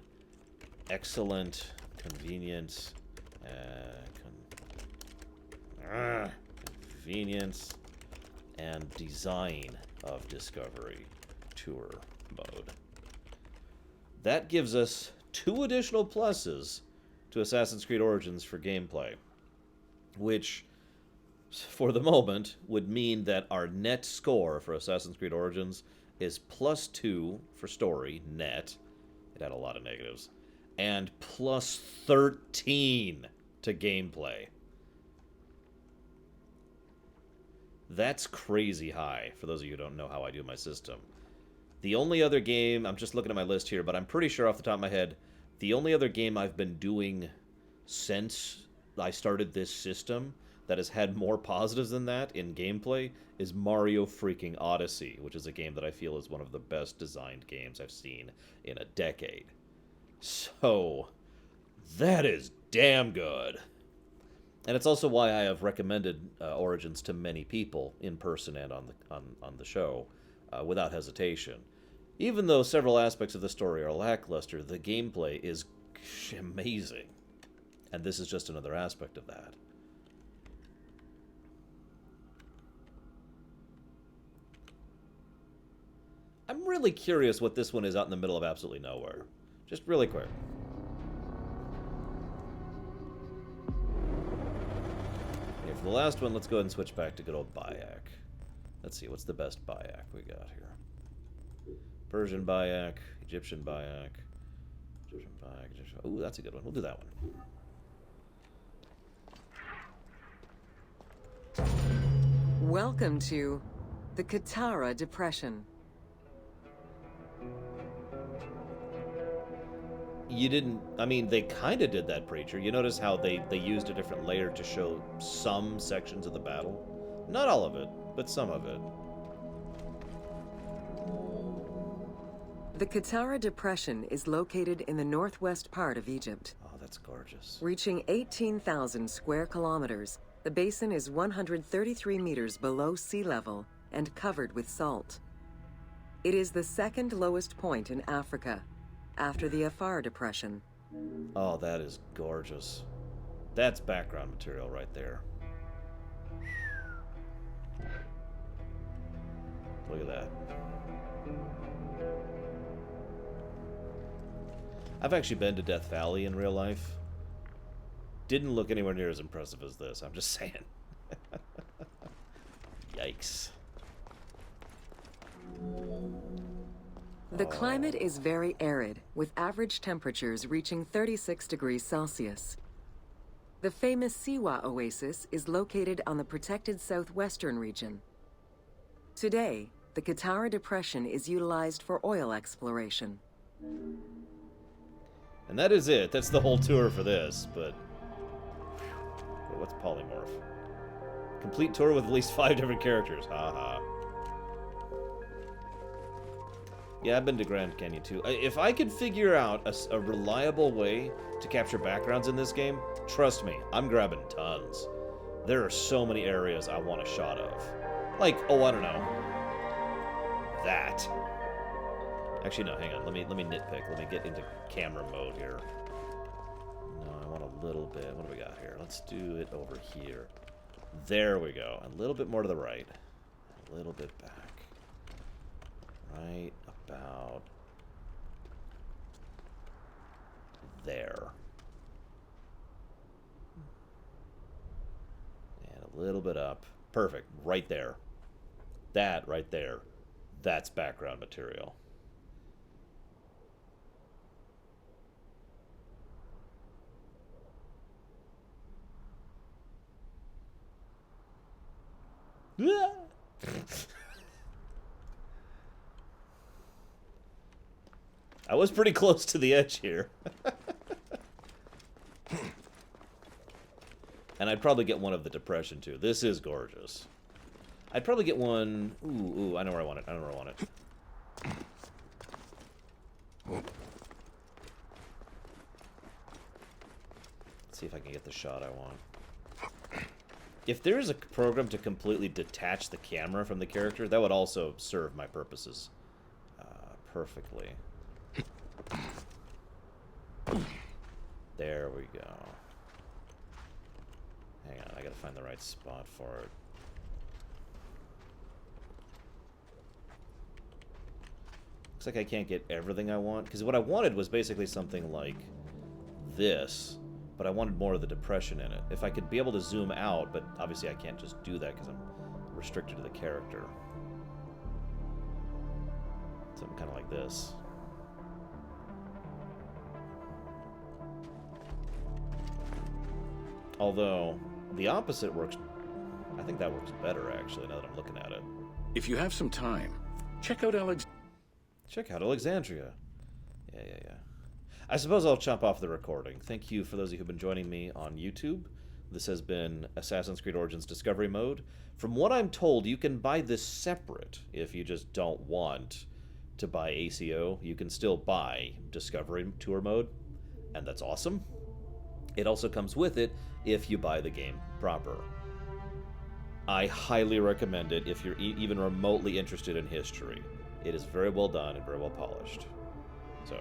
excellent, convenience, convenience, and design of Discovery Tour mode. That gives us 2 additional pluses to Assassin's Creed Origins for gameplay, which, for the moment, would mean that our net score for Assassin's Creed Origins is +2 for story, net. It had a lot of negatives. And +13 to gameplay. That's crazy high, for those of you who don't know how I do my system. The only other game, I'm just looking at my list here, but I'm pretty sure off the top of my head, the only other game I've been doing since I started this system that has had more positives than that in gameplay is Mario freaking Odyssey, which is a game that I feel is one of the best designed games I've seen in a decade. So, that is damn good. And it's also why I have recommended Origins to many people in person and on the show without hesitation. Even though several aspects of the story are lackluster, the gameplay is amazing. And this is just another aspect of that. I'm really curious what this one is out in the middle of absolutely nowhere. Just really quick. Okay, for the last one, let's go ahead and switch back to good old Bayek. Let's see, what's the best Bayek we got here? Persian Bayek, Egyptian Bayek, Egyptian Bayek, Egyptian... Ooh, that's a good one. We'll do that one. Welcome to the Katara Depression. You didn't... I mean, they kind of did that, Preacher. You notice how they used a different layer to show some sections of the battle? Not all of it, but some of it. The Katara Depression is located in the northwest part of Egypt. Oh, that's gorgeous. Reaching 18,000 square kilometers, the basin is 133 meters below sea level and covered with salt. It is the second lowest point in Africa, after the Afar Depression. Oh, that is gorgeous. That's background material right there. Look at that. I've actually been to Death Valley in real life. Didn't look anywhere near as impressive as this, I'm just saying. Yikes. The climate is very arid, with average temperatures reaching 36 degrees Celsius. The famous Siwa Oasis is located on the protected southwestern region. Today, the Katara Depression is utilized for oil exploration. And that is it. That's the whole tour for this, but... Wait, what's polymorph? Complete tour with at least 5 different characters. Haha. Yeah, I've been to Grand Canyon too. If I could figure out a reliable way to capture backgrounds in this game, trust me, I'm grabbing tons. There are so many areas I want a shot of. Like, oh, I don't know. That. Actually, no, hang on. Let me nitpick. Let me get into camera mode here. No, I want a little bit. What do we got here? Let's do it over here. There we go. A little bit more to the right. A little bit back. Right about there. And a little bit up. Perfect. Right there. That right there. That's background material. I was pretty close to the edge here. And I'd probably get one of the Depression, too. This is gorgeous. I'd probably get one... Ooh, I know where I want it. I know where I want it. Let's see if I can get the shot I want. If there is a program to completely detach the camera from the character, that would also serve my purposes perfectly. There we go. Hang on, I gotta find the right spot for it. Looks like I can't get everything I want, because what I wanted was basically something like this, but I wanted more of the Depression in it. If I could be able to zoom out, but obviously I can't just do that because I'm restricted to the character. Something kind of like this. Although, the opposite works... I think that works better, actually, now that I'm looking at it. If you have some time, check out Alexandria. Yeah. I suppose I'll chop off the recording. Thank you for those of you who've been joining me on YouTube. This has been Assassin's Creed Origins Discovery Mode. From what I'm told, you can buy this separate if you just don't want to buy ACO. You can still buy Discovery Tour Mode, and that's awesome. It also comes with it if you buy the game proper. I highly recommend it if you're even remotely interested in history. It is very well done and very well polished. So...